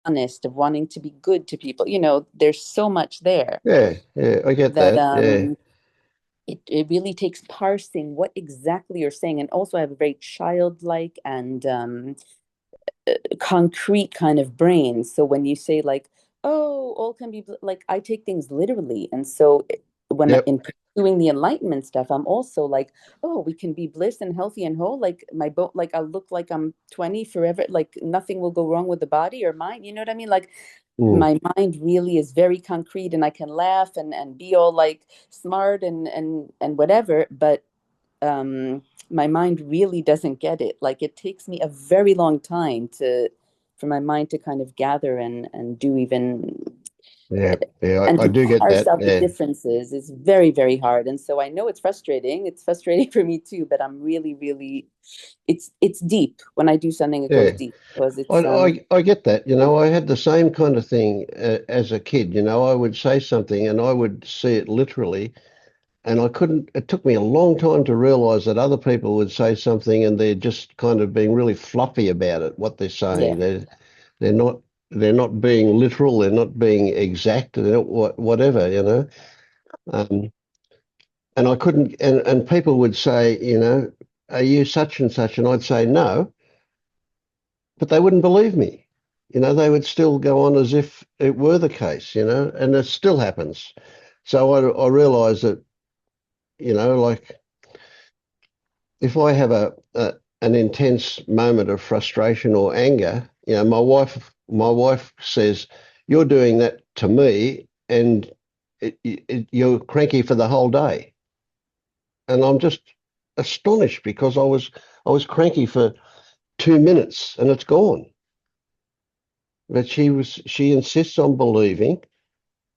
honest, of wanting to be good to people. There's so much there Yeah, yeah, I get that that. Yeah, it really takes parsing what exactly you're saying. And also I have a very childlike and concrete kind of brain. So when you say like, oh, all can be like, I take things literally. And so when yep. in pursuing the enlightenment stuff, I'm also like, oh, we can be bliss and healthy and whole. Like my boat, like I'll look like I'm 20 forever. Like nothing will go wrong with the body or mind. You know what I mean? Like Mm, my mind really is very concrete, and I can laugh and be all like smart and whatever. But my mind really doesn't get it. Like it takes me a very long time for my mind to kind of gather and do even yeah, yeah, and I to do get parse that. out the Yeah, differences is very, very hard. And so I know it's frustrating. It's frustrating for me too, but I'm really, really it's deep. When I do something, it goes yeah. deep because I, it's I get that. I had the same kind of thing as a kid. I would say something and I would see it literally, and I couldn't. It took me a long time to realize that other people would say something and they're just kind of being really fluffy about it, what they're saying. yeah. They're not they're not being literal. They're not being exact. They're not whatever. Um, and I couldn't. And people would say, are you such and such? And I'd say no, but they wouldn't believe me. They would still go on as if it were the case. And it still happens. So I realize that, like if I have an intense moment of frustration or anger, my wife says, "You're doing that to me, and you're cranky for the whole day." And I'm just astonished because I was cranky for 2 minutes and it's gone. But she insists on believing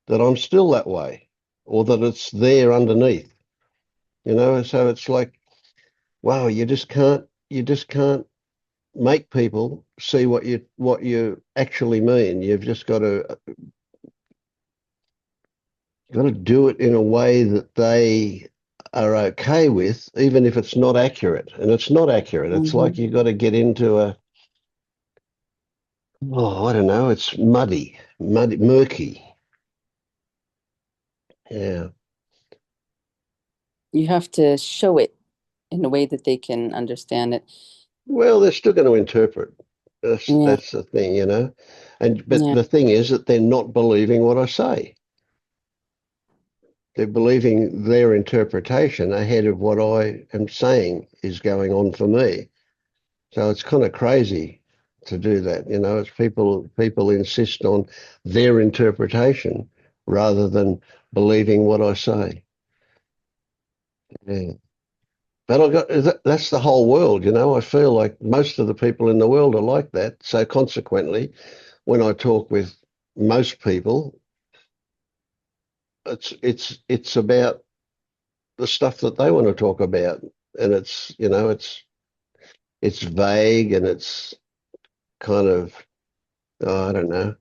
that I'm still that way, or that it's there underneath. So it's like, wow, you just can't make people see what you actually mean. You've just got to do it in a way that they are okay with, even if it's not accurate. And it's not accurate. It's like Hmm. you've got to get into I don't know, it's muddy, murky. Yeah. You have to show it in a way that they can understand it. Well, they're still going to interpret. That's Yeah, that's the thing. But yeah. the thing is that they're not believing what I say. They're believing their interpretation ahead of what I am saying is going on for me. So it's kind of crazy to do that. It's people insist on their interpretation rather than believing what I say. Yeah. But that's the whole world. I feel like most of the people in the world are like that. So consequently, when I talk with most people, it's about the stuff that they want to talk about, and it's vague and it's kind of, I don't know.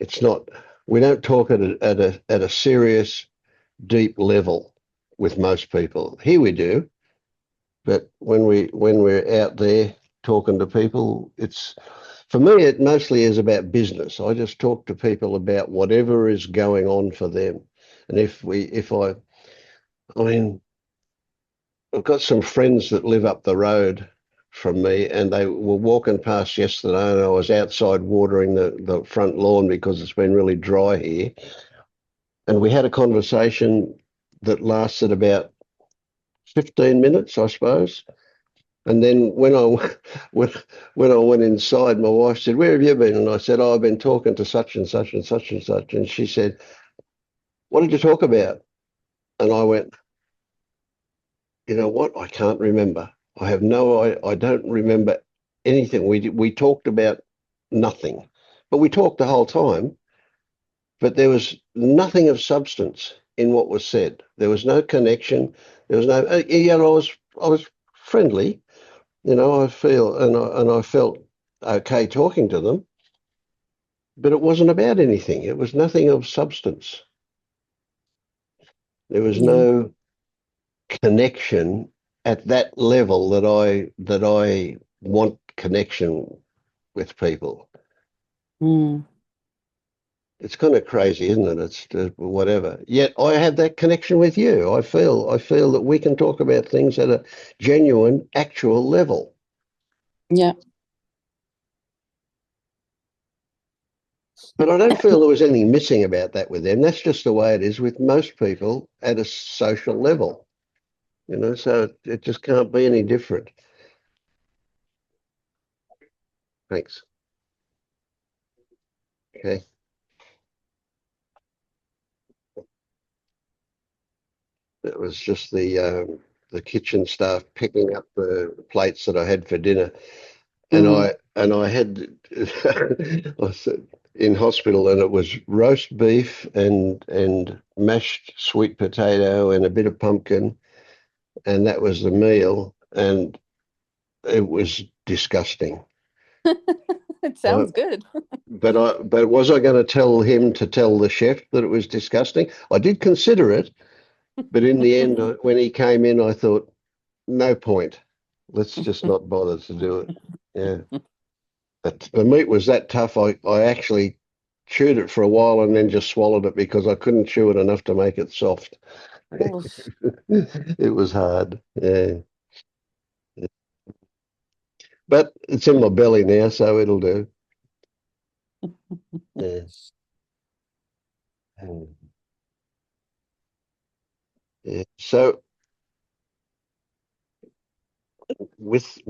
It's not. We don't talk at a serious, deep level with most people. Here we do, but when we're out there talking to people, it's for me. It mostly is about business. I just talk to people about whatever is going on for them, and I mean, I've got some friends that live up the road from me, and they were walking past yesterday, and I was outside watering the front lawn because it's been really dry here. And we had a conversation that lasted about 15 minutes, I suppose. And then when, when I went inside, my wife said, "Where have you been?" And I said, "Oh, I've been talking to such and such and such and such." And she said, "What did you talk about?" And I went, "You know what? I can't remember. I don't remember anything. We talked about nothing, but we talked the whole time. But there was nothing of substance in what was said. There was no connection. There was no. Yeah, I was friendly. I feel and I felt okay talking to them, but it wasn't about anything. It was nothing of substance. There was Yeah. no connection at that level that I want connection with people. Mm. It's kind of crazy, isn't it? It's whatever. Yet I have that connection with you. I feel that we can talk about things at a genuine, actual level. Yeah. But I don't feel there was anything missing about that with them. That's just the way it is with most people at a social level, so it just can't be any different. Thanks. Okay. It was just the kitchen staff picking up the plates that I had for dinner. And Mm. I had I was in hospital, and it was roast beef and mashed sweet potato and a bit of pumpkin, and that was the meal, and it was disgusting. It I, sounds good. but was I going to tell him to tell the chef that it was disgusting? I did consider it, but in the end, when he came in, I thought, no point. Let's just not bother to do it. Yeah. The meat was that tough. I actually chewed it for a while and then just swallowed it because I couldn't chew it enough to make it soft. Oof. It was hard. Yeah. But it's in my belly now, so it'll do. Yeah. Yeah. So with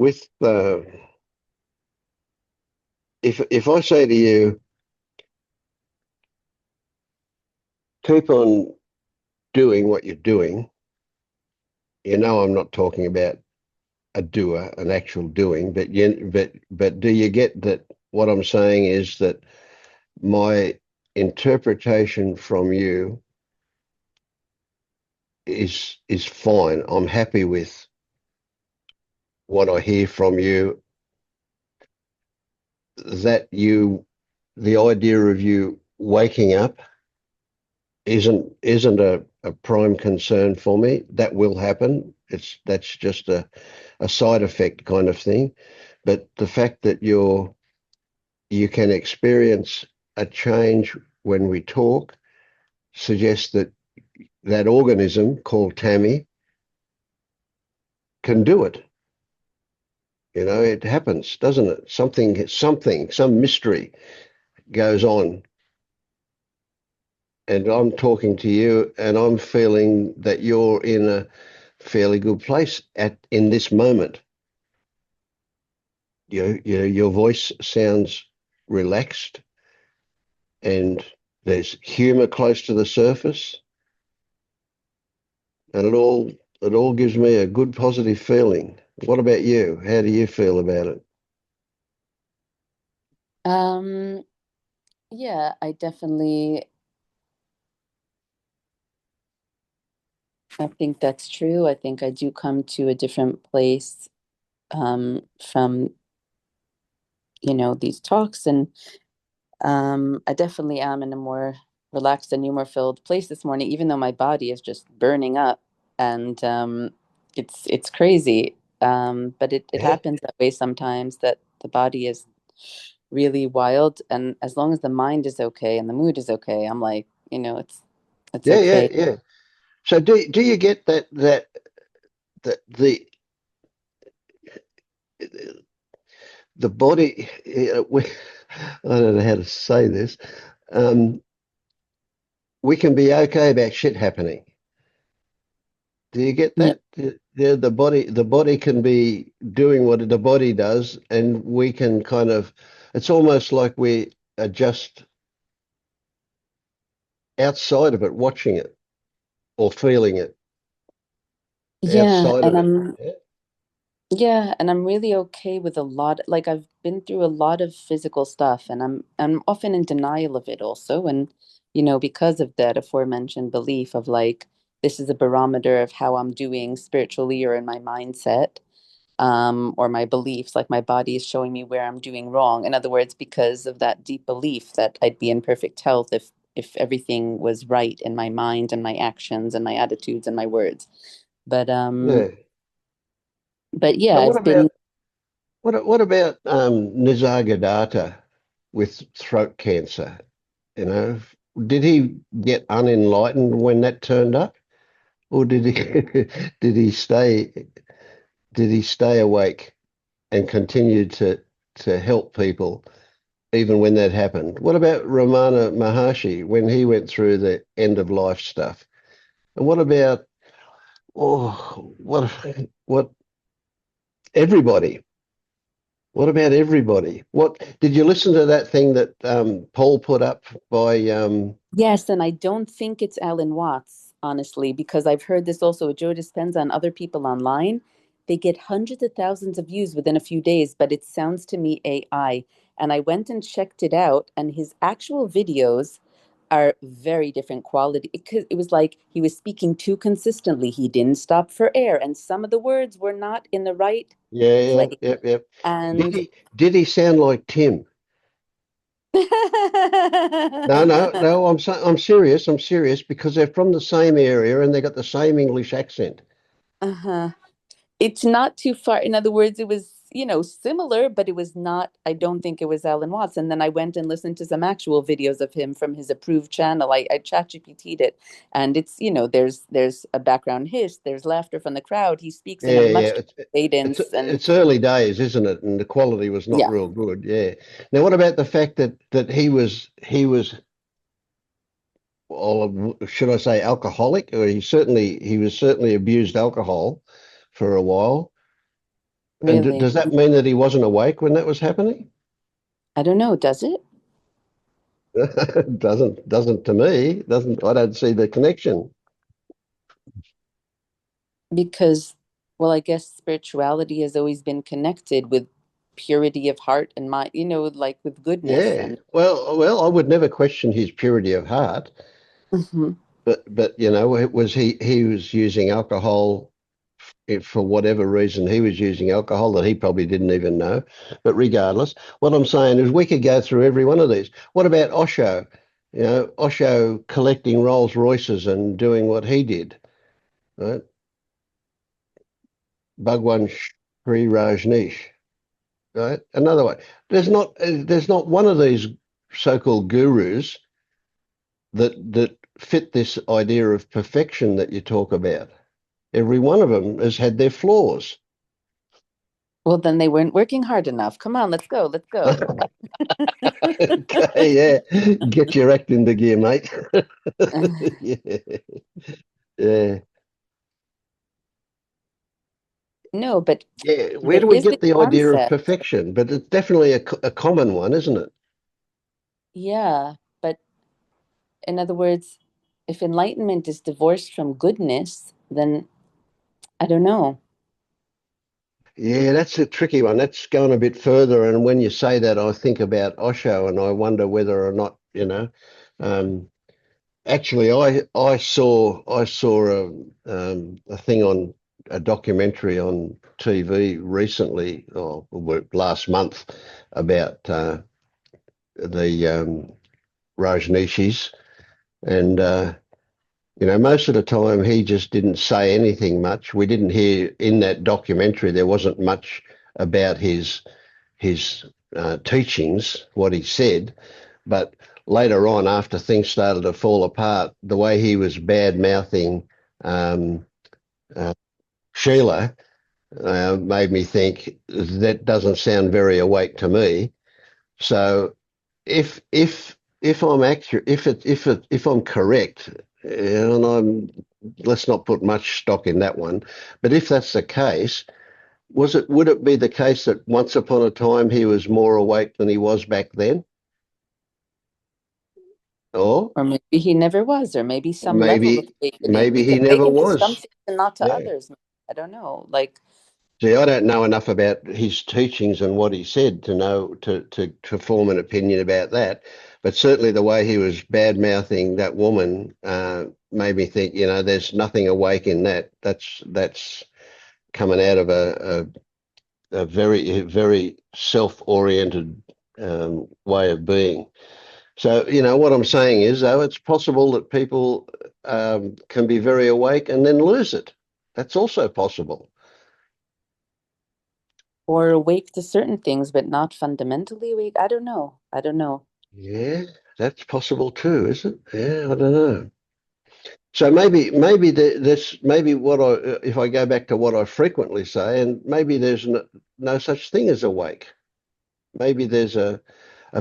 if I say to you, keep on doing what you're doing, I'm not talking about a doer, an actual doing, but do you get that what I'm saying is that my interpretation from you is fine. I'm happy with what I hear from you. That the idea of you waking up isn't a prime concern for me. That will happen. That's just a side effect kind of thing. But the fact that you can experience a change when we talk suggests that that organism called Tammy can do it. It happens, doesn't it? Some mystery goes on. And I'm talking to you and I'm feeling that you're in a fairly good place in this moment. Your voice sounds relaxed and there's humor close to the surface, and it all gives me a good positive feeling. What about you? How do you feel about it? Um, yeah, I think that's true. I think I do come to a different place from, these talks, and I definitely am in a more relaxed and humor filled place this morning, even though my body is just burning up, and it's crazy. But it Yeah, happens that way sometimes, that the body is really wild, and as long as the mind is okay and the mood is okay, I'm like, it's yeah, yeah, okay. yeah. So do you get that the body? I don't know how to say this. Um, we can be okay about shit happening. Do you get Yeah, that? The body can be doing what the body does, and we can kind of. It's almost like we are just outside of it, watching it or feeling it yeah, outside of and it. I'm Yeah, Yeah, and I'm really okay with a lot. Like I've been through a lot of physical stuff, and I'm often in denial of it also. And because of that aforementioned belief of like this is a barometer of how I'm doing spiritually or in my mindset, or my beliefs, like my body is showing me where I'm doing wrong. In other words, because of that deep belief that I'd be in perfect health if everything was right in my mind and my actions and my attitudes and my words. But yeah. but yeah, So what I've about been. what about Nisargadatta? with throat cancer. You know, did he get unenlightened when that turned up, or did he did he stay did he stay awake and continue to help people even when that happened? What about Ramana Maharshi when he went through the end of life stuff? And what about what everybody? What about everybody? What did you listen to that thing that Paul put up by Yes, and I don't think it's Alan Watts, honestly, because I've heard this also with Joe Dispenza and other people online. They get hundreds of thousands of views within a few days, but it sounds to me AI. And I went and checked it out, and his actual videos are very different quality. It was like he was speaking too consistently. He didn't stop for air, and some of the words were not in the right yeah, yeah, place. yep, yep. Did And he sound like Tim? No, no, no. I'm serious. I'm serious because they're from the same area and they got the same English accent. uh-huh. It's not too far. In other words, it was, similar, but it was not, I don't think it was Alan Watts. And then I went and listened to some actual videos of him from his approved channel. I chat GPT'd it. And it's, there's a background hiss, there's laughter from the crowd. He speaks in a Yeah, yeah. much cadence and It's early days, isn't it? And the quality was not yeah. real good. Yeah. Now, what about the fact that he was or should I say alcoholic? Or he was certainly abused alcohol for a while. And Really. does that mean that he wasn't awake when that was happening? I don't know, does it? Doesn't to me. Doesn't I don't see the connection. Because, well, I guess spirituality has always been connected with purity of heart and mind, like with goodness Yeah. and Well, I would never question his purity of heart, Mhm. but it was he was using alcohol for whatever reason he was using alcohol that he probably didn't even know. But regardless, what I'm saying is we could go through every one of these. What about Osho? Osho collecting Rolls Royces and doing what he did, right? Bhagwan Sri Rajneesh, right? Another one. There's not one of these so-called gurus that fit this idea of perfection that you talk about. Every one of them has had their flaws. Well, then they weren't working hard enough. Come on, let's go. Let's go. Okay, yeah. Get your act into gear, mate. Yeah, yeah. No, but Yeah. Where there do we is this get the idea of concept. perfection? But it's definitely a common one, isn't it? Yeah, but in other words, if enlightenment is divorced from goodness, then I don't know. Yeah, that's a tricky one. That's going a bit further. And when you say that, I think about Osho and I wonder whether or not, um, actually, I saw a thing on a documentary on TV recently, or last month, about the Rajneeshis, and most of the time he just didn't say anything much. We didn't hear in that documentary. There wasn't much about his teachings, what he said, but later on, after things started to fall apart, the way he was bad mouthing um, uh, Sheila made me think that doesn't sound very awake to me. So if I'm accurate, if I'm correct, and let's not put much stock in that one, but if that's the case, would it be the case that once upon a time he was more awake than he was back then? Or Or maybe he never was, or maybe some level of maybe awakening. maybe We can he never awaken to some was. things and not to Yeah. others. I don't know. Like, See, I don't know enough about his teachings and what he said to know to form an opinion about that. But certainly the way he was bad mouthing that woman made me think, there's nothing awake in that. That's coming out of a very very self-oriented way of being. So, what I'm saying is, though, it's possible that people can be very awake and then lose it. That's also possible. or awake to certain things, but not fundamentally awake. I don't know. I don't know. Yeah, that's possible too, is it? Yeah, I don't know. So maybe this maybe what I if I go back to what I frequently say, and maybe there's no such thing as awake. Maybe there's a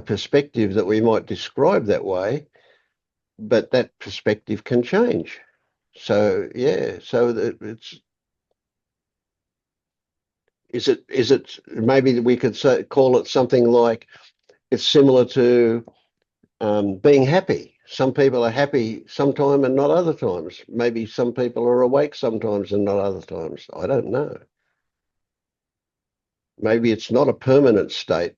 perspective that we might describe that way, but that perspective can change. So yeah, so it's is it maybe we could say call it something like it's similar to being happy. Some people are happy sometime and not other times. Maybe some people are awake sometimes and not other times. I don't know. Maybe it's not a permanent state.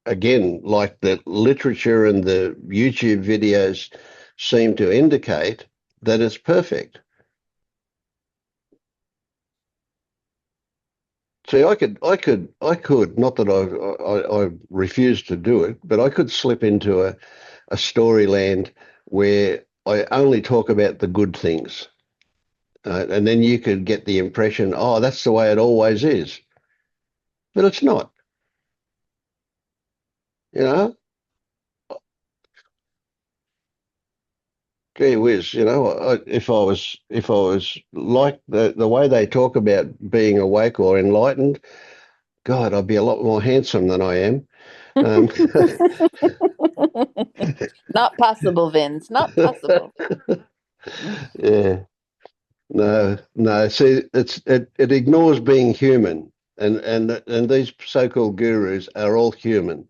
Again, like the literature and the YouTube videos seem to indicate that it's perfect. See, I could, not that I refuse to do it, but I could slip into a storyland where I only talk about the good things. And then you could get the impression, oh, that's the way it always is. But it's not, you know? Gee whiz, if I was like the way they talk about being awake or enlightened, God, I'd be a lot more handsome than I am. Um, Not possible, Vince. Not possible. yeah, no, no. See, it ignores being human, and these so-called gurus are all human,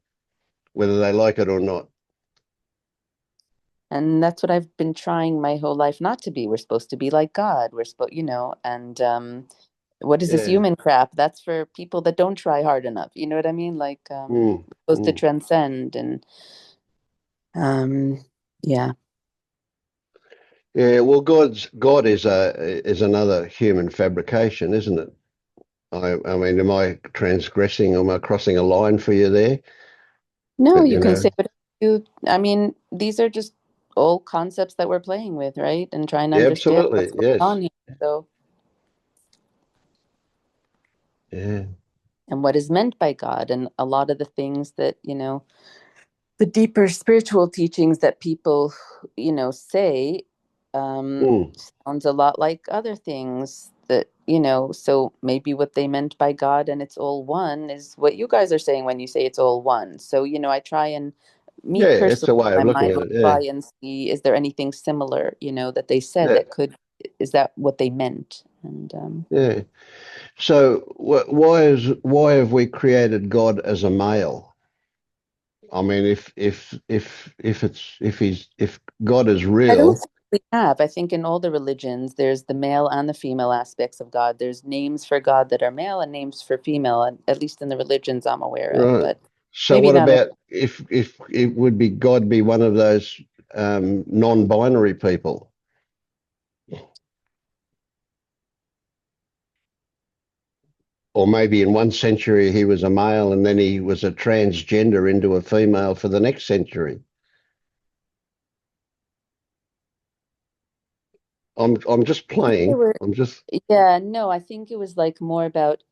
whether they like it or not. And that's what I've been trying my whole life not to be. We're supposed to be like God. We're supposed, and what is this Yeah. human crap? That's for people that don't try hard enough. You know what I mean? Like, Mm, we're supposed to mm. transcend and um, yeah. Yeah, well, God is another human fabrication, isn't it? I mean, am I transgressing? Am I crossing a line for you there? No, But you can say whatever you, I mean, these are just old concepts that we're playing with, right? And trying to yeah, understand what's absolutely, going yes, on here. So, yeah, and what is meant by God, and a lot of the things that, the deeper spiritual teachings that people, say, um, mm. sounds a lot like other things that, so maybe what they meant by God and it's all one is what you guys are saying when you say it's all one. So, I try and me Yeah, it's personally, a way of my looking mind at will it. Yeah, try and see, is there anything similar, that they said yeah, that could, is that what they meant? And yeah. So why have we created God as a male? I mean, if God is I don't real, think we have. I think in all the religions, there's the male and the female aspects of God. There's names for God that are male and names for female, and at least in the religions I'm aware of, right? but So maybe what not. about if it would be God be one of those non-binary people? Or maybe in one century he was a male and then he was a transgender into a female for the next century. I'm just I think they playing. were, I'm just yeah, no, I think it was like more about,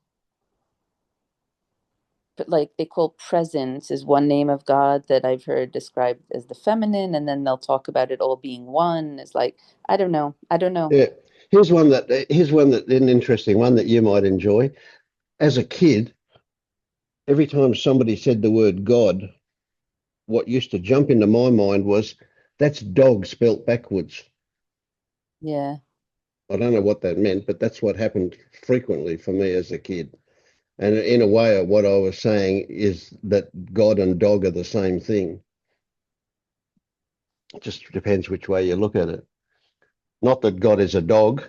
but like they call presence is one name of God that I've heard described as the feminine, and then they'll talk about it all being one. It's like, I don't know. I don't know. yeah. Here's one that an interesting one that you might enjoy. As a kid, every time somebody said the word God, what used to jump into my mind was that's dog spelt backwards. Yeah. I don't know what that meant, but that's what happened frequently for me as a kid. And in a way, what I was saying is that God and dog are the same thing. It just depends which way you look at it. Not that God is a dog,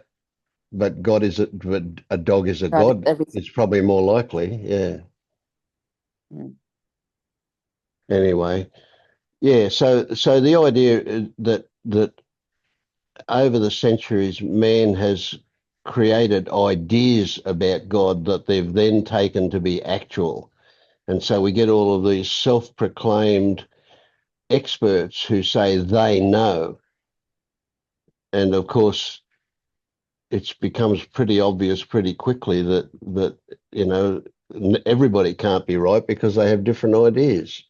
but a dog is a God is God. everything. It's probably more likely. Yeah. Mm. Anyway, yeah. So the idea that over the centuries, man has created ideas about God that they've then taken to be actual. And so we get all of these self-proclaimed experts who say they know. And of course, it becomes pretty obvious pretty quickly that everybody can't be right because they have different ideas.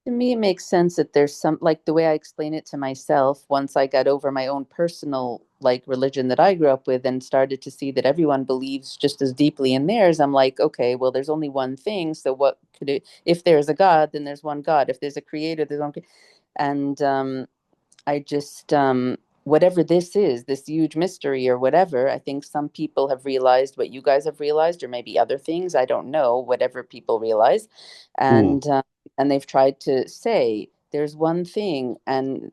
To me, it makes sense that there's some, like the way I explain it to myself, once I got over my own personal like religion that I grew up with and started to see that everyone believes just as deeply in theirs, I'm like, okay, well, there's only one thing. So what could it, if there's a God, then there's one God. If there's a creator, there's one. And I just, whatever this is, this huge mystery or whatever, I think some people have realized what you guys have realized, or maybe other things. I don't know, whatever people realize. Mm. And they've tried to say there's one thing and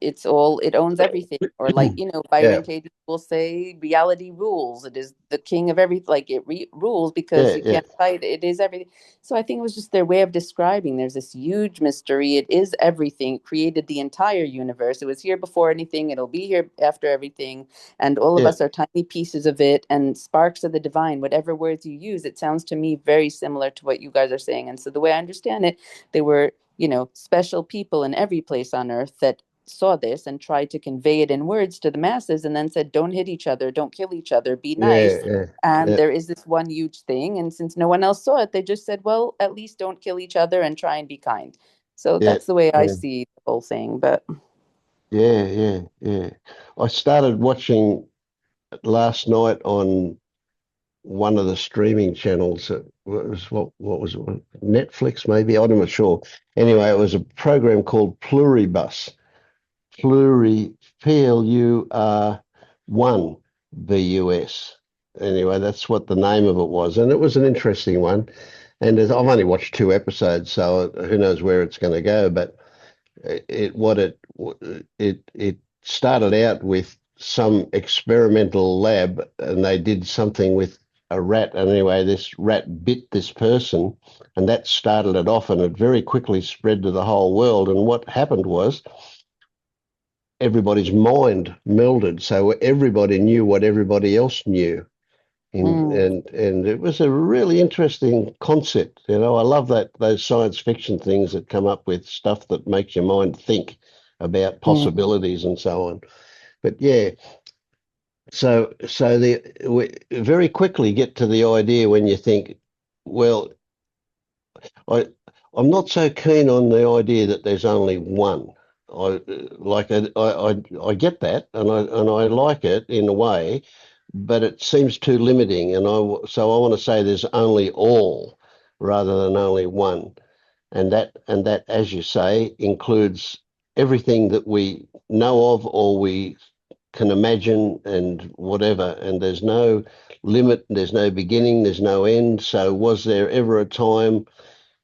it's all, it owns everything. Or like, Yeah, Byron Katie will say reality rules. It is the king of everything. Like it rules because yeah, you yeah, can't fight. It is everything. So I think it was just their way of describing there's this huge mystery. It is everything. It created the entire universe. It was here before anything. It'll be here after everything. And all of yeah, us are tiny pieces of it and sparks of the divine. Whatever words you use, it sounds to me very similar to what you guys are saying. And so the way I understand it, they were, special people in every place on earth that saw this and tried to convey it in words to the masses and then said, don't hit each other, don't kill each other, be yeah, nice. yeah, And yeah, there is this one huge thing. And since no one else saw it, they just said, well, at least don't kill each other and try and be kind. So yeah, that's the way I yeah, see the whole thing. But yeah, yeah, yeah. I started watching last night on one of the streaming channels. What was it? Netflix, maybe? I'm not sure. Anyway, it was a program called Pluribus. Pluri, Plur1 BUS. Anyway, that's what the name of it was. And it was an interesting one. And I've only watched two episodes, so who knows where it's going to go. But it started out with some experimental lab, and they did something with a rat. And anyway, this rat bit this person, and that started it off, and it very quickly spread to the whole world. And what happened was everybody's mind melded, so everybody knew what everybody else knew. mm, And it was a really interesting concept. I love that those science fiction things that come up with stuff that makes your mind think about mm, possibilities and so on. But yeah, we very quickly get to the idea when you think, well, I I'm not so keen on the idea that there's only one. I I get that and I like it in a way, but it seems too limiting. So I want to say there's only all rather than only one, and that as you say includes everything that we know of or we can imagine and whatever. And there's no limit, there's no beginning, there's no end. So was there ever a time?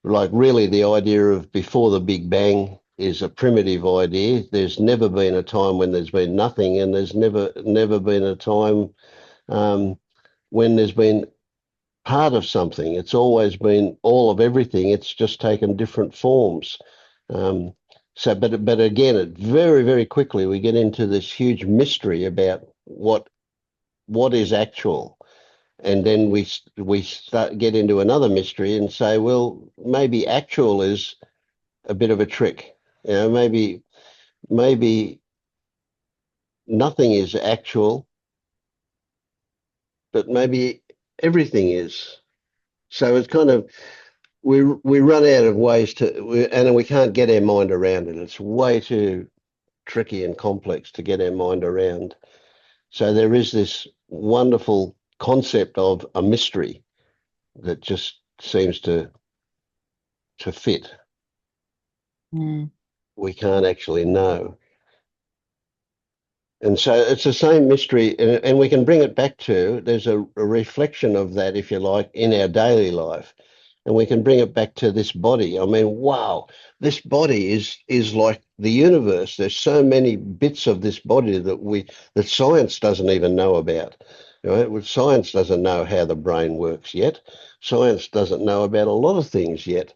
Like really the idea of before the Big Bang is a primitive idea. There's never been a time when there's been nothing, and there's never been a time um, when there's been part of something. It's always been all of everything. It's just taken different forms. Um, but again, it very quickly we get into this huge mystery about what is actual. And then we start get into another mystery and say, well, maybe actual is a bit of a trick. Maybe nothing is actual, but maybe everything is. So it's kind of we run out of ways and we can't get our mind around it. It's way too tricky and complex to get our mind around. So there is this wonderful concept of a mystery that just seems to fit. mm, We can't actually know. And so it's the same mystery, and we can bring it back to there's a reflection of that, if you like, in our daily life. And we can bring it back to this body. I mean, wow, this body is like the universe. There's so many bits of this body that science doesn't even know about. Right? Well, science doesn't know how the brain works yet. Science doesn't know about a lot of things yet.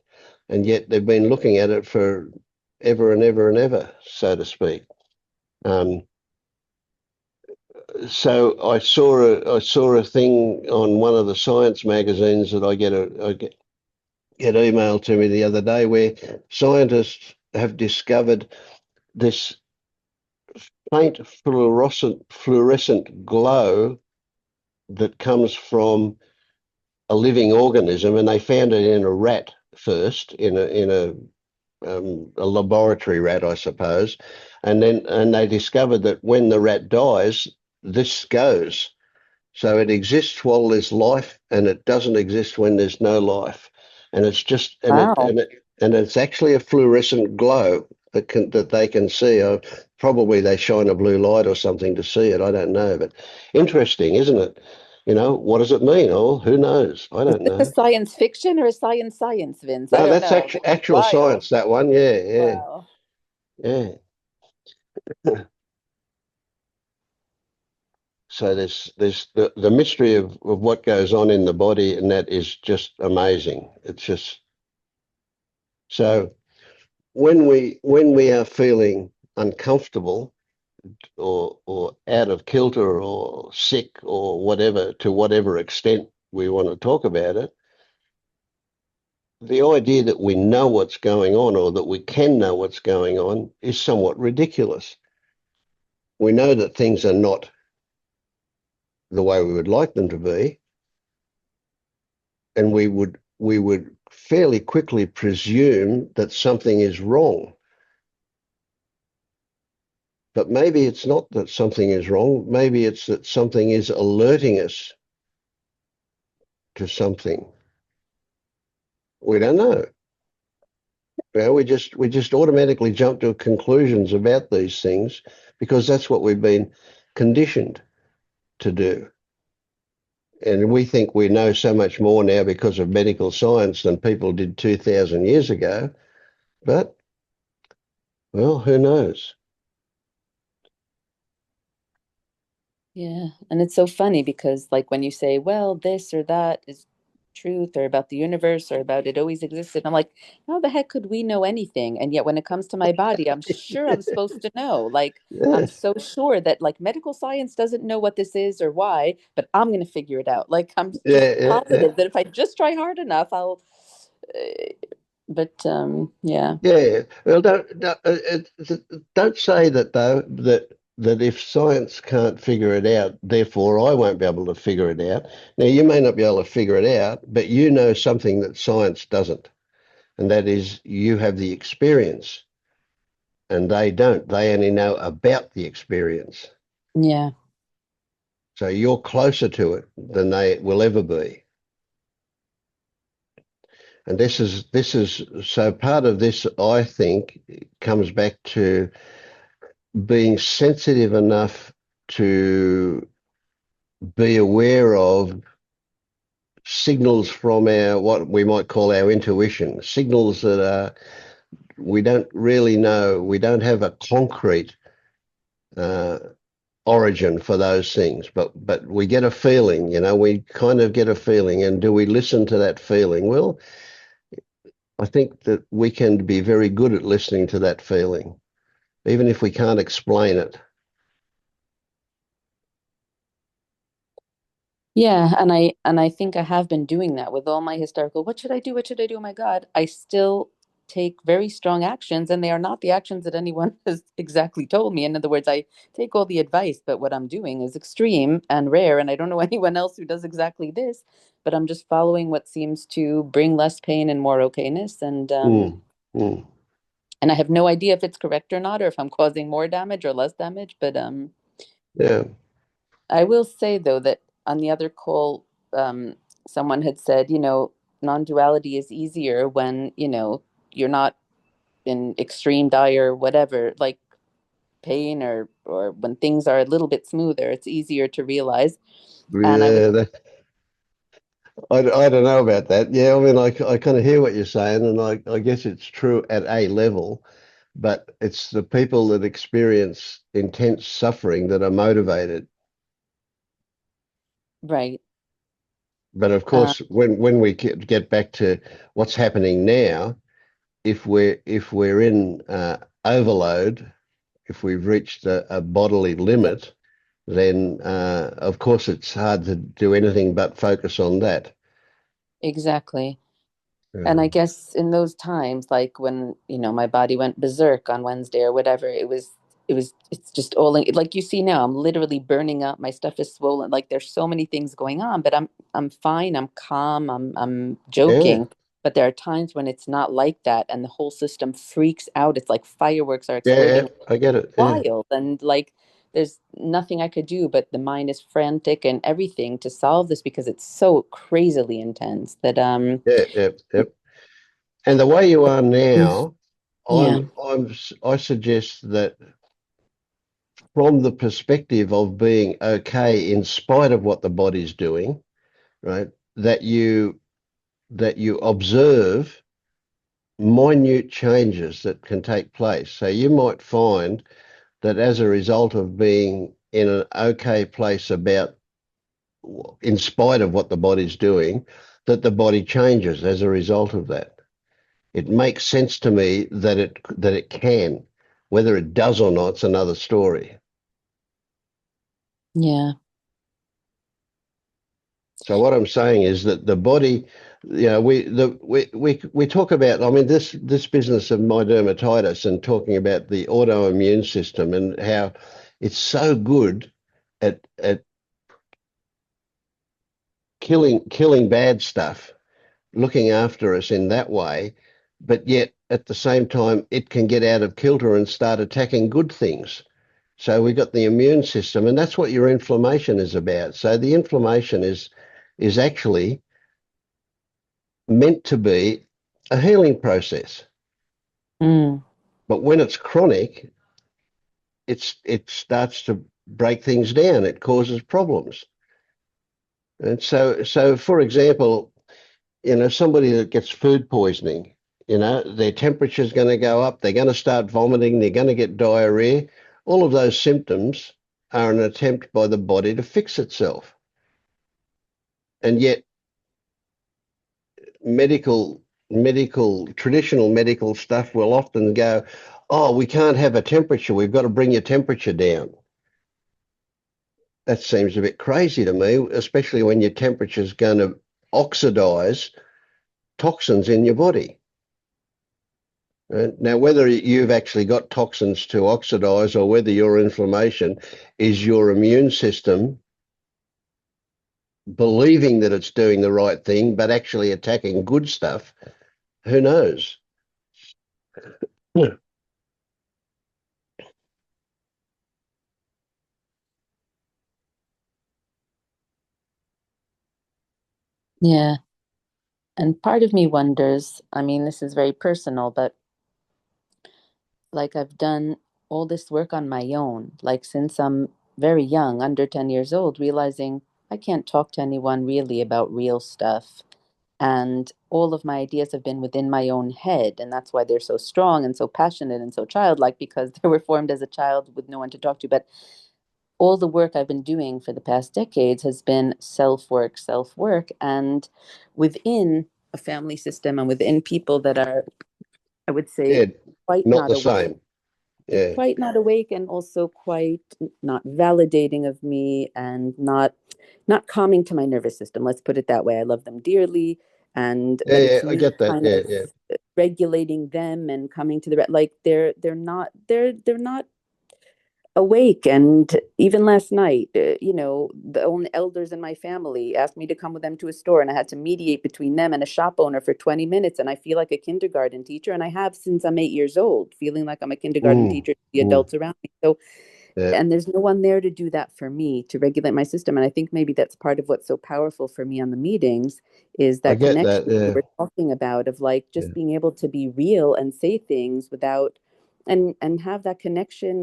And yet they've been looking at it for ever and ever and ever, so to speak. Um, so I saw a thing on one of the science magazines that I get emailed to me the other day where scientists have discovered this faint fluorescent glow that comes from a living organism, and they found it in a rat first, in a a laboratory rat, I suppose, and they discovered that when the rat dies, this goes. So it exists while there's life, and it doesn't exist when there's no life. And it's just Wow. and it's actually a fluorescent glow that they can see. Probably they shine a blue light or something to see it. I don't know, but interesting, isn't it? What does it mean? Oh, who knows? I Is don't this a know. science fiction or a science, Vince? I No, don't that's know. This is actual wild. science. That one, yeah, yeah, Wow. yeah. So there's the mystery of what goes on in the body, and that is just amazing. It's just so when we are feeling uncomfortable or out of kilter or sick or whatever, to whatever extent we want to talk about it, the idea that we know what's going on or that we can know what's going on is somewhat ridiculous. We know that things are not the way we would like them to be, and we would fairly quickly presume that something is wrong. But maybe it's not that something is wrong. Maybe it's that something is alerting us to something. We don't know. We just automatically jump to conclusions about these things because that's what we've been conditioned to do. And we think we know so much more now because of medical science than people did 2,000 years ago. But, well, who knows? Yeah. And it's so funny because, like, when you say, well, this or that is truth or about the universe or about it always existed, I'm like, how the heck could we know anything? And yet, when it comes to my body, I'm sure I'm supposed to know. Like, I'm Yeah, so sure that, like, medical science doesn't know what this is or why, but I'm going to figure it out. Like, I'm just yeah, yeah, yeah. positive that if I just try hard enough, I'll. But yeah. Yeah, well, don't say that though. That if science can't figure it out, therefore I won't be able to figure it out. Now you may not be able to figure it out, but you know something that science doesn't, and that is you have the experience, and they don't. They only know about the experience, Yeah. so you're closer to it than they will ever be. And this is so part of this, I think, comes back to being sensitive enough to be aware of signals from our what we might call our intuition, signals that are we don't really know, we don't have a concrete uh, origin for those things, but we get a feeling, we kind of get a feeling, and do we listen to that feeling? Well, I think that we can be very good at listening to that feeling, even if we can't explain it. Yeah, and I think I have been doing that with all my historical. What should I do? What should I do? Oh my God. I still take very strong actions, and they are not the actions that anyone has exactly told me. In other words, I take all the advice, but what I'm doing is extreme and rare, and I don't know anyone else who does exactly this, but I'm just following what seems to bring less pain and more okayness, Mm, mm, and I have no idea if it's correct or not, or if I'm causing more damage or less damage, but yeah, I will say though that on the other call, someone had said, non-duality is easier when, you're not in extreme dire whatever, like pain or when things are a little bit smoother, it's easier to realize. And I was yeah. I don't know about that. Yeah, I mean, I kind of hear what you're saying, and I guess it's true at a level, but it's the people that experience intense suffering that are motivated. right. But of Uh, course, when we get back to what's happening now, if we're in overload, if we've reached a bodily yeah, limit, then of course it's hard to do anything but focus on that. exactly. And Yeah. I guess in those times, like when, my body went berserk on Wednesday or whatever, it's just all like you see now, I'm literally burning up. My stuff is swollen. Like there's so many things going on, but I'm fine. I'm calm. I'm Yeah. joking. But there are times when it's not like that and the whole system freaks out. It's like fireworks are Yeah, yeah, exploding I get it. Yeah, wild, and like there's nothing I could do, but the mind is frantic and everything to solve this because it's so crazily intense that yeah, yeah, yeah. And the way you are now, yeah. I suggest that from the perspective of being okay in spite of what the body's doing, right? That you observe minute changes that can take place. So you might find that as a result of being in an okay place about, in spite of what the body's doing, that the body changes as a result of that. It makes sense to me that it can. Whether it does or not, it's another story. Yeah. So what I'm saying is that the body, we talk about. I mean, this business of my dermatitis and talking about the autoimmune system and how it's so good at killing bad stuff, looking after us in that way, but yet at the same time it can get out of kilter and start attacking good things. So we got the immune system, and that's what your inflammation is about. So the inflammation is actually meant to be a healing process. Mm. But when it's chronic, it starts to break things down. It causes problems. And so for example, somebody that gets food poisoning, their temperature's going to go up, they're going to start vomiting, they're going to get diarrhea. All of those symptoms are an attempt by the body to fix itself. And yet traditional medical stuff will often go, oh, we can't have a temperature. We've got to bring your temperature down. That seems a bit crazy to me, especially when your temperature's going to oxidize toxins in your body. Now, whether you've actually got toxins to oxidize or whether your inflammation is your immune system believing that it's doing the right thing, but actually attacking good stuff, who knows? Yeah. And part of me wonders, I mean, this is very personal, but like I've done all this work on my own, like since I'm very young, under 10 years old, realizing I can't talk to anyone really about real stuff. And all of my ideas have been within my own head. And that's why they're so strong and so passionate and so childlike, because they were formed as a child with no one to talk to. But all the work I've been doing for the past decades has been self work, self work. And within a family system and within people that are, I would say, Yeah, quite not not the awake, same. Yeah. quite not awake and also quite not validating of me and not calming to my nervous system, let's put it that way. I love them dearly, and Yeah, but yeah, it's I me get that. kind Yeah, of yeah. regulating them and coming to the like they're not awake. And even last night, the only elders in my family asked me to come with them to a store, and I had to mediate between them and a shop owner for 20 minutes. And I feel like a kindergarten teacher, and I have since I'm 8 years old, feeling like I'm a kindergarten Mm, teacher to the mm, adults around me. So, yeah, and there's no one there to do that for me, to regulate my system. And I think maybe that's part of what's so powerful for me on the meetings is I that get connection that. we Yeah, were talking about, of like yeah, just being able to be real and say things without and have that connection.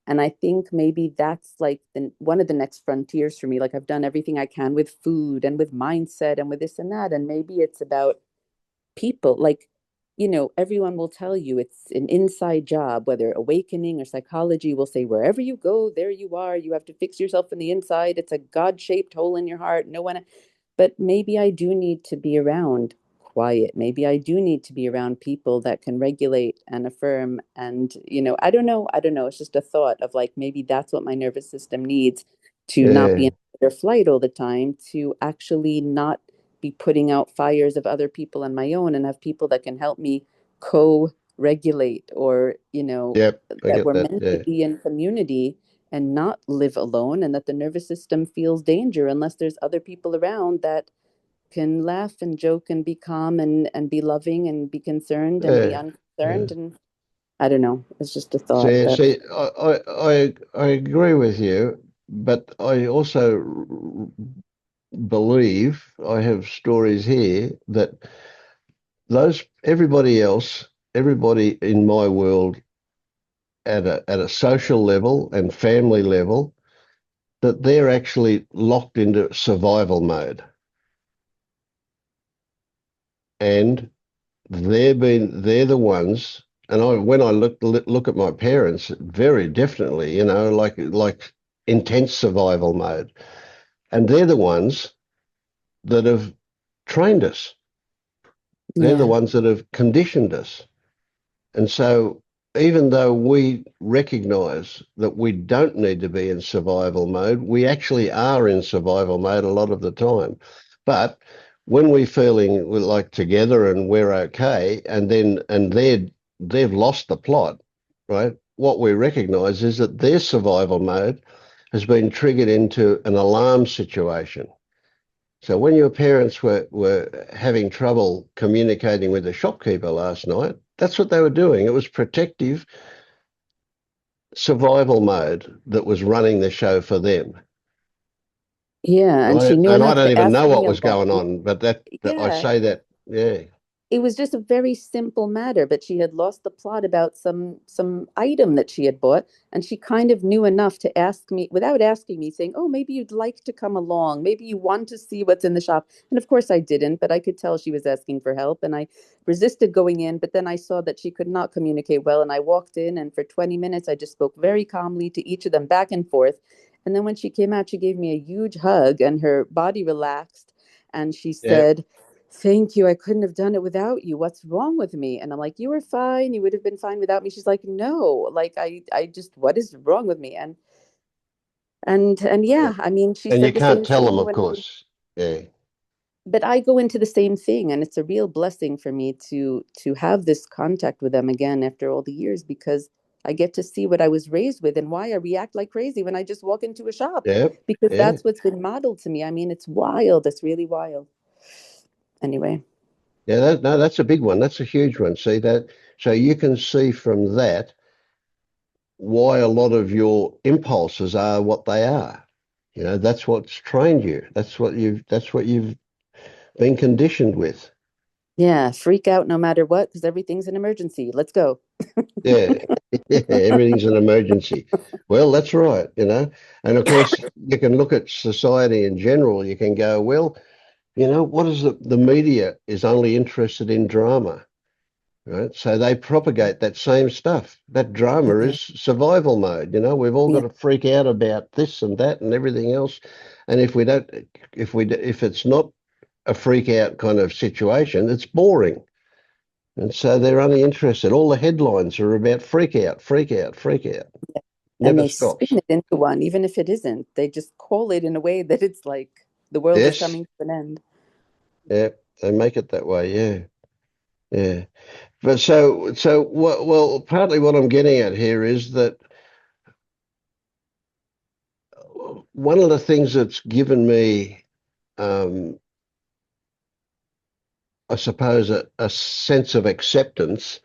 And I think maybe that's like one of the next frontiers for me. Like I've done everything I can with food and with mindset and with this and that. And maybe it's about people. Like, everyone will tell you it's an inside job, whether awakening or psychology will say, wherever you go, there you are. You have to fix yourself from the inside. It's a God shaped hole in your heart. No one, but maybe I do need to be around quiet. Maybe I do need to be around people that can regulate and affirm. And, I don't know. I don't know. It's just a thought of like, maybe that's what my nervous system needs to not be yeah, in their flight all the time, to actually not be putting out fires of other people on my own, and have people that can help me co-regulate, or, yep. I that get we're that. meant to Yeah, be in community and not live alone, and that the nervous system feels danger unless there's other people around that can laugh and joke and be calm and be loving and be concerned and be Yeah, yeah. unconcerned. And I don't know. It's just a thought See, that, see, I agree with you, but I also believe I have stories here that those everybody else, everybody in my world at a social level and family level, that they're actually locked into survival mode. And they're the ones, and I when I look at my parents, very definitely, like intense survival mode. And they're the ones that have trained us. They're the yeah, ones that have conditioned us. And so, even though we recognize that we don't need to be in survival mode, we actually are in survival mode a lot of the time. But when we're feeling like together and we're okay, they've lost the plot, right? What we recognize is that their survival mode has been triggered into an alarm situation. So when your parents were having trouble communicating with the shopkeeper last night, that's what they were doing. It was protective survival mode that was running the show for them. yeah. And she knew And I enough don't to even ask know what me was going along. on, but that I Yeah, say that, yeah, it was just a very simple matter, but she had lost the plot about some item that she had bought, and she kind of knew enough to ask me without asking me, saying, "Oh, maybe you'd like to come along. Maybe you want to see what's in the shop." And of course I didn't, but I could tell she was asking for help, and I resisted going in, but then I saw that she could not communicate well, and I walked in, and for 20 minutes I just spoke very calmly to each of them back and forth. And then when she came out, she gave me a huge hug and her body relaxed, and she yeah, said, "Thank you. I couldn't have done it without you. What's wrong with me?" And I'm like, "You were fine. You would have been fine without me." She's like, "No, like I just, what is wrong with me?" And yeah. yeah, I mean, she And you said the can't same tell them, thing of when we, course. Yeah, but I go into the same thing, and it's a real blessing for me to have this contact with them again after all the years, because I get to see what I was raised with and why I react like crazy when I just walk into a shop, yeah, because yeah. that's what's been modeled to me. I mean, it's wild. It's really wild. Anyway, Yeah, no, that's a big one. That's a huge one. See that? So you can see from that why a lot of your impulses are what they are. You know, that's what's trained you. That's what you've been conditioned with. yeah, freak out no matter what, because everything's an emergency. Let's go. Yeah. Yeah, everything's an emergency. Well, that's right, you know. And of course, you can look at society in general. You can go, well, what is the media is only interested in drama, right? So they propagate that same stuff. That drama Yeah, is survival mode. We've all got yeah, to freak out about this and that and everything else. And if it's not a freak out kind of situation, it's boring. And so they're only interested. All the headlines are about freak out, freak out, freak out. and Never they spin stops. it into one, even if it isn't. They just call it in a way that it's like the world is Yes. coming to an end. Yeah. They make it that way. Yeah. Yeah. But so what, well, partly what I'm getting at here is that one of the things that's given me, um, I suppose, a sense of acceptance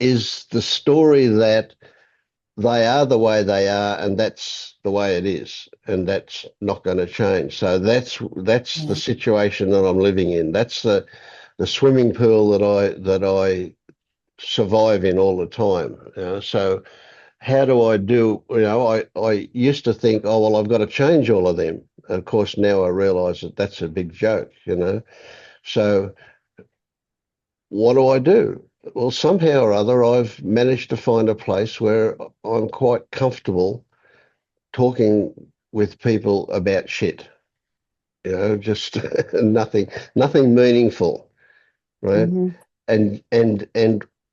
is the story that they are the way they are, and that's the way it is, and that's not going to change. So that's the Yeah. situation that I'm living in. That's the swimming pool that I survive in all the time. So how do I do? I used to think, oh well, I've got to change all of them. And of course, now I realise that that's a big joke. So what do I do? Well, somehow or other, I've managed to find a place where I'm quite comfortable talking with people about shit. Just nothing meaningful, right? Hmm. And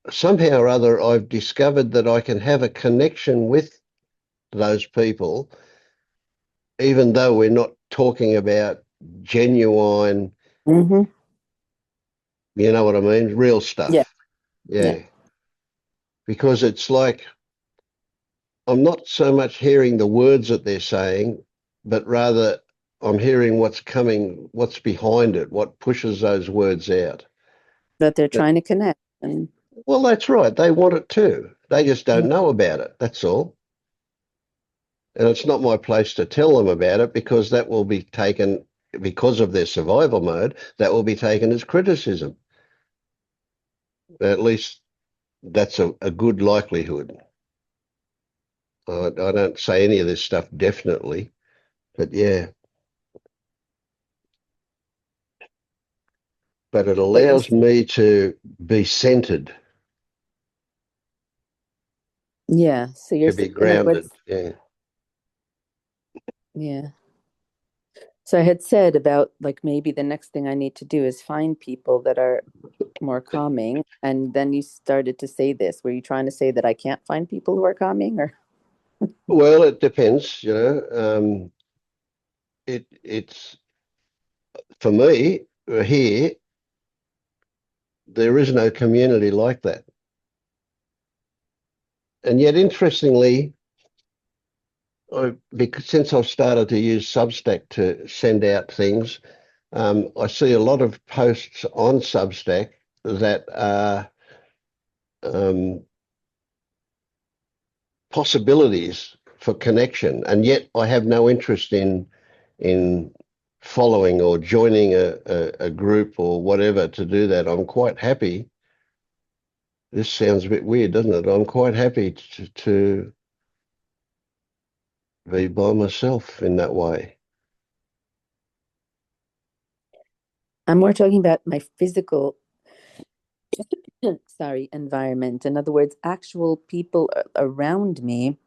somehow or other, I've discovered that I can have a connection with those people, even though we're not talking about genuine, Hmm. you know what I mean, real Yeah. stuff. Yeah. Yeah, because it's like I'm not so much hearing the words that they're saying, but rather I'm hearing what's coming, what's behind it, what pushes those words out. That they're That, trying to connect. And well, that's right. They want it too. They just don't know about it. That's all. And it's not my place to tell them about it because that will be taken, because of their survival mode, that will be taken as criticism. At least that's a good likelihood. I don't say any of this stuff definitely, but yeah, but it but you, allows me to be centered, yeah. So to be in other grounded. words, Yeah. yeah. So I had said about like maybe the next thing I need to do is find people that are more calming. And then you started to say this. Were you trying to say that I can't find people who are calming or? Well, it depends, you know. It's for me here, there is no community like that. And yet, interestingly, because since I've started to use Substack to send out things, I see a lot of posts on Substack that are um, possibilities for connection, and yet I have no interest in following or joining a group or whatever to do that. I'm quite happy. This sounds a bit weird, doesn't it? I'm quite happy to be by myself in that way. I'm more talking about my physical, sorry, environment. In other words, actual people around me.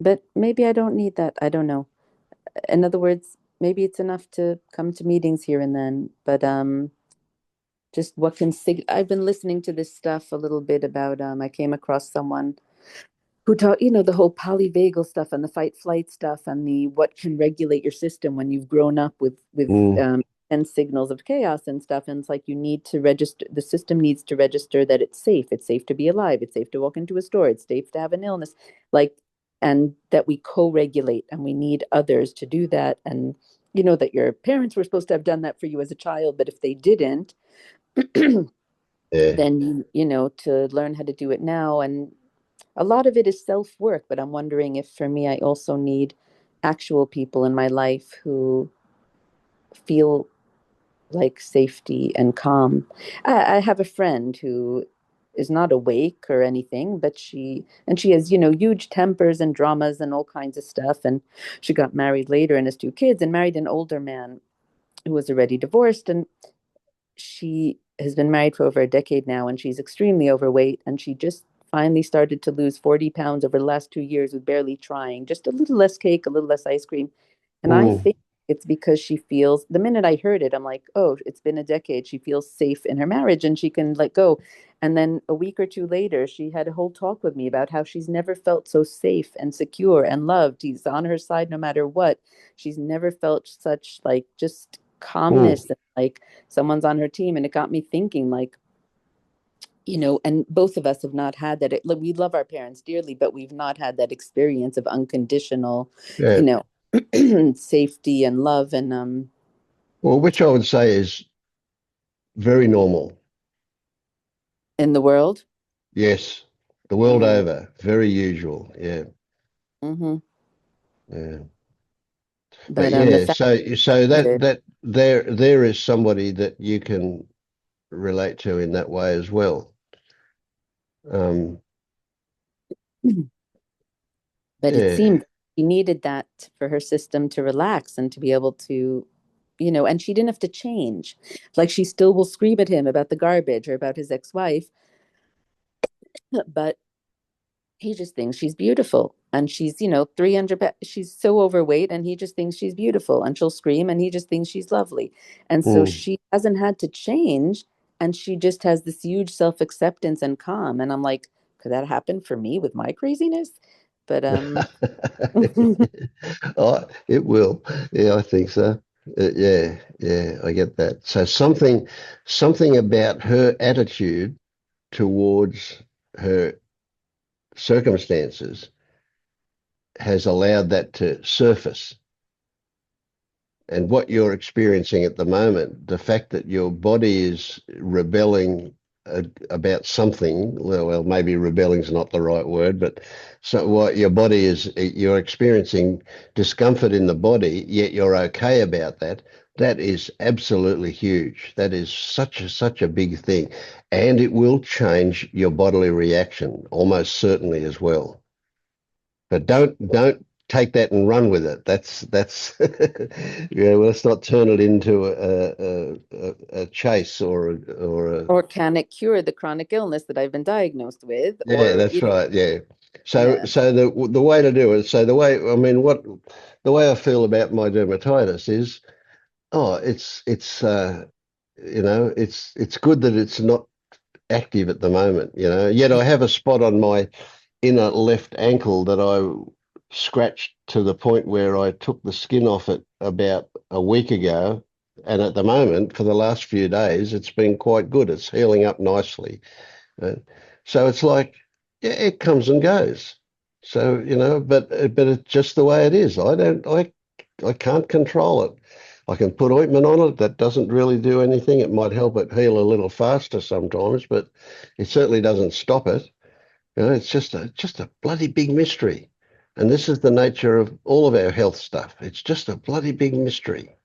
But maybe I don't need that. I don't know. In other words, maybe it's enough to come to meetings here and then. But just what can I've been listening to this stuff a little bit about. I came across someone who taught, the whole polyvagal stuff and the fight flight stuff and the what can regulate your system when you've grown up with Mm, and signals of chaos and stuff. And it's like you need to register, the system needs to register that it's safe. It's safe to be alive. It's safe to walk into a store. It's safe to have an illness. Like, and that we co-regulate and we need others to do that. And that your parents were supposed to have done that for you as a child, but if they didn't, yeah, then to learn how to do it now. And a lot of it is self work, but I'm wondering if for me, I also need actual people in my life who feel like safety and calm. I have a friend who is not awake or anything, but she has, huge tempers and dramas and all kinds of stuff. And she got married later and has two kids and married an older man who was already divorced. And she has been married for over a decade now and she's extremely overweight and she just finally started to lose 40 pounds over the last 2 years with barely trying, just a little less cake, a little less ice cream. And I mm, think it's because she feels, the minute I heard it, I'm like, oh, it's been a decade. She feels safe in her marriage and she can let go. And then a week or two later, she had a whole talk with me about how she's never felt so safe and secure and loved. He's on her side no matter what. She's never felt such like just mm, calmness and like someone's on her team. And it got me thinking, like, and both of us have not had that. We love our parents dearly, but we've not had that experience of unconditional, yeah. you know, safety and love. And Well, which I would say is very normal. in the world. Yes, the world Mm, over, very usual. Yeah, hmm. yeah. But But the yeah, fact so of that it, that there is somebody that you can relate to in that way as well. Um, but it yeah. seemed she needed that for her system to relax and to be able to, and she didn't have to change. Like she still will scream at him about the garbage or about his ex-wife, but he just thinks she's beautiful and she's 300 she's so overweight and he just thinks she's beautiful and she'll scream and he just thinks she's lovely and so Mm. she hasn't had to change and she just has this huge self-acceptance and calm and I'm like could that happen for me with my craziness but Oh, it will. Yeah, I think so. Yeah, yeah, I get that. So something about her attitude towards her circumstances has allowed that to surface. And what you're experiencing at the moment, the fact that your body is rebelling about something, well, maybe rebelling is not the right word, but so what your body is, you're experiencing discomfort in the body, yet you're okay about that. That is absolutely huge. That is such a big thing, and it will change your bodily reaction almost certainly as well. But don't take that and run with it. That's yeah. Well, let's not turn it into a chase or a Or can it cure the chronic illness that I've been diagnosed with? yeah. Or, That's right. Yeah. So yeah. so the way to do it. So the way I mean what the way I feel about my dermatitis is it's it's good that it's not active at the moment. Yet I have a spot on my inner left ankle that I scratched to the point where I took the skin off it about a week ago. And at the moment, for the last few days, it's been quite good. It's healing up nicely. Uh, so it's like, yeah, it comes and goes. So, but it's just the way it is. I can't control it. I can put ointment on it. That doesn't really do anything. It might help it heal a little faster sometimes, but it certainly doesn't stop it. It's just a bloody big mystery. And this is the nature of all of our health stuff. It's just a bloody big mystery.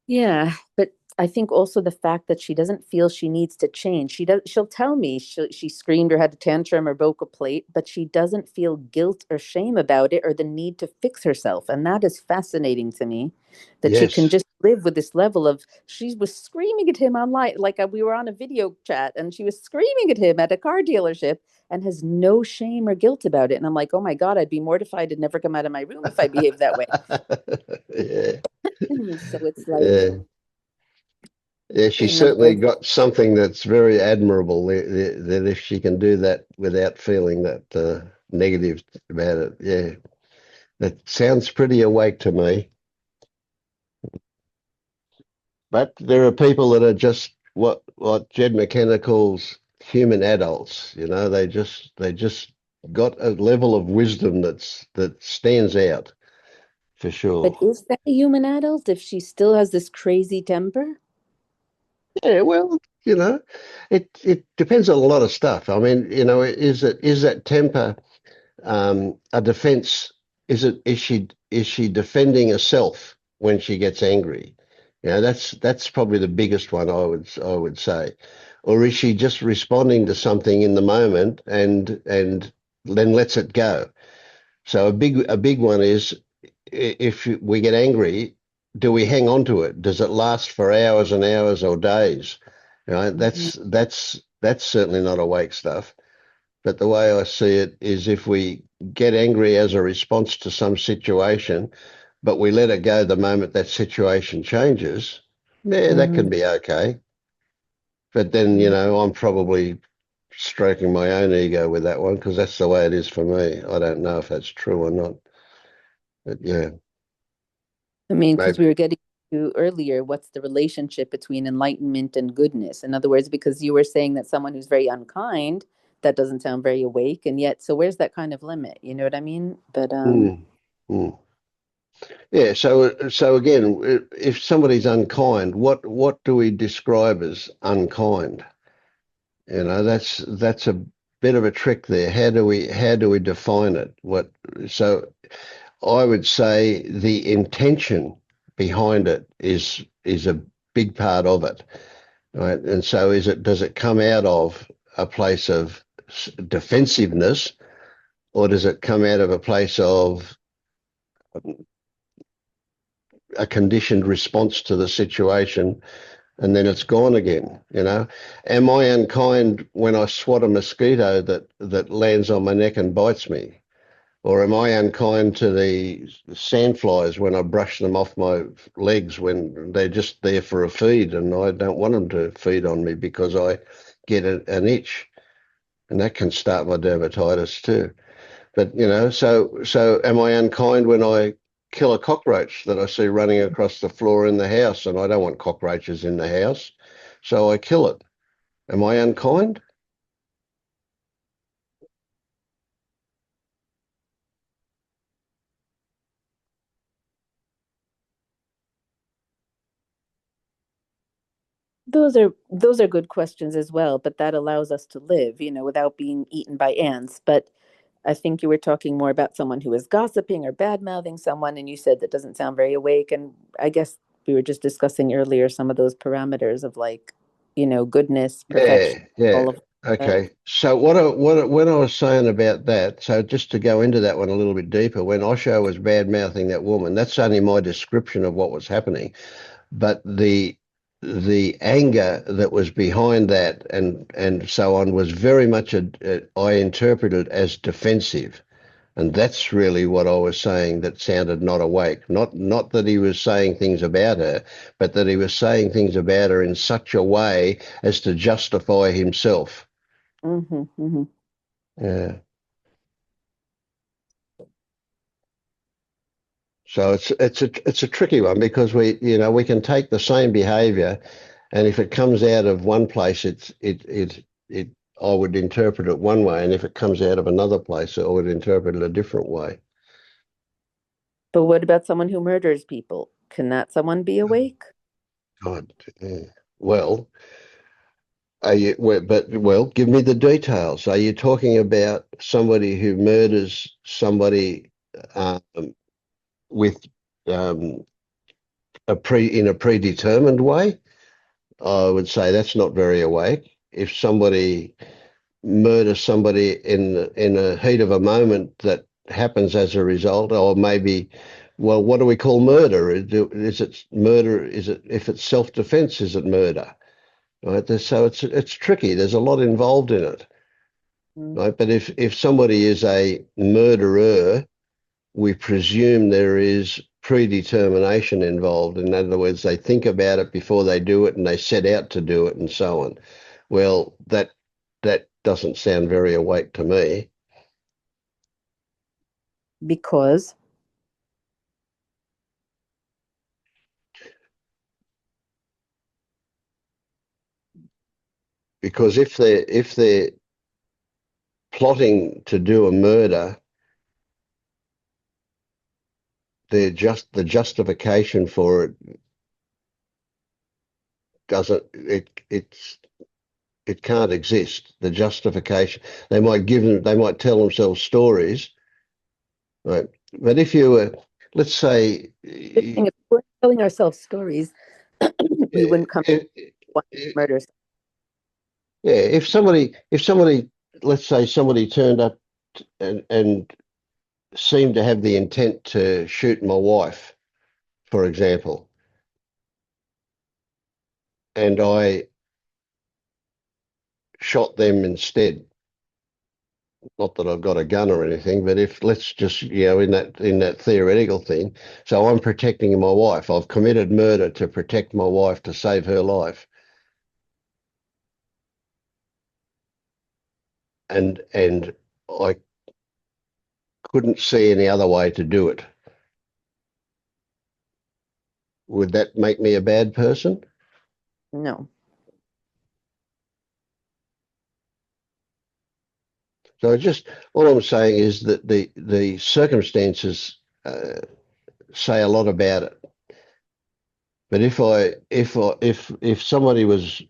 Yeah, but I think also the fact that she doesn't feel she needs to change. She'll tell me she screamed or had a tantrum or broke a plate, but she doesn't feel guilt or shame about it or the need to fix herself. And that is fascinating to me that she can Yes. just live with this level of she was screaming at him online like we were on a video chat and she was screaming at him at a car dealership and has no shame or guilt about it. And I'm like, "Oh my God, I'd be mortified to never come out of my room if I behaved that way." Yeah. So it's like, Yeah. Yeah, she's in other certainly words, got something that's very admirable that if she can do that without feeling that negative about it. Yeah. That sounds pretty awake to me. But there are people that are just what Jed McKenna calls human adults. They just got a level of wisdom that stands out for but sure. is that a human adult if she still has this crazy temper? Yeah, well, you know, it depends on a lot of stuff. I mean, is that temper a defense? Is she defending herself when she gets angry? That's probably the biggest one I would say. Or is she just responding to something in the moment and then lets it go? So a big one is if we get angry, do we hang on to it? Does it last for hours and hours or days? Mhm. That's certainly not awake stuff. But the way I see it is if we get angry as a response to some situation, but we let it go the moment that situation changes, yeah, that Mhm. can be okay. But then, I'm probably stroking my own ego with that one because that's the way it is for me. I don't know if that's true or not. But yeah, I mean, because maybe. we were getting to earlier, what's the relationship between enlightenment and goodness? In other words, because you were saying that someone who's very unkind, that doesn't sound very awake, and yet, so where's that kind of limit? You know what I mean? But Mm, mm. Yeah, so again, if somebody's unkind, what do we describe as unkind? That's a bit of a trick there. How do we define it? So I would say the intention behind it is a big part of it, right? And so does it come out of a place of defensiveness, or does it come out of a place of a conditioned response to the situation and then it's gone again? Am I unkind when I swat a mosquito that lands on my neck and bites me? Or am I unkind to the sandflies when I brush them off my legs when they're just there for a feed and I don't want them to feed on me because I get an itch? And that can start my dermatitis too. But so am I unkind when I kill a cockroach that I see running across the floor in the house and I don't want cockroaches in the house, so I kill it? Am I unkind? those are good questions as well, but that allows us to live, without being eaten by ants. But I think you were talking more about someone who is gossiping or bad mouthing someone, and you said that doesn't sound very awake. And I guess we were just discussing earlier some of those parameters of like, goodness, perfection, Yeah, yeah. all of that. Okay. So when I was saying about that, so just to go into that one a little bit deeper, when Osho was bad mouthing that woman, that's only my description of what was happening. But the anger that was behind that and so on was very much I interpreted as defensive. And that's really what I was saying that sounded not awake. Not that he was saying things about her, but that he was saying things about her in such a way as to justify himself. Hmm. Hmm. Yeah. So it's a tricky one because we can take the same behaviour, and if it comes out of one place, it I would interpret it one way, and if it comes out of another place, I would interpret it a different way. But what about someone who murders people? Can that someone be awake? God, yeah. Well, give me the details. Are you talking about somebody who murders somebody um, with um, in a predetermined way? I would say that's not very awake. If somebody murders somebody in a heat of a moment that happens as a result, or maybe, well, what do we call murder? Is it murder? Is it if it's self-defense? Is it murder? Right. So it's tricky. There's a lot involved in it. Mm. Right. But if somebody is a murderer, we presume there is predetermination involved. In other words, they think about it before they do it and they set out to do it and so on. Well, that doesn't sound very awake to me Because because if they're plotting to do a murder, the justification for it doesn't it can't exist. The justification they might tell themselves stories, right? But if you were, let's say, the thing is, we're telling ourselves stories, we wouldn't come if, to murders. yeah, if somebody, let's say somebody turned up and seemed to have the intent to shoot my wife, for example, and I shot them instead. Not that I've got a gun or anything, but if let's just in that theoretical thing, so I'm protecting my wife. I've committed murder to protect my wife to save her life, and I couldn't see any other way to do it. Would that make me a bad person? No. So just all I'm saying is that the circumstances say a lot about it. But if somebody was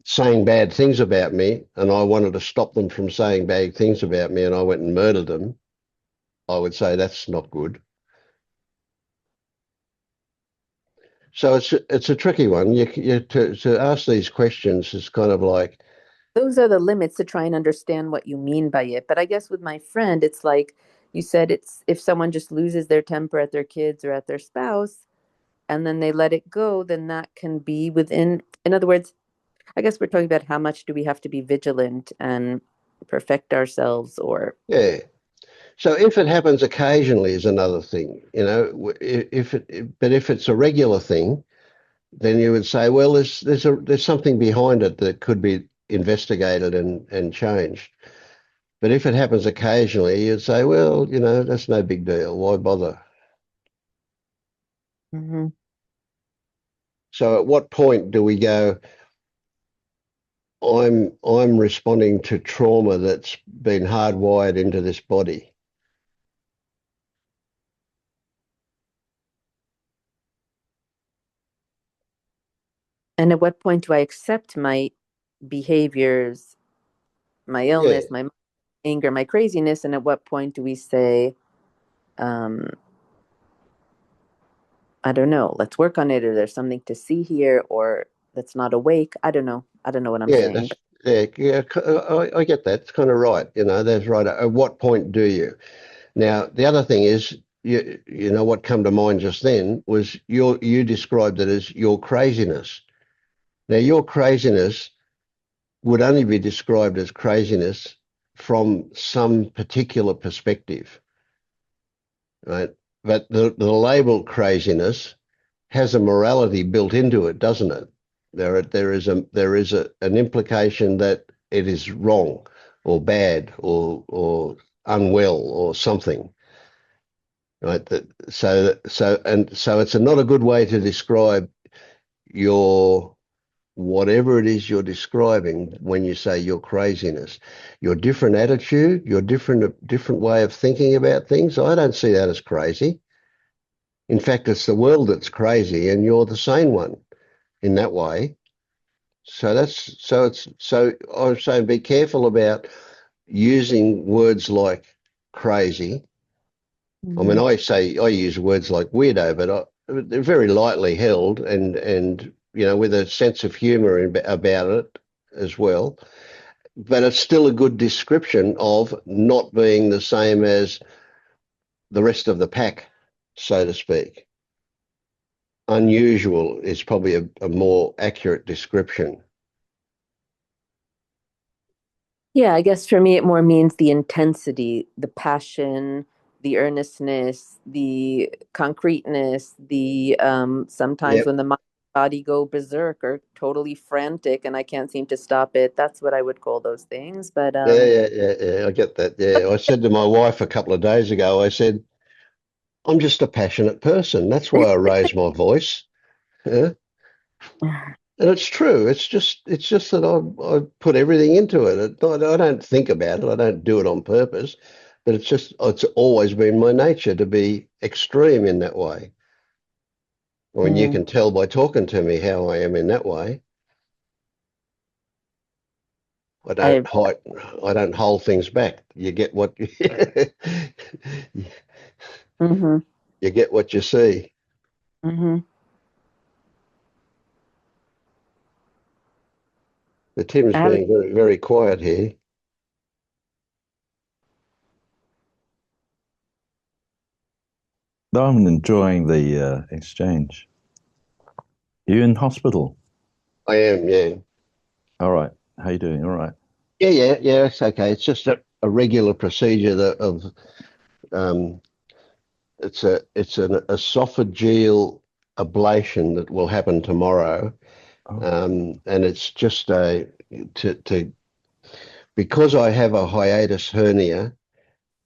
saying bad things about me and I wanted to stop them from saying bad things about me and I went and murdered them, I would say that's not good. So it's a tricky one. To ask these questions is kind of like, Those are the limits to try and understand what you mean by it. But I guess with my friend, it's like you said, it's if someone just loses their temper at their kids or at their spouse and then they let it go, then that can be in other words, I guess we're talking about how much do we have to be vigilant and perfect ourselves or yeah. So if it happens occasionally is another thing, but if it's a regular thing, then you would say, well, there's something behind it that could be investigated and changed. But if it happens occasionally, you'd say, well, that's no big deal. Why bother? Mhm. So at what point do we go, I'm responding to trauma that's been hardwired into this body? And at what point do I accept my behaviors, my Yeah, illness, my anger, my craziness? And at what point do we say, um, I don't know, let's work on it, or there's something to see here, or that's not awake. I don't know. I don't know what I'm yeah, saying, that's but yeah. I get that. It's kind of right. That's right. At what point do you? Now, the other thing is, what come to mind just then was you described it as your craziness. Now, your craziness would only be described as craziness from some particular perspective, right? But the label craziness has a morality built into it, doesn't it? There is an implication that it is wrong or bad or unwell or something, right? So it's not a good way to describe your whatever it is you're describing when you say your craziness, your different attitude, your different way of thinking about things. I don't see that as crazy. In fact, it's the world that's crazy, and you're the sane one in that way. So I'm saying be careful about using words like crazy. I mean, Mhm. I use words like weirdo, but they're very lightly held and with a sense of humor about it as well. But it's still a good description of not being the same as the rest of the pack, so to speak. Unusual is probably a more accurate description. Yeah, I guess for me, it more means the intensity, the passion, the earnestness, the concreteness, the sometimes Yep. when the mind and body go berserk or totally frantic and I can't seem to stop it. That's what I would call those things. But Yeah, yeah, yeah, yeah. I get that. Yeah. I said to my wife a couple of days ago, I said, I'm just a passionate person. That's why I raise my voice. Yeah. And it's true. It's just that I put everything into it. I don't think about it. I don't do it on purpose, but it's always been my nature to be extreme in that way. I mean, you Mm. can tell by talking to me how I am in that way. I don't I hide, I don't hold things back. You get what hmm you get what you see. hmm The Tim's I haven't being very, very quiet here. No, I'm enjoying the exchange. You in hospital? I am, yeah. All right. How you doing? All right. Yeah, yeah, yeah, it's okay. It's just a regular procedure um it's an esophageal ablation that will happen tomorrow. Oh, And it's just a to because I have a hiatus hernia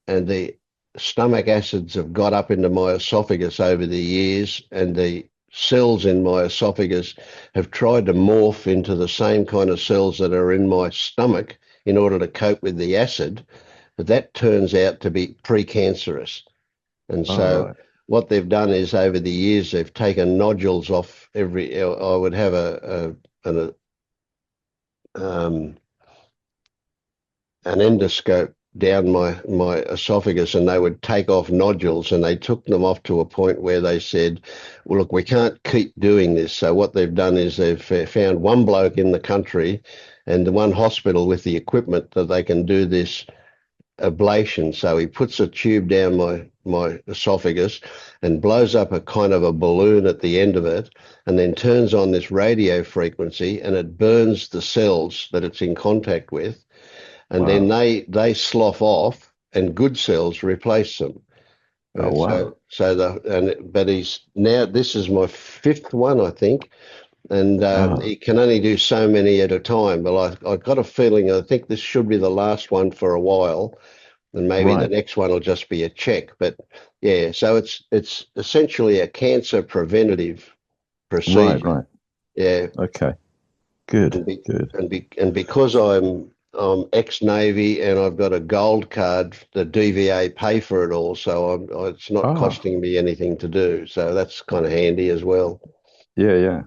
and the stomach acids have got up into my esophagus over the years, and the cells in my esophagus have tried to morph into the same kind of cells that are in my stomach in order to cope with the acid. But that turns out to be precancerous. And all so right. what they've done is over the years they've taken nodules off every. I would have um, an endoscope down my esophagus, and they would take off nodules, and they took them off to a point where they said, well, look, we can't keep doing this. So what they've done is they've found one bloke in the country and the one hospital with the equipment that they can do this ablation. So he puts a tube down my esophagus and blows up a kind of a balloon at the end of it, and then turns on this radio frequency, and it burns the cells that it's in contact with, and then Wow. they slough off, and good cells replace them. Oh, Right. wow. But he's now, this is my fifth one, I think, and Ah, he can only do so many at a time. But I've got a feeling I think this should be the last one for a while, and maybe the right. next one will just be a check. But yeah, so it's essentially a cancer preventative Right, procedure. right. Yeah, Okay. Good. and be, Good. and because I'm ex-Navy and I've got a gold card, the DVA pay for it all, so it's not Ah, costing me anything to do. So that's kind of handy as well. yeah, yeah.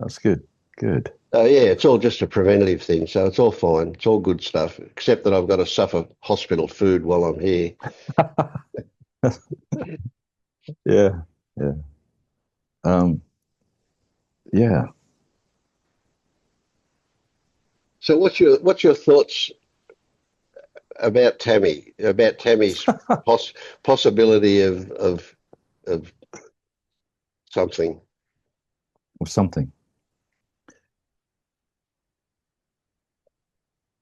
That's good. Good. Oh yeah, it's all just a preventative thing, so it's all fine. It's all good stuff, except that I've got to suffer hospital food while I'm here. Yeah. Yeah. Um, yeah. So what's your thoughts about Tammy, about Tammy's poss possibility of something? Or something.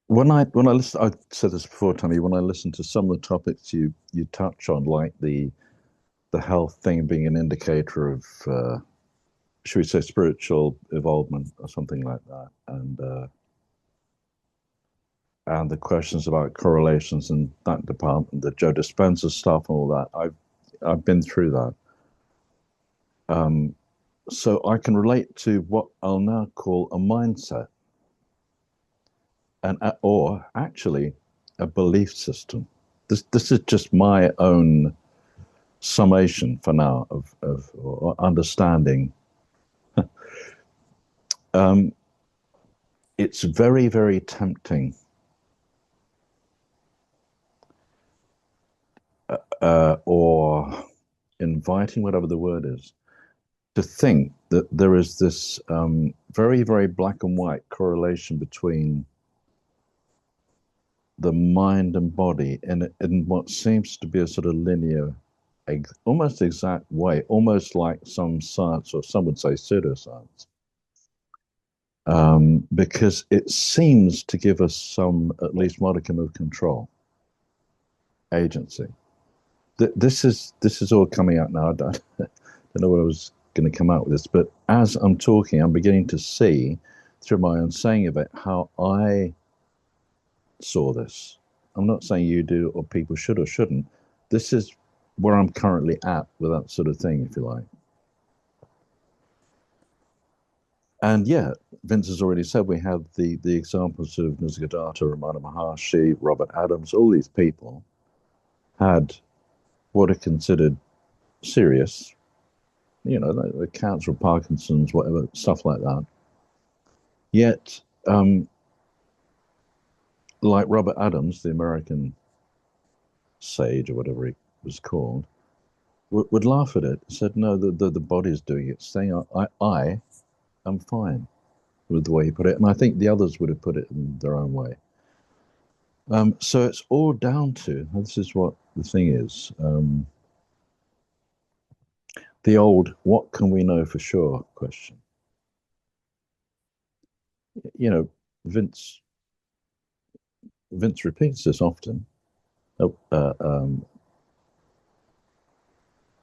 When I listen, I said this before, Tommy. When I listen to some of the topics you touch on, like the health thing being an indicator of, should we say, spiritual evolvement or something like that, and the questions about correlations in that department, the Joe Dispenza stuff, and all that. I've been through that, so I can relate to what I'll now call a mindset, and or actually a belief system. This is just my own summation for now of or understanding. Um, it's very, very tempting, or inviting, whatever the word is, to think that there is this very, very black and white correlation between the mind and body in what seems to be a sort of linear, almost exact way, almost like some science, or some would say pseudoscience, because it seems to give us some, at least modicum of control, agency. This is all coming out now. I don't know what I was going to come out with this, but as I'm talking, I'm beginning to see through my own saying of it how I saw this. I'm not saying you do or people should or shouldn't. This is where I'm currently at with that sort of thing, if you like. And yeah, Vince has already said we have the examples of Nisargadatta, Ramana Maharshi, Robert Adams, all these people had what are considered serious, like cancer, Parkinson's, whatever, stuff like that. Yet, like Robert Adams, the American sage or whatever he was called, would laugh at it. Said, "No, the body's doing its thing. I am fine," with the way he put it, and I think the others would have put it in their own way. So it's all down to, this is what the thing is, the old "what can we know for sure" question. You know, Vince Vince repeats this often. Uh, uh, um,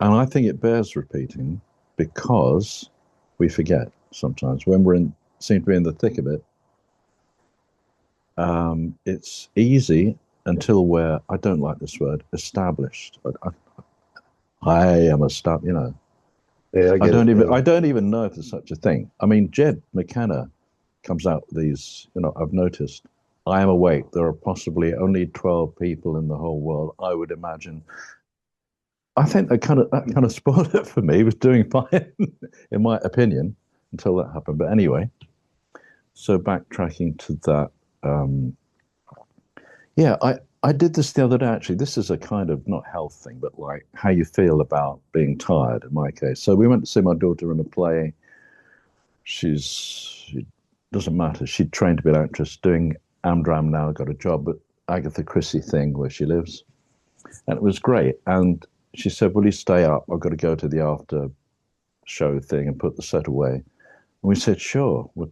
and I think it bears repeating because we forget sometimes when seem to be in the thick of it. It's easy until we're, I don't like this word, established. I am established, Yeah, I get it. Yeah. I don't even know if there's such a thing. I mean, Jed McKenna comes out with these, I've noticed, I am awake. There are possibly only 12 people in the whole world, I would imagine. I think that kind of spoiled it for me. He was doing fine, in my opinion, until that happened. But anyway, so backtracking to that, um, yeah, I did this the other day. Actually, this is a kind of not health thing, but like how you feel about being tired. In my case, so we went to see my daughter in a play. She doesn't matter. She trained to be an actress, doing Amdram now. Got a job at Agatha Christie thing where she lives, and it was great. And she said, "Will you stay up? I've got to go to the after show thing and put the set away." And we said, "Sure, we'll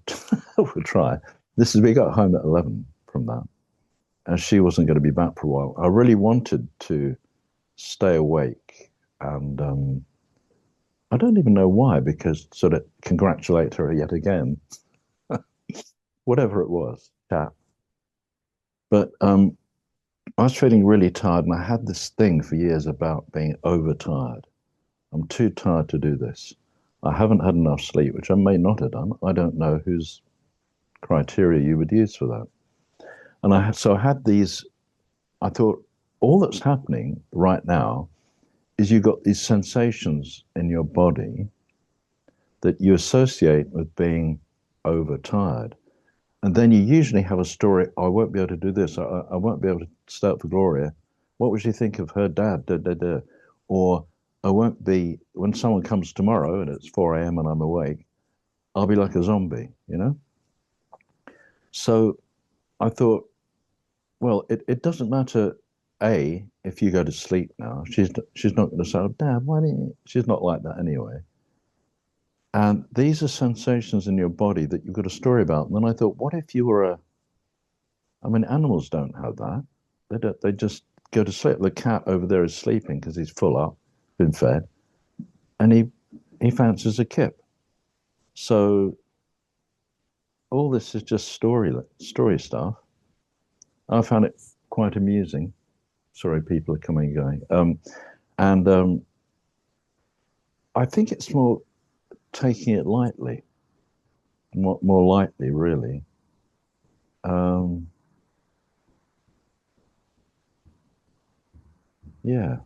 try." We got home at 11 from that, and she wasn't going to be back for a while. I really wanted to stay awake, and I don't even know why, because sort of congratulate her yet again, whatever it was. Yeah. But I was feeling really tired, and I had this thing for years about being overtired. I'm too tired to do this. I haven't had enough sleep, which I may not have done. I don't know whose criteria you would use for that. And I had these, I thought, all that's happening right now is you've got these sensations in your body that you associate with being overtired. And then you usually have a story, I won't be able to do this, I won't be able to start for Gloria. What would she think of her dad? Da, da, da. Or I won't be, when someone comes tomorrow and it's 4 a.m. and I'm awake, I'll be like a zombie, you know? So I thought, well, it doesn't matter, A, if you go to sleep now. She's not going to say, oh, Dad, why didn't you? She's not like that anyway. And these are sensations in your body that you've got a story about. And then I thought, what if you were I mean, animals don't have that. They just go to sleep. The cat over there is sleeping because he's full up, been fed, and he fancies a kip. So all this is just story stuff. I found it quite amusing. Sorry, people are coming and going. And I think it's more taking it lightly, more lightly, really. Yeah.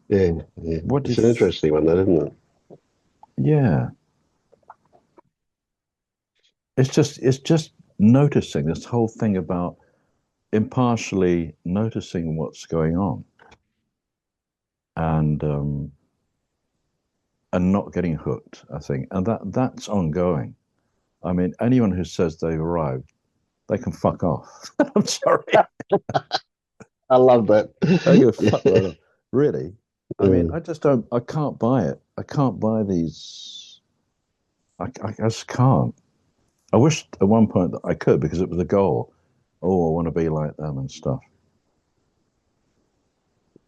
Yeah, yeah. What do It's you? an interesting one, though, isn't it? Yeah. It's just noticing this whole thing about impartially noticing what's going on and not getting hooked, I think. And that's ongoing. I mean, anyone who says they've arrived, they can fuck off. I'm sorry. I love that. They go fuck right off. Really? I mean, Mm. I just don't, I can't buy it. I can't buy these. I just can't. I wished at one point that I could because it was a goal. Oh, I want to be like them and stuff.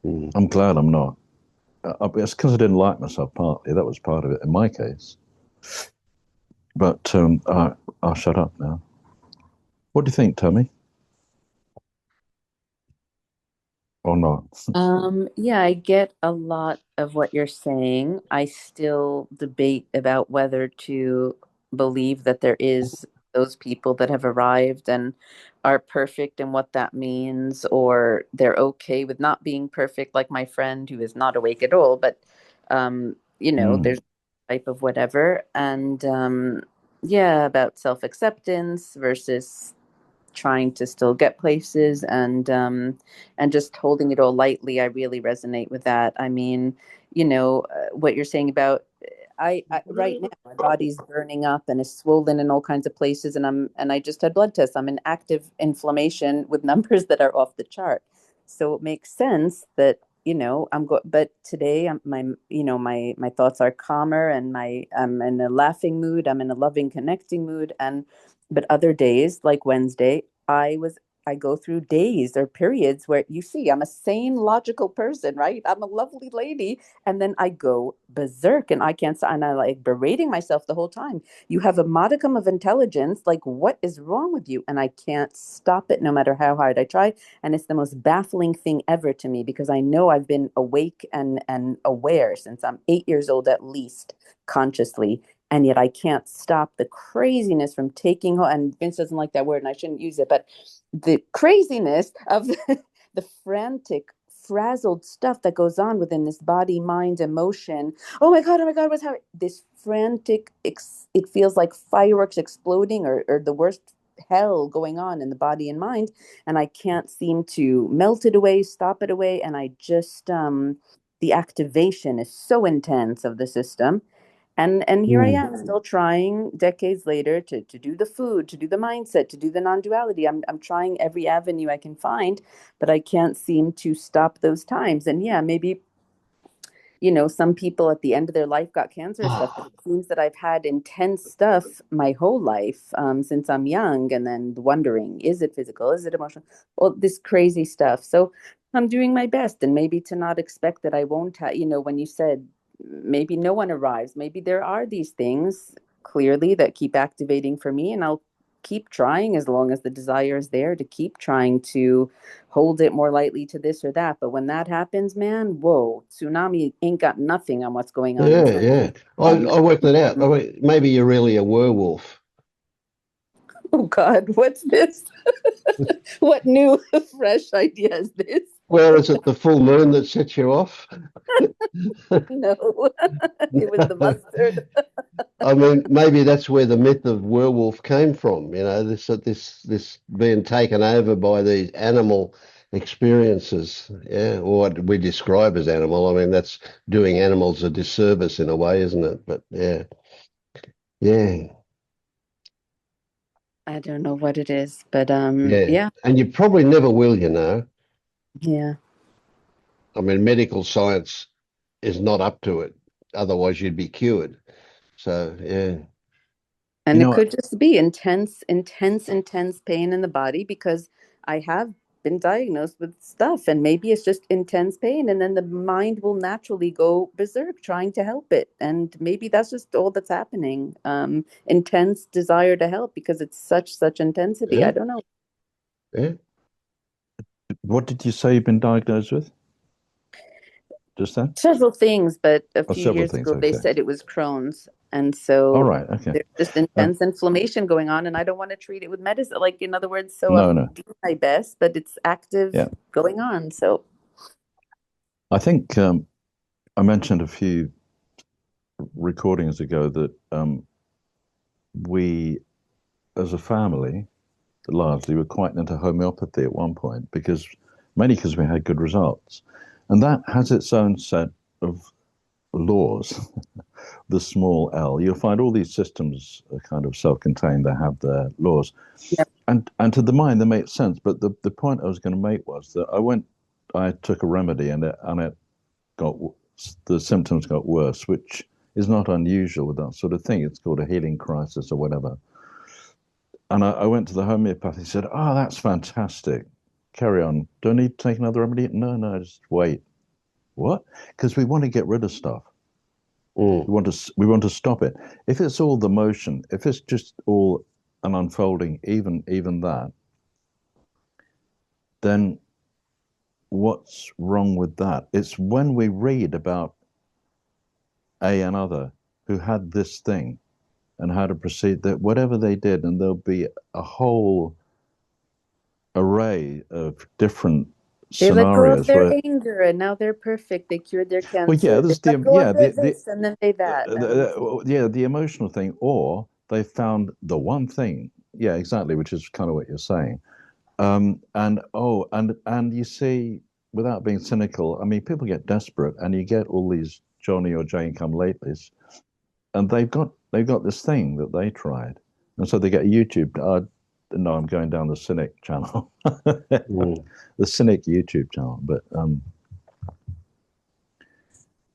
Mm. I'm glad I'm not. It's because I didn't like myself partly. That was part of it in my case. But I'll shut up now. What do you think, Tommy? Or not? Yeah, I get a lot of what you're saying. I still debate about whether to believe that there is those people that have arrived and are perfect and what that means, or they're okay with not being perfect, like my friend who is not awake at all, but Mm. there's type of whatever. And yeah, about self-acceptance versus trying to still get places and just holding it all lightly. I really resonate with that. I mean, what you're saying about I right now my body's burning up and is swollen in all kinds of places, and I just had blood tests. I'm in active inflammation with numbers that are off the chart. So it makes sense that but today my thoughts are calmer, and I'm in a laughing mood, I'm in a loving connecting mood. And but other days, like Wednesday, I go through days or periods where you see I'm a sane, logical person, right? I'm a lovely lady, and then I go berserk, and I can't stop, and I like berating myself the whole time. You have a modicum of intelligence, like what is wrong with you? And I can't stop it no matter how hard I try. And it's the most baffling thing ever to me because I know I've been awake and aware since I'm 8 years old at least, consciously, and yet I can't stop the craziness from taking hold. And Vince doesn't like that word, and I shouldn't use it, but the craziness of the frantic, frazzled stuff that goes on within this body, mind, emotion. Oh my God, what's happening? This frantic, it feels like fireworks exploding, or the worst hell going on in the body and mind. And I can't seem to melt it away, stop it away. And I just, the activation is so intense of the system. And here I Mm. am still trying decades later to do the food, to do the mindset, to do the non-duality. I'm trying every avenue I can find, but I can't seem to stop those times. And yeah, maybe some people at the end of their life got cancer or stuff, but it seems that I've had intense stuff my whole life, since I'm young, and then wondering, is it physical? Is it emotional? Well, this crazy stuff. So I'm doing my best, and maybe to not expect that I won't have, when you said maybe no one arrives, maybe there are these things clearly that keep activating for me, and I'll keep trying as long as the desire is there to keep trying to hold it more lightly to this or that. But when that happens, man, whoa, tsunami ain't got nothing on what's going on Yeah, inside. yeah. And I worked that out. Maybe you're really a werewolf. oh God, what's this? What new fresh idea is this? Where is it the full moon that sets you off? No, it was the mustard. I mean, maybe that's where the myth of werewolf came from. This being taken over by these animal experiences. Yeah, or what we describe as animal. I mean, that's doing animals a disservice in a way, isn't it? But yeah, yeah, I don't know what it is, but yeah. yeah, And you probably never will, you know. yeah. I mean, medical science is not up to it. Otherwise, you'd be cured. So yeah, You And it know, could just be intense, intense, intense pain in the body because I have been diagnosed with stuff, and maybe it's just intense pain, and then the mind will naturally go berserk trying to help it, and maybe that's just all that's happening. Intense desire to help because it's such intensity. yeah, I don't know. yeah. what did you say you've been diagnosed with just then? Several things, but a Oh, few several years things. ago they Okay. said it was Crohn's, and All so right. Okay. there's just Um, intense inflammation going on, and I don't want to treat it with medicine. Like in other words, so no, I'm no. doing my best, but it's active Yeah. going on. So I think I mentioned a few recordings ago that we, as a family, largely were quite into homeopathy at one point because mainly because we had good results. And that has its own set of laws, the small l. You'll find all these systems are kind of self-contained, they have their laws. yeah, And to the mind, they make sense. But the point I was going to make was that I took a remedy and it got, the symptoms got worse, which is not unusual with that sort of thing. It's called a healing crisis or whatever. And I went to the homeopath. He said, "Oh, that's fantastic. Carry on. Do I need to take another remedy?" No, no, just wait. What? Because we want to get rid of stuff. Mm. We want to stop it. If it's all the motion, if it's just all an unfolding, even that, then what's wrong with that? It's when we read about a another who had this thing and how to proceed that whatever they did, and there'll be a whole array of different they let go of scenarios their where, anger, and now they're perfect. They cured their well, yeah, cancer. They there's let the go of yeah their this, and then they that, and yeah, the emotional thing, or they found the one thing, yeah, exactly, which is kind of what you're saying. And oh, and you see, without being cynical, I mean, people get desperate, and you get all these Johnny or Jane come latelys, and they've got this thing that they tried, and so they get a YouTube. No, I'm going down the cynic channel, Mm. the cynic YouTube channel, but Yeah.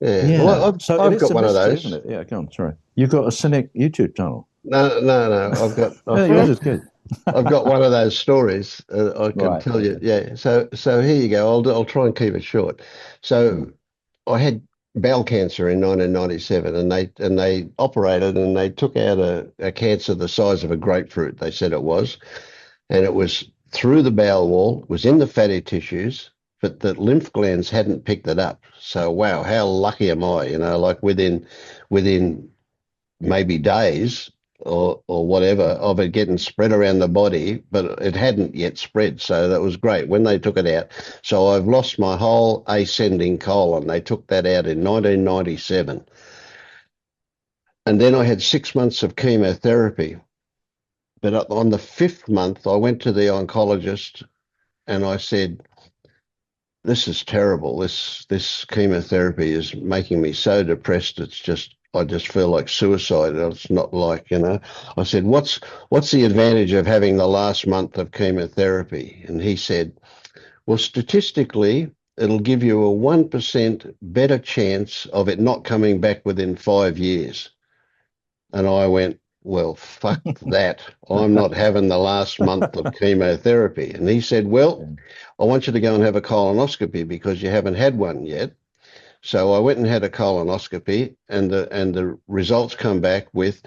Well, yeah. I've So it I've is got a one of mystery, isn't those. it? Yeah, go on. Sorry, you've got a cynic YouTube channel. No, no, no. Yeah, yours is good. I've got one of those stories. I can Right. tell you. Okay. Yeah. So here you go. I'll try and keep it short. Hmm. So I had bowel cancer in 1997, and they operated and they took out a cancer the size of a grapefruit. They said it was, and it was through the bowel wall, was in the fatty tissues, but the lymph glands hadn't picked it up. So wow, how lucky am I? Like within maybe days or whatever of it getting spread around the body, but it hadn't yet spread. So that was great when they took it out. So I've lost my whole ascending colon. They took that out in 1997. And then I had 6 months of chemotherapy. But on the fifth month, I went to the oncologist and I said, this is terrible. This chemotherapy is making me so depressed. I just feel like suicide. It's not like, I said, what's the advantage of having the last month of chemotherapy? And he said, well, statistically, it'll give you a 1% better chance of it not coming back within 5 years. And I went, well, fuck that. I'm not having the last month of chemotherapy. And he said, well, I want you to go and have a colonoscopy because you haven't had one yet. So I went and had a colonoscopy, and the results come back with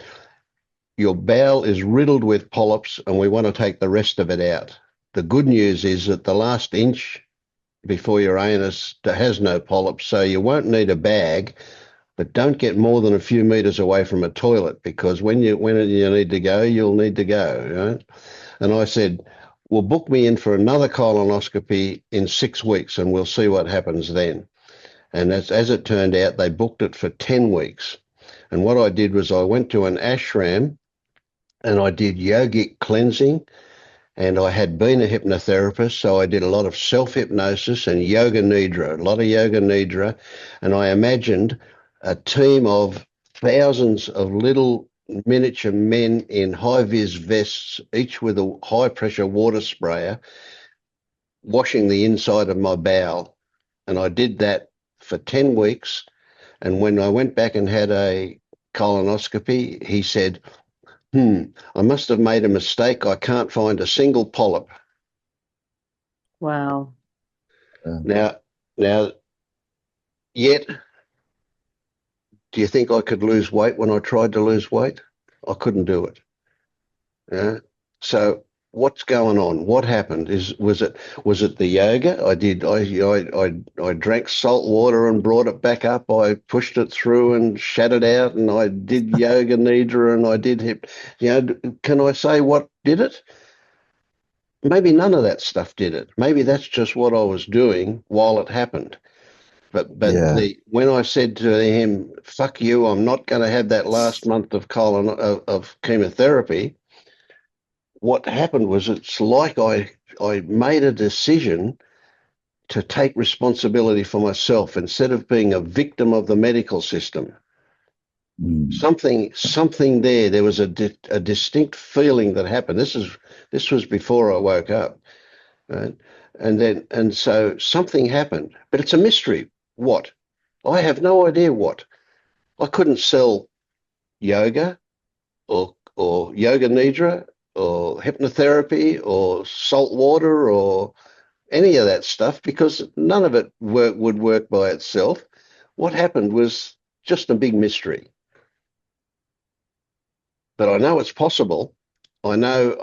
your bowel is riddled with polyps, and we want to take the rest of it out. The good news is that the last inch before your anus has no polyps, so you won't need a bag, but don't get more than a few meters away from a toilet because when you need to go, you'll need to go. Right? And I said, well, book me in for another colonoscopy in 6 weeks and we'll see what happens then. And as it turned out, they booked it for 10 weeks. And what I did was I went to an ashram and I did yogic cleansing. And I had been a hypnotherapist, so I did a lot of self-hypnosis and yoga nidra, a lot of yoga nidra. And I imagined a team of thousands of little miniature men in high-vis vests, each with a high-pressure water sprayer, washing the inside of my bowel. And I did that for 10 weeks. And when I went back and had a colonoscopy, he said, I must have made a mistake. I can't find a single polyp. Wow. Now, now, yet, do you think I could lose weight when I tried to lose weight? I couldn't do it. Yeah. So what's going on? What happened? Was it the yoga? I drank salt water and brought it back up. I pushed it through and shat it out, and I did yoga nidra and I did hip. Can I say what did it? Maybe none of that stuff did it. Maybe that's just what I was doing while it happened. But Yeah. when I said to him, "Fuck you, I'm not going to have that last month of chemotherapy," what happened was it's like I made a decision to take responsibility for myself instead of being a victim of the medical system. Something there. There was a distinct feeling that happened. This was before I woke up, right? And so something happened, but it's a mystery. What? I have no idea what. I couldn't sell yoga or yoga nidra or hypnotherapy or salt water or any of that stuff because none of it would work by itself. What happened was just a big mystery. But I know it's possible. I know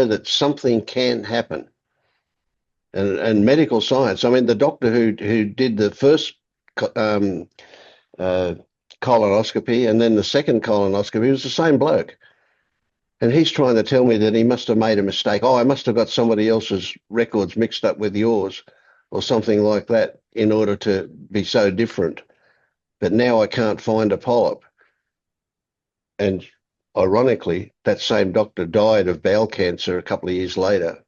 that something can happen. And medical science. I mean, the doctor who did the first um, uh, colonoscopy and then the second colonoscopy was the same bloke. And he's trying to tell me that he must have made a mistake. Oh, I must have got somebody else's records mixed up with yours or something like that in order to be so different. But now I can't find a polyp. And ironically, that same doctor died of bowel cancer a couple of years later.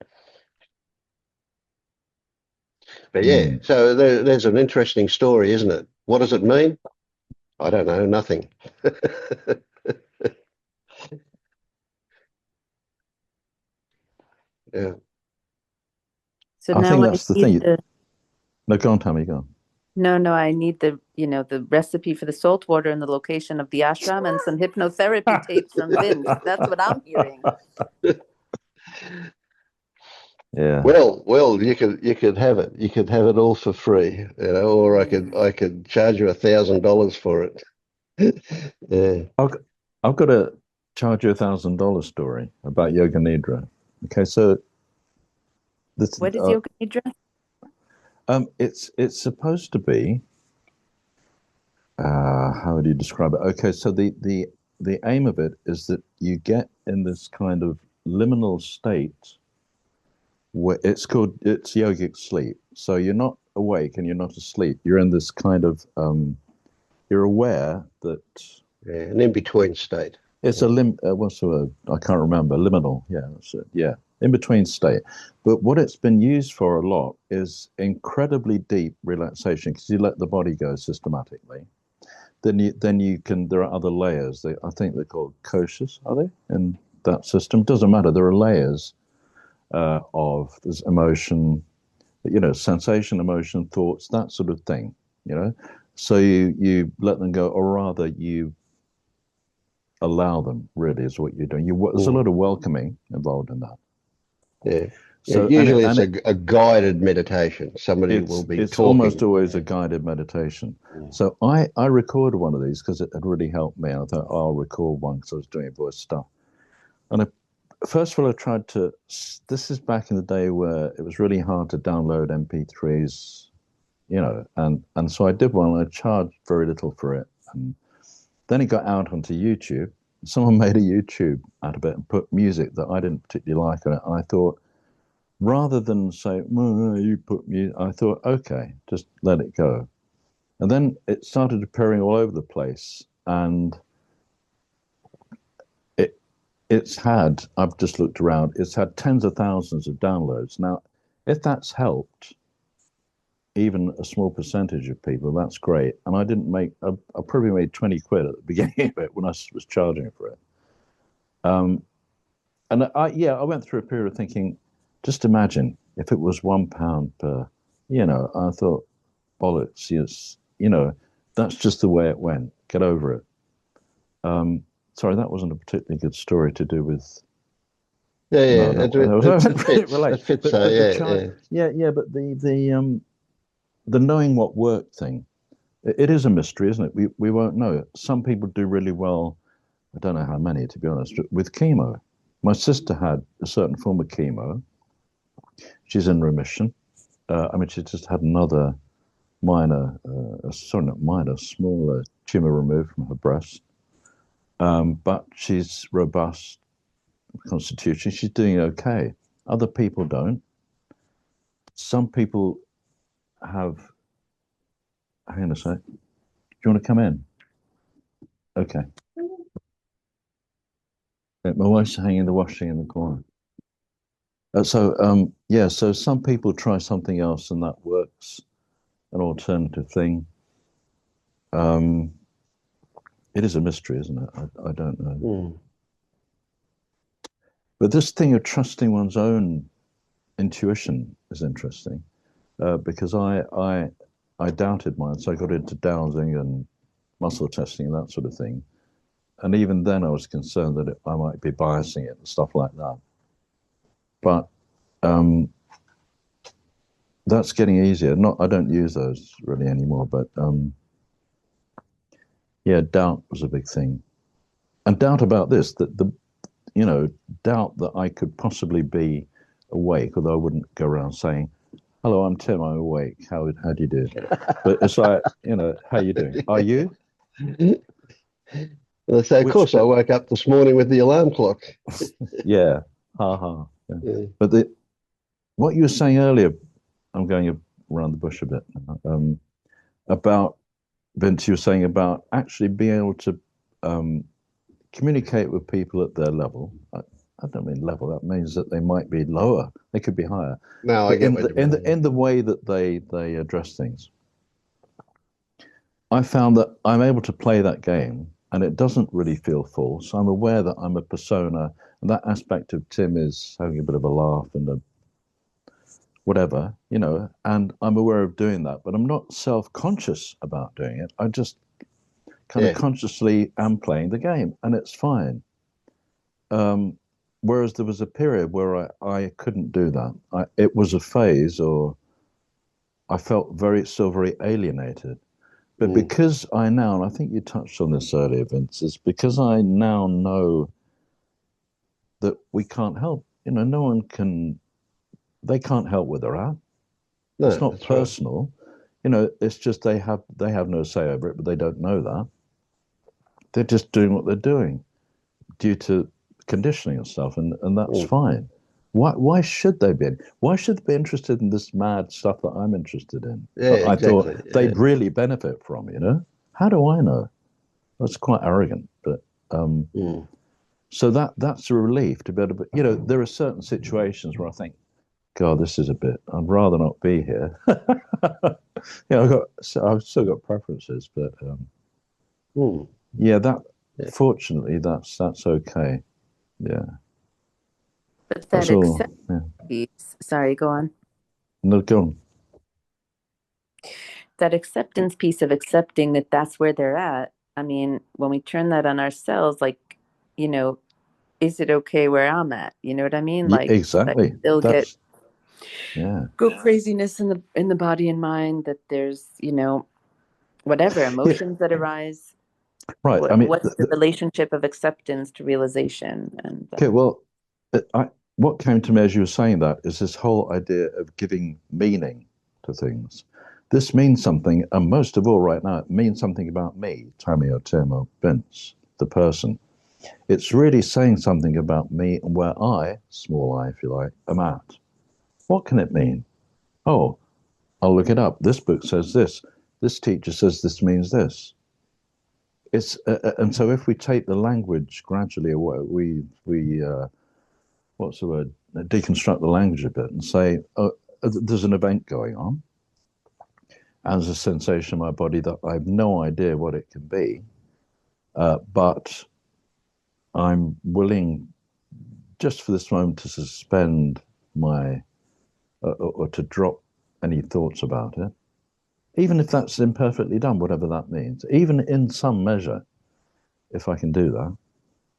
But yeah, so there's an interesting story, isn't it? What does it mean? I don't know, nothing. Yeah. So I now think I that's the need thing. the No, go on, Tammy, go on. no, I need the recipe for the salt water and the location of the ashram and some hypnotherapy tapes from Vince. That's what I'm hearing. Yeah. Well, you could have it. You could have it all for free, or I could charge you $1,000 for it. Yeah. I've, I've got a charge you $1,000 story about yoga nidra. Okay, so this What is yoga nidra? it's supposed to be how would you describe it? Okay, so the aim of it is that you get in this kind of liminal state where it's yogic sleep. So you're not awake and you're not asleep. You're in this kind of you're aware that Yeah, an in-between state. it's a what's the word? I can't remember. Liminal. Yeah, that's it. Yeah, in between state. But what it's been used for a lot is incredibly deep relaxation because you let the body go systematically. Then you can. There are other layers. I think they're called koshas. Are they in that system? Doesn't matter. There are layers of there's emotion, sensation, emotion, thoughts, that sort of thing. So you let them go, or rather you allow them. Really, is what you're doing. There's a lot of welcoming involved in that. Yeah. Yeah, So usually it's a guided meditation. Somebody will be it's talking. almost always a guided meditation. So I recorded one of these because it had really helped me. I thought, I'll record one because I was doing voice stuff. And first of all, I tried to. This is back in the day where it was really hard to download MP3s, and so I did one. And I charged very little for it, and then it got out onto YouTube. Someone made a YouTube out of it and put music that I didn't particularly like on it, and I thought, rather than say, you put me, I thought, okay, just let it go. And then it started appearing all over the place. And I've just looked around, it's had tens of thousands of downloads. Now, if that's helped even a small percentage of people, that's great. And I probably made 20 quid at the beginning of it when I was charging for it. And I went through a period of thinking, just imagine if it was £1 per, I thought, bollocks, yes, that's just the way it went. Get over it. Sorry, that wasn't a particularly good story to do with. Yeah, No, yeah, no, that was it fits. relate. It fits. But the charge, Yeah, yeah, but the knowing what worked thing, it is a mystery, isn't it? We won't know. Some people do really well. I don't know how many, to be honest, but with chemo. My sister had a certain form of chemo. She's in remission. I mean, she just had another not minor, smaller tumor removed from her breast. But she's robust constitution. She's doing okay. Other people don't. Some people have. Hang on a sec. Do you want to come in? Okay. My wife's hanging the washing in the corner. So some people try something else and that works, an alternative thing. It is a mystery, isn't it? I don't know. mm. But this thing of trusting one's own intuition is interesting because I doubted mine, so I got into dowsing and muscle testing and that sort of thing. And even then, I was concerned that I might be biasing it and stuff like that. But that's getting easier. I don't use those really anymore, but yeah, doubt was a big thing, and doubt about this doubt that I could possibly be awake, although I wouldn't go around saying, "Hello, I'm Tim. I'm awake. How do you do?" But it's like, how you doing? Are you? They say, of course, I woke up this morning with the alarm clock. Yeah, ha ha. Yeah. Yeah. But what you were saying earlier, I'm going around the bush a bit about Vince. You were saying about actually being able to communicate with people at their level. I don't mean level. That means that they might be lower. They could be higher. No, I get what you mean. In the way that they address things. I found that I'm able to play that game, and it doesn't really feel false. I'm aware that I'm a persona, and that aspect of Tim is having a bit of a laugh and a whatever, and I'm aware of doing that, but I'm not self-conscious about doing it. I just kind of consciously am playing the game, and it's fine. Whereas there was a period where I couldn't do that. It was a phase, or I felt still very alienated. But because I now, and I think you touched on this earlier, Vince, is because I now know that we can't help. No one can. They can't help where they're at. No, it's not personal. Right. It's just they have no say over it, but they don't know that. They're just doing what they're doing due to conditioning and stuff, and that's fine. Why should they be? Why should they be interested in this mad stuff that I'm interested in? Yeah, I exactly. thought they'd really benefit from, How do I know? That's quite arrogant, but so that's a relief to be able to. There are certain situations where I think, God, this is a bit. I'd rather not be here. I've still got preferences, but fortunately, that's okay. Yeah. But that acceptance piece, sorry, go on. No, go on. That acceptance piece of accepting that that's where they're at. I mean, when we turn that on ourselves, like, is it okay where I'm at? You know what I mean? Like, exactly. They'll get go craziness in the body and mind, that there's, whatever emotions that arise. Right. What's the relationship of acceptance to realization? And okay, well, what came to me as you were saying that is this whole idea of giving meaning to things. This means something, and most of all right now, it means something about me, Tammy or Tim or Vince, the person. It's really saying something about me and where I, small I if you like, am at. What can it mean? Oh, I'll look it up. This book says this. This teacher says this means this. it's and so if we take the language gradually away, we what's the word? Deconstruct the language a bit and say, oh, there's an event going on, and there's a sensation in my body that I have no idea what it can be, but I'm willing just for this moment to suspend my or to drop any thoughts about it, even if that's imperfectly done, whatever that means, even in some measure, if I can do that,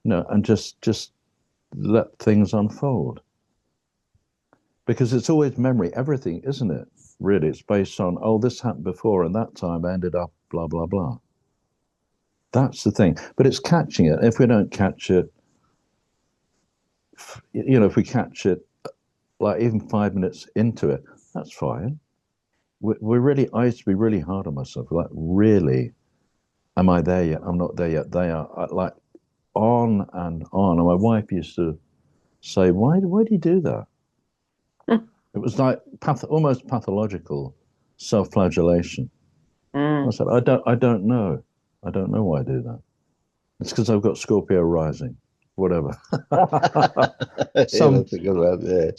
no, and just let things unfold. Because it's always memory, everything, isn't it? Really, it's based on, oh, this happened before and that time I ended up blah, blah, blah. That's the thing. But it's catching it. If we don't catch it, if we catch it like even 5 minutes into it, that's fine. We're really, I used to be really hard on myself. Like, really, am I there yet? I'm not there yet. They are like on and on. And my wife used to say, why do you do that? It was like almost pathological self-flagellation. I Mm. said, I don't know. I don't know why I do that. It's because I've got Scorpio rising, whatever. Yeah, Some, that's a good one. Yeah.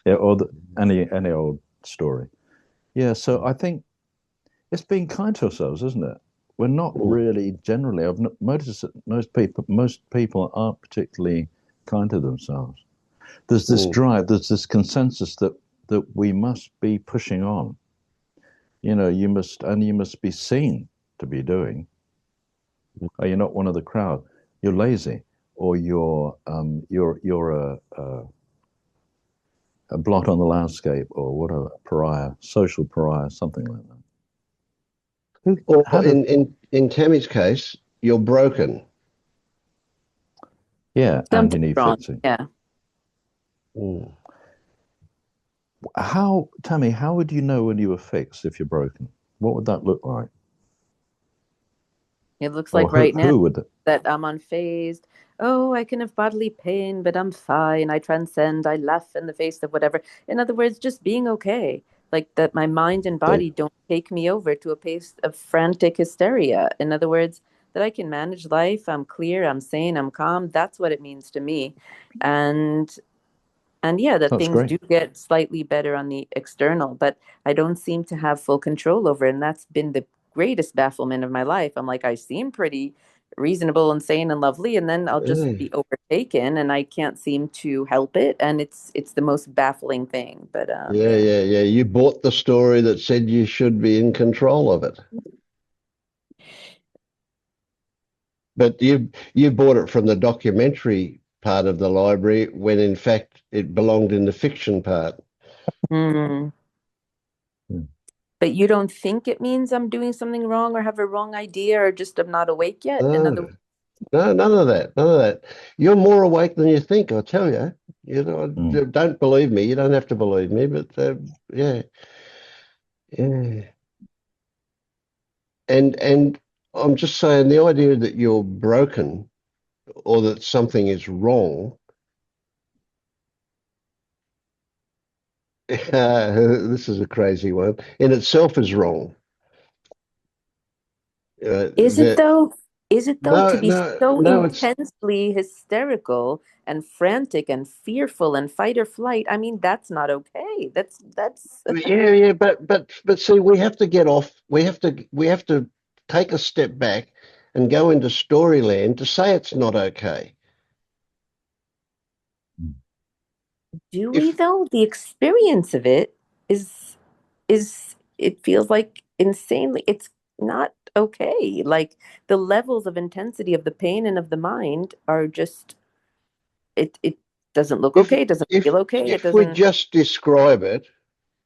yeah, or any old story. Yeah, so I think it's being kind to ourselves, isn't it? We're not Mm, really generally. I've noticed that most people aren't particularly kind to themselves. There's this mm. drive. There's this consensus that we must be pushing on. You must be seen to be doing. Are you not one of the crowd? You're lazy, or you're a blot on the landscape, or what a pariah, social pariah, something like that. Who Or had a in Tammy's case, you're broken. Yeah, and you Something's need wrong. fixing. Yeah. Mm. How, Tammy? How would you know when you were fixed if you're broken? What would that look like? It looks Or like who right now who would that? that I'm unfazed. Oh, I can have bodily pain, but I'm fine. I transcend. I laugh in the face of whatever. In other words, just being okay. Like that my mind and body don't take me over to a pace of frantic hysteria. In other words, that I can manage life. I'm clear, I'm sane, I'm calm. That's what it means to me. And and yeah, that That's things great. do get slightly better on the external, but I don't seem to have full control over it. And that's been the greatest bafflement of my life. I'm like, I seem pretty reasonable and sane and lovely, and then I'll just Yeah. be overtaken and I can't seem to help it. And it's the most baffling thing. But Yeah, yeah. yeah, yeah. You bought the story that said you should be in control of it. But you bought it from the documentary part of the library when in fact it belonged in the fiction part. Hmm. Hmm. But you don't think it means I'm doing something wrong or have a wrong idea or just I'm not awake yet? In other No, words, no, none of that. None of that. You're more awake than you think, I tell you. Mm. Don't believe me. You don't have to believe me, but yeah, yeah. And I'm just saying the idea that you're broken or that something is wrong, this is a crazy one, in itself is wrong. is it That though? Is it though to no, be no, so no, it's intensely hysterical and frantic and fearful and fight or flight? I mean, that's not okay. That's yeah, yeah, but see, we have to get off. We have to take a step back and go into storyland to say it's not okay. do we If though? The experience of it is it feels like insanely it's not okay. Like the levels of intensity of the pain and of the mind are just it doesn't look if okay, it doesn't if feel okay, it if we doesn't. just describe it,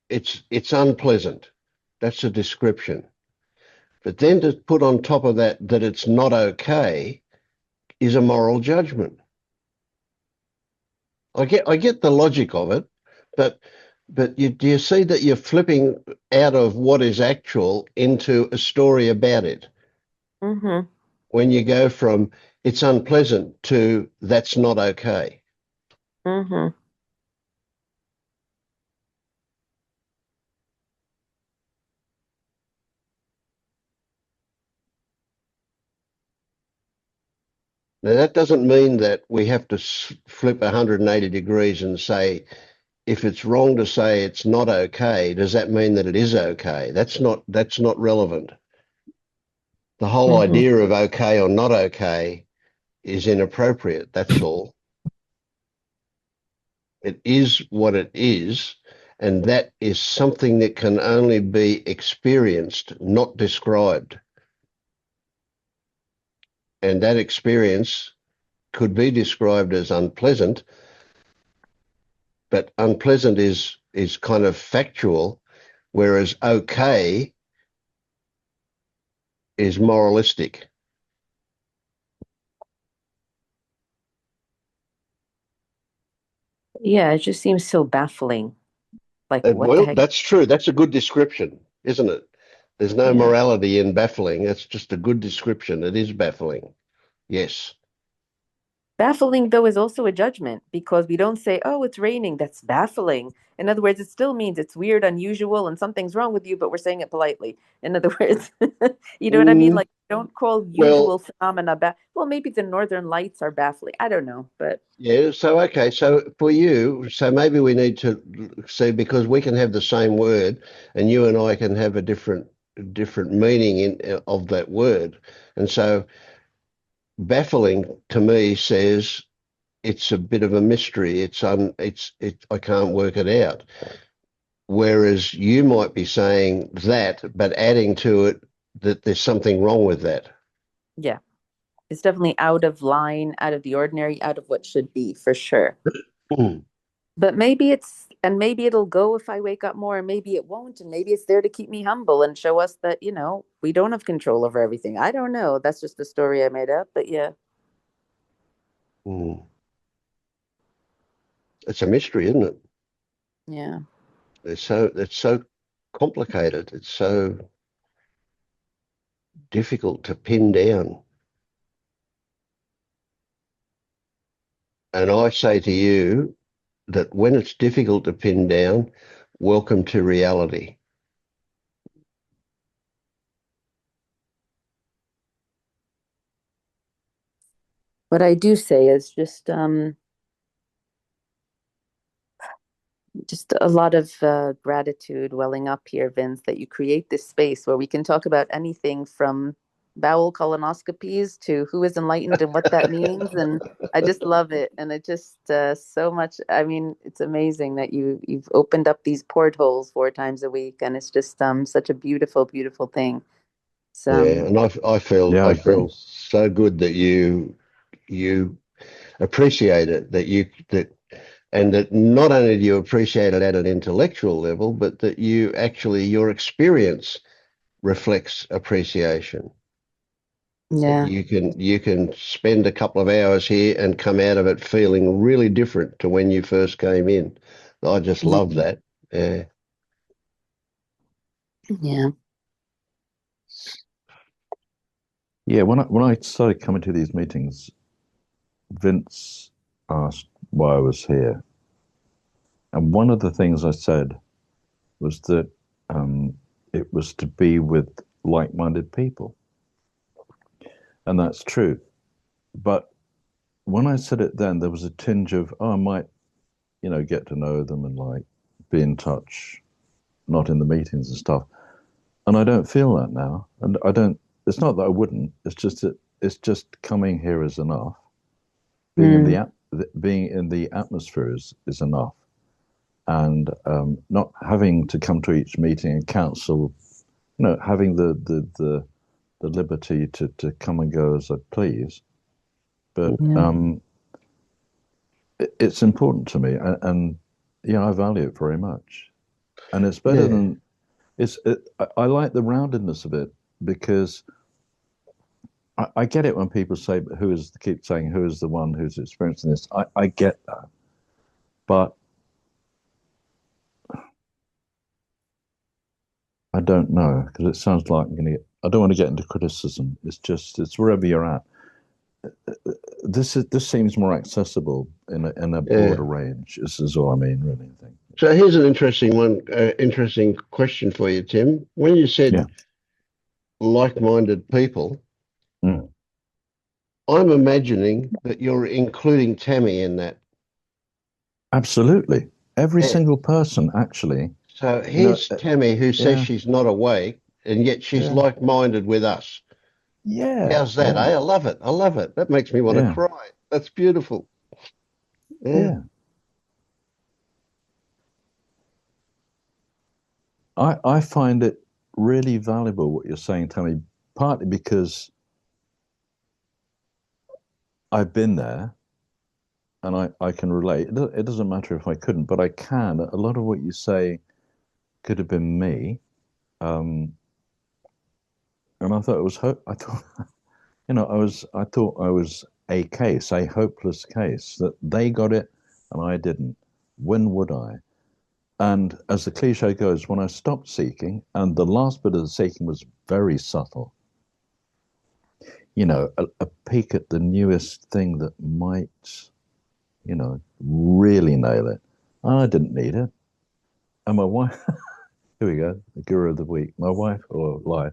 it's unpleasant. That's a description. But then to put on top of that that it's not okay is a moral judgment. I get the logic of it, but do you see that you're flipping out of what is actual into a story about it Mm-hmm. when you go from it's unpleasant to that's not okay. Mm-hmm. Now, that doesn't mean that we have to flip 180 degrees and say, if it's wrong to say it's not okay, does that mean that it is okay? That's not relevant. The whole Hmm. idea of okay or not okay is inappropriate. That's all. It is what it is, and that is something that can only be experienced, not described. And that experience could be described as unpleasant, but unpleasant is kind of factual, whereas okay is moralistic. Yeah, it just seems so baffling. Like, what the Well, heck? that's true. That's a good description, isn't it? There's no Yeah. morality in baffling. It's just a good description. It is baffling. Yes. Baffling, though, is also a judgment because we don't say, oh, it's raining. That's baffling. In other words, it still means it's weird, unusual, and something's wrong with you, but we're saying it politely. In other words, you know what I mean? Mm, Like, don't call usual well, phenomena well, maybe the northern lights are baffling. I don't know, but yeah. So, okay. So for you, so maybe we need to see because we can have the same word and you and I can have a different meaning of that word. And so baffling to me says it's a bit of a mystery. I can't work it out. Whereas you might be saying that, but adding to it that there's something wrong with that. yeah, it's definitely out of line, out of the ordinary, out of what should be for sure. Mm. But maybe it'll go if I wake up more, and maybe it won't, and maybe it's there to keep me humble and show us that, we don't have control over everything. I don't know. That's just a story I made up, but yeah. Mm. It's a mystery, isn't it? Yeah. It's so complicated. It's so difficult to pin down. And I say to you that when it's difficult to pin down, welcome to reality. What I do say is just a lot of gratitude welling up here, Vince, that you create this space where we can talk about anything from bowel colonoscopies to who is enlightened and what that means. And I just love it. And it just so much. I mean, it's amazing that you've opened up these portholes 4 times a week, and it's just such a beautiful, beautiful thing. It's, Yeah, and I feel Yeah, I I agree. feel so good that you appreciate it, and that not only do you appreciate it at an intellectual level, but that your experience reflects appreciation. That yeah. you can spend a couple of hours here and come out of it feeling really different to when you first came in. I just love that. Yeah. Yeah. Yeah, when I started coming to these meetings, Vince asked why I was here, and one of the things I said was that um, it was to be with like-minded people, and that's true. But when I said it, then there was a tinge of, oh, I might, get to know them and like be in touch, not in the meetings and stuff. And I don't feel that now, and I don't. It's not that I wouldn't. It's just that it's just coming here is enough. Being in Mm. the being in the atmosphere is enough, and not having to come to each meeting and counsel. Having the liberty to come and go as I please. But Yeah. it's important to me, and I value it very much. And it's better Yeah. than I like the roundedness of it because I get it when people say, "But keep saying who is the one who's experiencing this?" I get that, but I don't know because it sounds like I'm going to get. I don't want to get into criticism. It's wherever you're at. This seems more accessible in a Yeah. broader range. This is all I mean, really. I think. So here's an interesting question for you, Tim. When you Yeah. said like-minded people, Mm. I'm imagining that you're including Tammy in that. Absolutely. Every Yeah. single person, actually. So You know, here's Tammy who says yeah, she's not awake, and yet she's yeah, like-minded with us. yeah, How's that, yeah, eh? I love it. I love it. That makes me want to yeah, cry. That's beautiful. Yeah. yeah. I find it really valuable what you're saying, Tammy, partly because I've been there and I can relate. It doesn't matter if I couldn't, but I can. A lot of what you say could have been me. Um, and I thought it was I thought, I thought I was a case, a hopeless case, that they got it and I didn't. When would I? And as the cliche goes, when I stopped seeking, and the last bit of the seeking was very subtle, a peek at the newest thing that might, really nail it. I didn't need it. And my wife, here we go, the guru of the week, my wife or life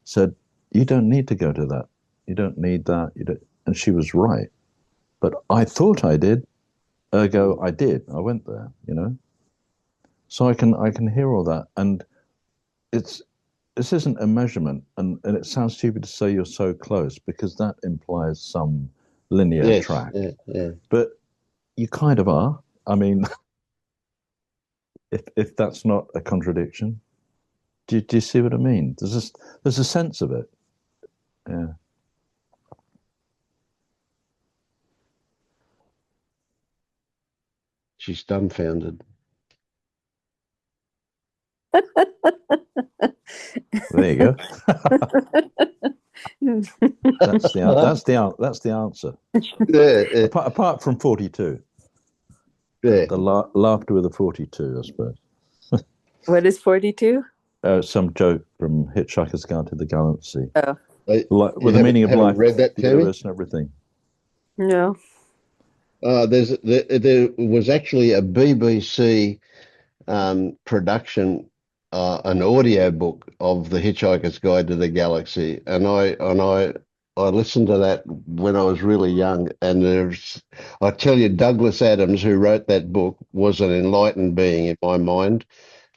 said, you don't need to go to that. You don't need that. You don't. And she was right. But I thought I did. Ergo, I did. I went there. So I can hear all that. And it's this isn't a measurement, and it sounds stupid to say you're so close because that implies some linear Yes. track. Yeah. Yeah. But you kind of are. I mean, if that's not a contradiction, do you see what I mean? There's a sense of it. Yeah. She's dumbfounded. There you go. That's the answer. Yeah. Yeah. Apart from 42, Yeah. the laughter with a 42, I suppose. What is 42? Some joke from Hitchhiker's Guide to the Galaxy, Oh, You with the meaning of haven't life, read that, the Tammy? universe, and everything. no. There was actually a BBC production, an audio book of The Hitchhiker's Guide to the Galaxy, and I listened to that when I was really young. And I tell you, Douglas Adams, who wrote that book, was an enlightened being in my mind.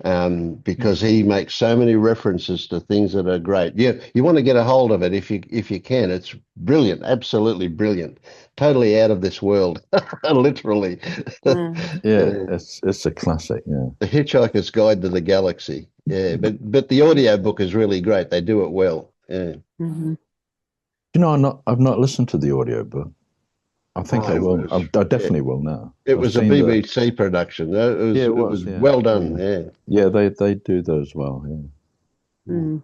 Because he makes so many references to things that are great. Yeah, you want to get a hold of it if you can. It's brilliant, absolutely brilliant, totally out of this world, literally. Mm. Yeah, Yeah. it's a classic. Yeah. The Hitchhiker's Guide to the Galaxy. Yeah, but the audio book is really great. They do it well. Yeah. Hmm. I've not listened to the audiobook. I think Oh, I it will. was. I Yeah, definitely will now. it I've was a seen the. BBC production. Yeah, it It was. was Yeah, well done. yeah, Yeah. yeah. They do those well. Yeah. Mm.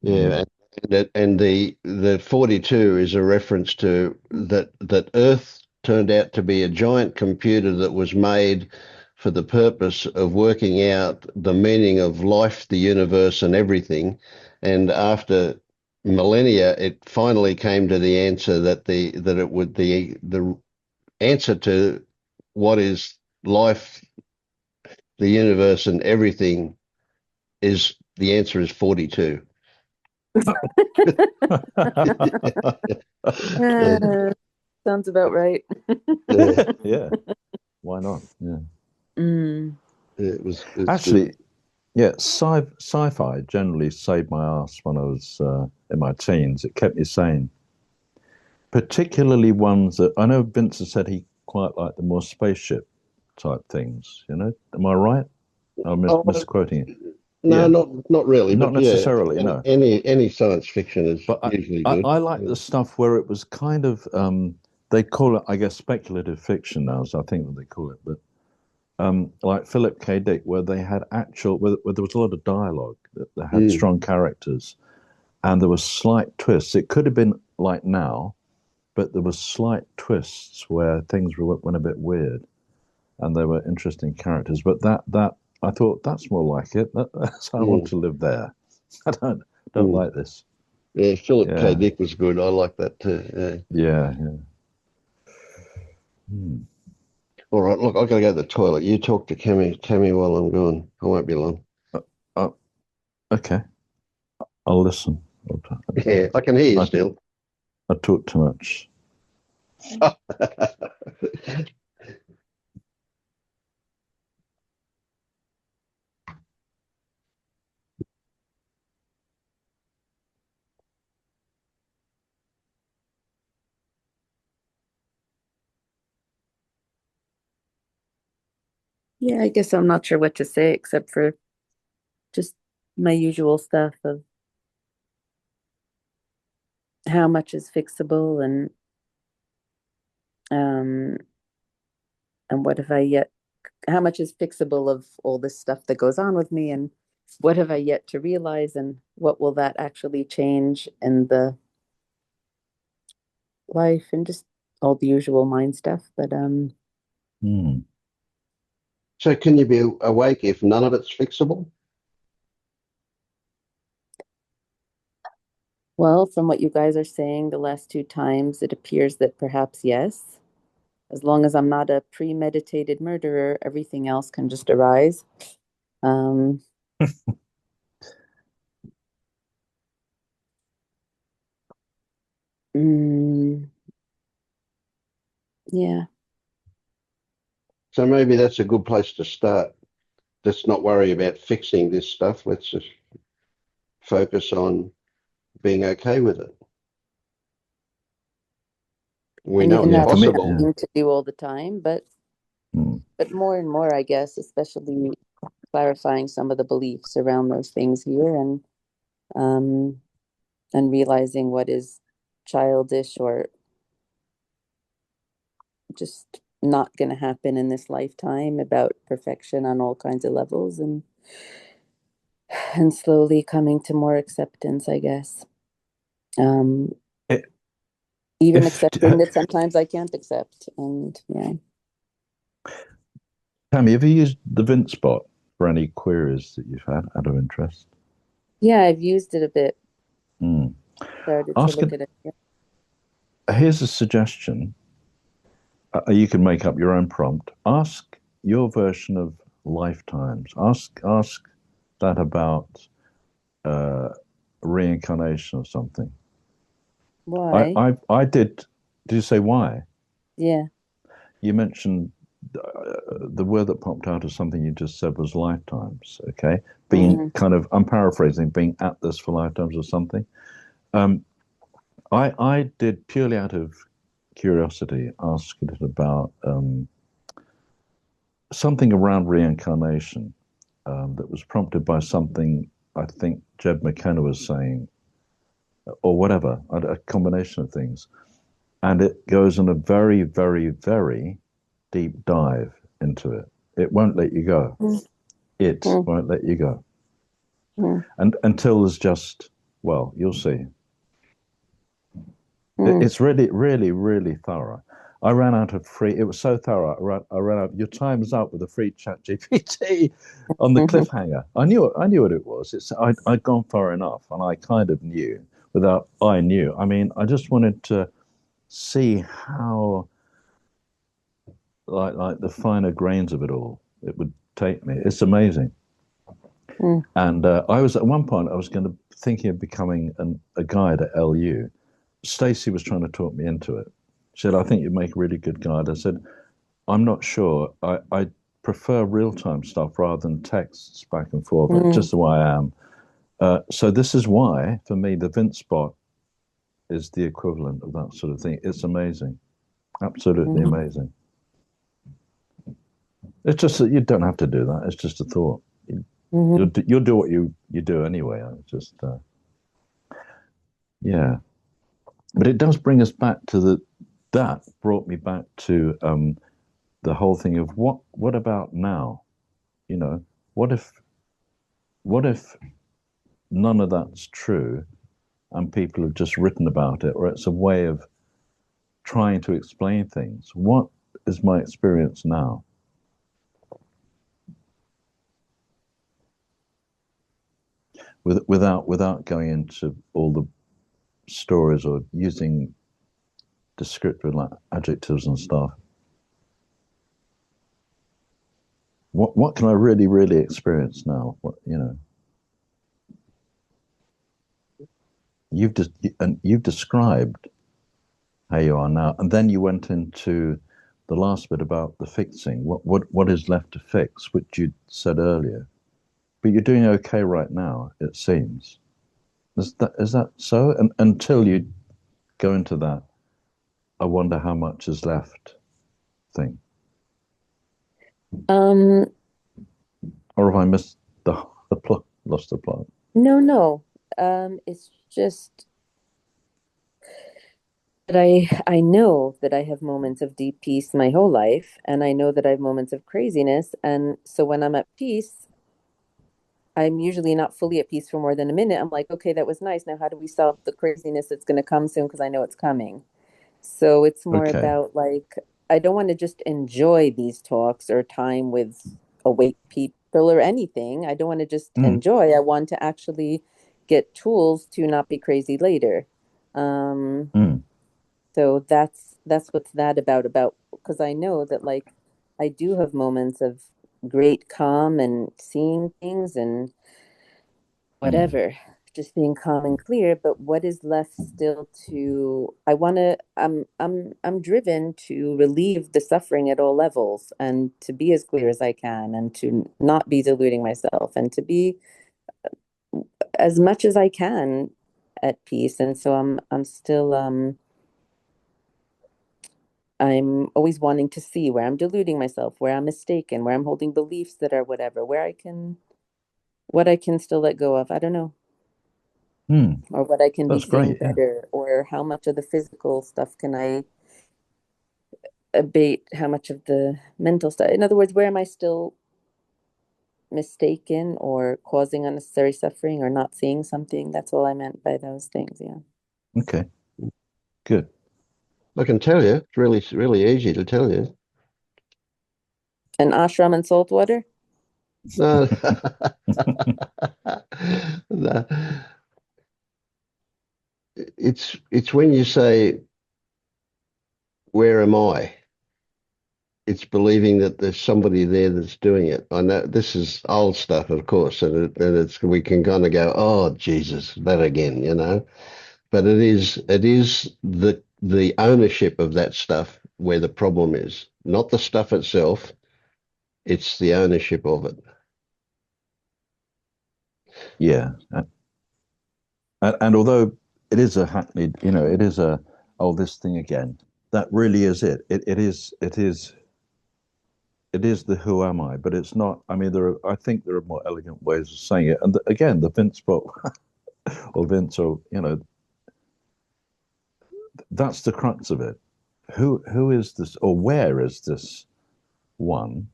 Mm. Yeah, and the 42 is a reference to that Earth turned out to be a giant computer that was made for the purpose of working out the meaning of life, the universe, and everything. And after millennia, it finally came to the answer the answer to what is life, the universe, and everything is the answer is 42. Uh, sounds about right. Yeah, Yeah. Why not? Yeah. Mm. it's good. Actually, yeah. Sci-fi generally saved my ass when I was in my teens. It kept me sane, particularly ones that I know Vincent said he quite liked the more spaceship type things. Am I right? I'm Oh, misquoting it. no, Yeah, not really, not but yeah, necessarily. No, any science fiction is but usually good. I like the stuff where it was kind of they call it, I guess, speculative fiction now, so I think that they call it, but like Philip K. Dick, where they had where there was a lot of dialogue that had Mm, strong characters, and there were slight twists. It could have been like now, but there were slight twists where things went a bit weird, and they were interesting characters. But that I thought that's more like it. That's how I want mm, to live there. I don't mm. like this. Yeah, Philip K. Yeah, Dick was good. I like that too. Yeah. yeah, yeah. Hmm. All right, look, I've got to go to the toilet. You talk to Tammy while I'm gone. I won't be long. Uh, uh, okay, I'll listen. Yeah, I can hear you I, still. I talk too much. Yeah, I guess I'm not sure what to say except for just my usual stuff of how much is fixable um and what have I yet how much is fixable of all this stuff that goes on with me and what have I yet to realize and what will that actually change in the life and just all the usual mind stuff. But Hmm. So can you be awake if none of it's fixable? well, from what you guys are saying the last two times, it appears that perhaps yes. As long as I'm not a premeditated murderer, everything else can just arise. Um, mm, yeah. So maybe that's a good place to start. Let's not worry about fixing this stuff. Let's just focus on being okay with it. We And know even it's Yeah, that's for me, possible. yeah. challenging to do all the time, Hmm. but more and more, I guess, especially clarifying some of the beliefs around those things here um and realizing what is childish or just not going to happen in this lifetime about perfection on all kinds of levels and slowly coming to more acceptance, I guess. Um, I- even If accepting that sometimes I can't accept. And yeah. Tammy, have you used the VinceBot for any queries that you've had out of interest? Yeah, I've used it a bit, Hmm. started to Ask look it. at it. Yeah. Here's a suggestion. You can make up your own prompt. Ask your version of lifetimes. Ask that about uh, reincarnation or something. Why? I did. Did you say why? Yeah. You mentioned the word that popped out of something you just said was lifetimes. Okay, being Hmm. kind of, I'm paraphrasing, being at this for lifetimes or something. Um, I did purely out of curiosity ask it about something around reincarnation that was prompted by something I think Jed McKenna was saying, or whatever, a combination of things. And it goes on a very, very, very deep dive into it. It won't let you go. It Hmm. won't let you go. Hmm. And until there's just, well, you'll see. Hmm. It's really, really, really thorough. I ran out of free. It was so thorough. I ran out. Your time's up with a free chat GPT on the Hmm. cliffhanger. I knew what it was. I'd gone far enough, and I kind of knew. Without I knew. I mean, I just wanted to see how like the finer grains of it all it would take me. It's amazing. Hmm. And I was at one point I was going to thinking of becoming a guide at LU. Stacey was trying to talk me into it. She said, "I think you'd make a really good guide." I said, "I'm not sure. I prefer real time stuff rather than texts back and forth. It's Hmm. just the way I am." So this is why, for me, the Vince spot is the equivalent of that sort of thing. It's amazing, absolutely Hmm. amazing. It's just that you don't have to do that. It's just a thought. Hmm. You'll do what you do anyway. It's just yeah, but it does bring us back to the that brought me back to the whole thing of what about now? You know, what if what if none of that's true and people have just written about it, or it's a way of trying to explain things? What is my experience now? Without going into all the stories or using descriptive like adjectives and stuff. What can I really experience now? What you know? you've described how you are now, and then you went into the last bit about the fixing. What is left to fix, which you said earlier. But you're doing okay right now, it seems. Is that so? And until you go into that, I wonder how much is left thing. Um, Or have I missed the plot, lost the plot? no, no. It's just that I know that I have moments of deep peace my whole life, and I know that I have moments of craziness. And so when I'm at peace, I'm usually not fully at peace for more than a minute. I'm like, okay, that was nice. Now, how do we solve the craziness that's going to come soon? Because I know it's coming. So it's more Okay. about like, I don't want to just enjoy these talks or time with awake people or anything. I don't want to just Mm, enjoy. I want to actually get tools to not be crazy later. Um, mm, so that's what's that about because I know that like I do have moments of great calm and seeing things and mm, whatever, just being calm and clear. But what is left still to, I want to, I'm driven to relieve the suffering at all levels and to be as clear as I can and to not be deluding myself and to be as much as I can at peace. And so I'm still, I'm always wanting to see where I'm deluding myself, where I'm mistaken, where I'm holding beliefs that are whatever, where I can, what I can still let go of. I don't know. mm. Or what I can be That's seeing great. Yeah. better, or how much of the physical stuff can I abate, how much of the mental stuff. In other words, where am I still mistaken or causing unnecessary suffering or not seeing something? That's all I meant by those things, yeah. Okay. Good. I can tell you, it's really easy to tell you. An ashram and salt water? No, no. It's when you say, "Where am I?" It's believing that there's somebody there that's doing it. I know this is old stuff, of course, and it's we can kind of go, "Oh, Jesus, that again," you know. But it is the ownership of that stuff where the problem is, not the stuff itself. It's the ownership of it. Yeah. And although it is a hackneyed, it is oh, this thing again. That really is it. It is the who am I, but it's not. I mean, I think there are more elegant ways of saying it. And again, the Vince book or Vince, or that's the crux of it. Who is this, or where is this one?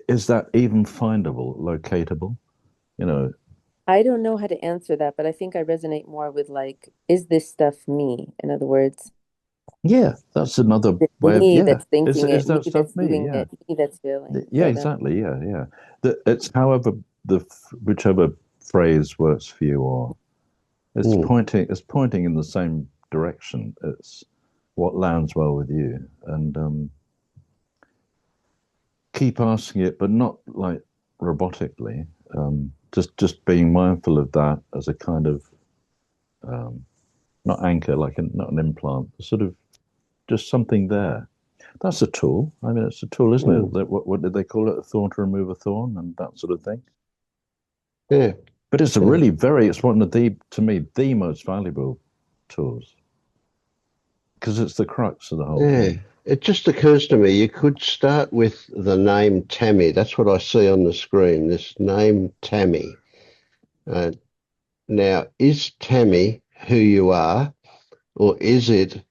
Is that even findable, locatable? You know, I don't know how to answer that, but I think I resonate more with like, is this stuff me? In other words, yeah, that's another it's way of, me yeah. that's Is thinking is it, me that stuff that's me? doing Yeah. it, me that's feeling. Yeah, But exactly. Yeah, yeah. It's however whichever phrase works for you, or it's Hmm. pointing in the same direction. It's what lands well with you, and keep asking it, but not like robotically. Just being mindful of that as a kind of um, not anchor, like not an implant, sort of just something there. That's a tool. I mean, it's a tool, isn't Hmm. it? What did they call it? A thorn to remove a thorn, and that sort of thing. Yeah, But it's a yeah, really it's one of to me, the most valuable tools because it's the crux of the whole yeah. thing. It just occurs to me you could start with the name Tammy. That's what I see on the screen. This name Tammy. Uh, Now, is Tammy who you are, or is it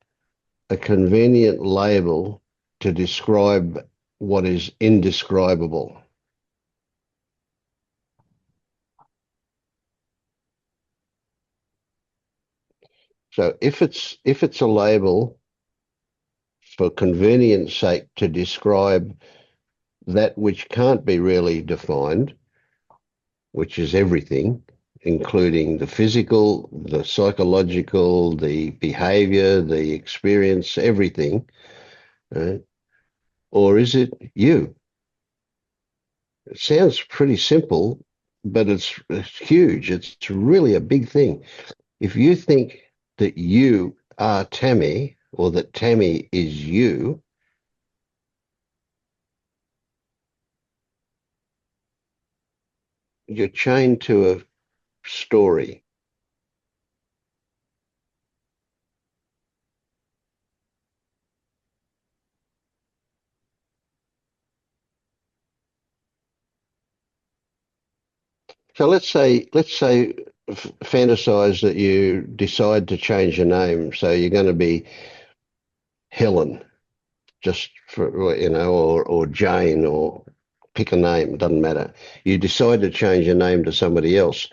a convenient label to describe what is indescribable? So if it's a label for convenience sake to describe that which can't be really defined, which is everything, including the physical, the psychological, the behavior, the experience, everything, right? Or is it you? It sounds pretty simple, but it's huge. It's really a big thing. If you think that you are Tammy or that Tammy is you, you're chained to a story. So let's say fantasize that you decide to change your name. So you're going to be Helen, just for, or Jane, or pick a name, doesn't matter. You decide to change your name to somebody else.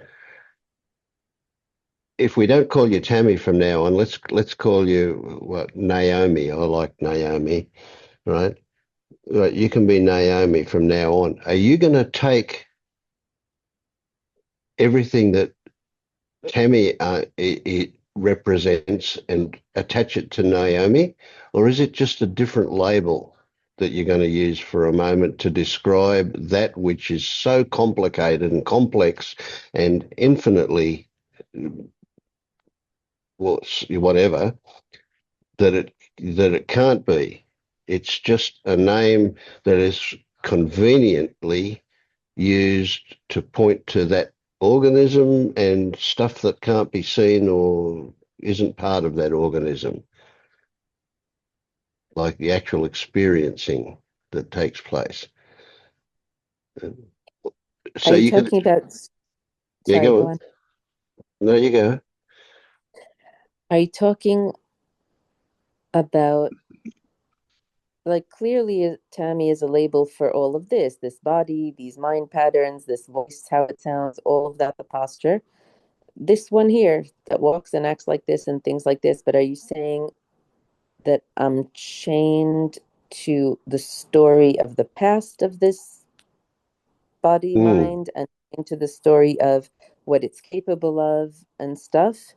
If we don't call you Tammy from now on, let's call you what, Naomi. I like Naomi, right? Right, you can be Naomi from now on. Are you going to take everything that Tammy it represents and attach it to Naomi, or is it just a different label that you're going to use for a moment to describe that which is so complicated and complex and infinitely, well, whatever, that it can't be? It's just a name that is conveniently used to point to that organism and stuff that can't be seen or isn't part of that organism, like the actual experiencing that takes place. Are So you you could, talking about, yeah, sorry, go go on. on. There you go. Are you talking about, like, clearly Tammy is a label for all of this body, these mind patterns, this voice, how it sounds, all of that, the posture. This one here that walks and acts like this and things like this, but are you saying that I'm chained to the story of the past of this body, Mm. mind, and into the story of what it's capable of and stuff?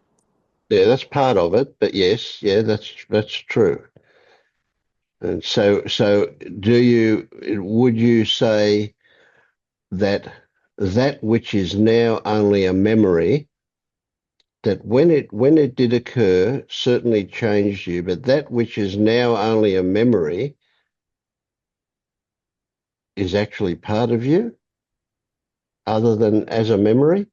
Yeah, that's part of it, but yes, yeah, that's true. And so would you say that that which is now only a memory, that when it did occur certainly changed you, but that which is now only a memory is actually part of you other than as a memory?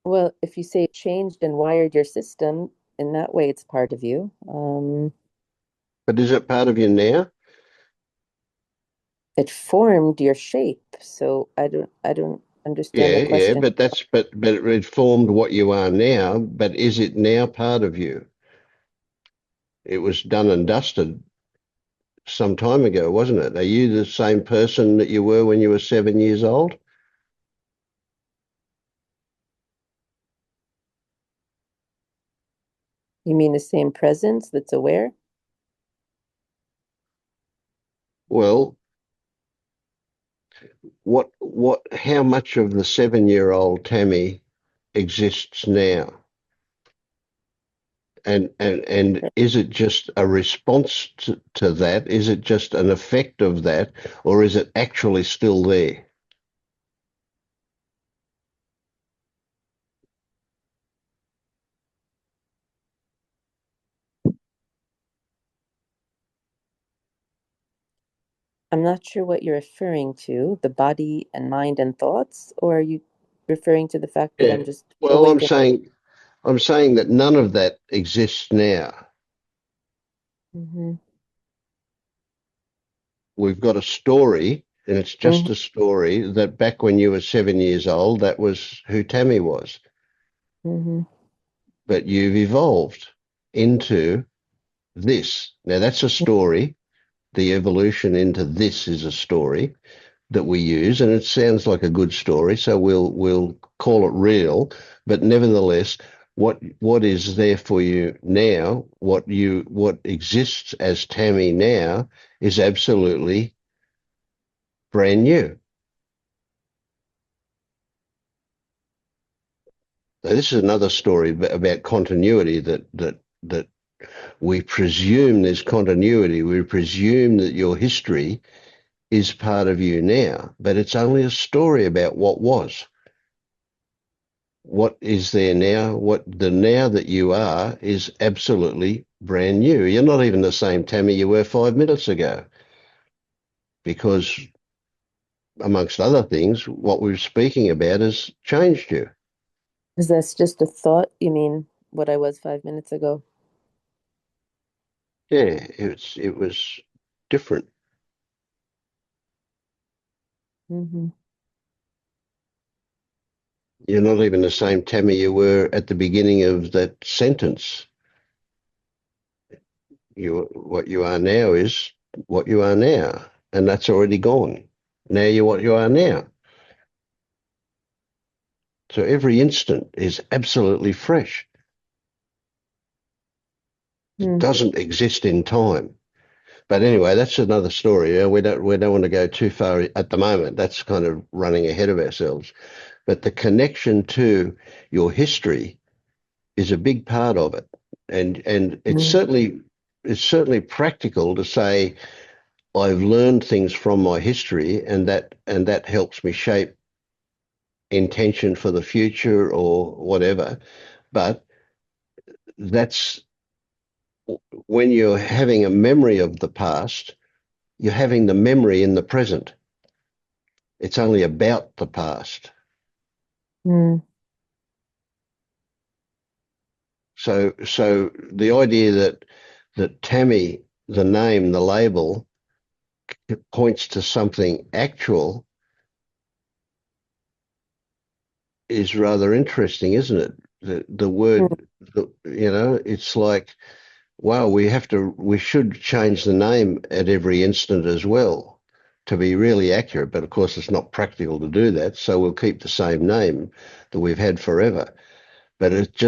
Well, if you say it changed and wired your system, in that way it's part of you. But is it part of you now? It formed your shape, so I don't understand the Yeah, yeah, question. but it formed what you are now, but is it now part of you? It was done and dusted some time ago, wasn't it? Are you the same person that you were when you were 7 years old? You mean the same presence that's aware? Well, how much of the 7-year-old Tammy exists now? And is it just a response to that? Is it just an effect of that, or is it actually still there? I'm not sure what you're referring to, the body and mind and thoughts, or are you referring to the fact that Yeah. I'm just Well, awake and I'm saying that none of that exists now. hmm We've got a story, and it's hmm just a story that back when you were 7 years old, that was who Tammy was. hmm But you've evolved into this. Now that's a story. The evolution into this is a story that we use, and it sounds like a good story, so we'll call it real. But nevertheless, what is there for you now, what exists as Tammy now, is absolutely brand new. Now, this is another story about continuity that We presume there's continuity. We presume that your history is part of you now, but it's only a story about what was. What is there now? What the now that you are is absolutely brand new. You're not even the same Tammy you were 5 minutes ago, because amongst other things, what we were speaking about has changed you. Is this just a thought? You mean what I was 5 minutes ago? Yeah, it was different. Hmm. You're not even the same Tammy you were at the beginning of that sentence. What you are now is what you are now, and that's already gone. Now you're what you are now. So every instant is absolutely fresh. It Hmm. doesn't exist in time. But anyway, that's another story. We don't want to go too far at the moment. That's kind of running ahead of ourselves. But the connection to your history is a big part of it. And Hmm. it's certainly practical to say I've learned things from my history, and that helps me shape intention for the future or whatever. But that's when you're having a memory of the past, you're having the memory in the present. It's only about the past. Hmm. So the idea that Tammy, the name, the label, points to something actual is rather interesting, isn't it? The Hmm. word, it's like, wow, we should change the name at every instant as well to be really accurate. But of course, it's not practical to do that. So we'll keep the same name that we've had forever. But it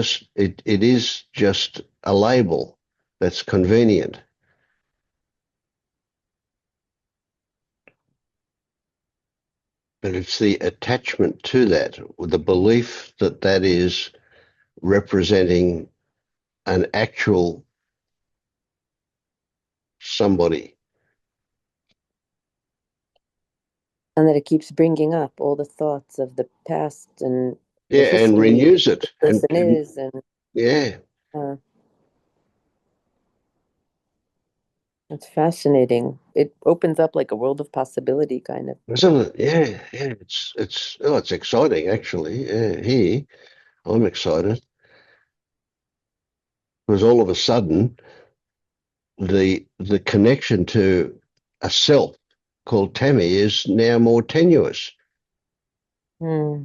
is just a label that's convenient. But it's the attachment to that, the belief that that is representing an actual somebody. And that it keeps bringing up all the thoughts of the past and the Yeah, and history renews the it. person is, and Yeah, uh, it's fascinating. It opens up like a world of possibility, kind of. isn't it? Yeah, yeah. It's exciting actually. Yeah, here I'm excited because all of a sudden the connection to a self called Tammy is now more tenuous. Hmm.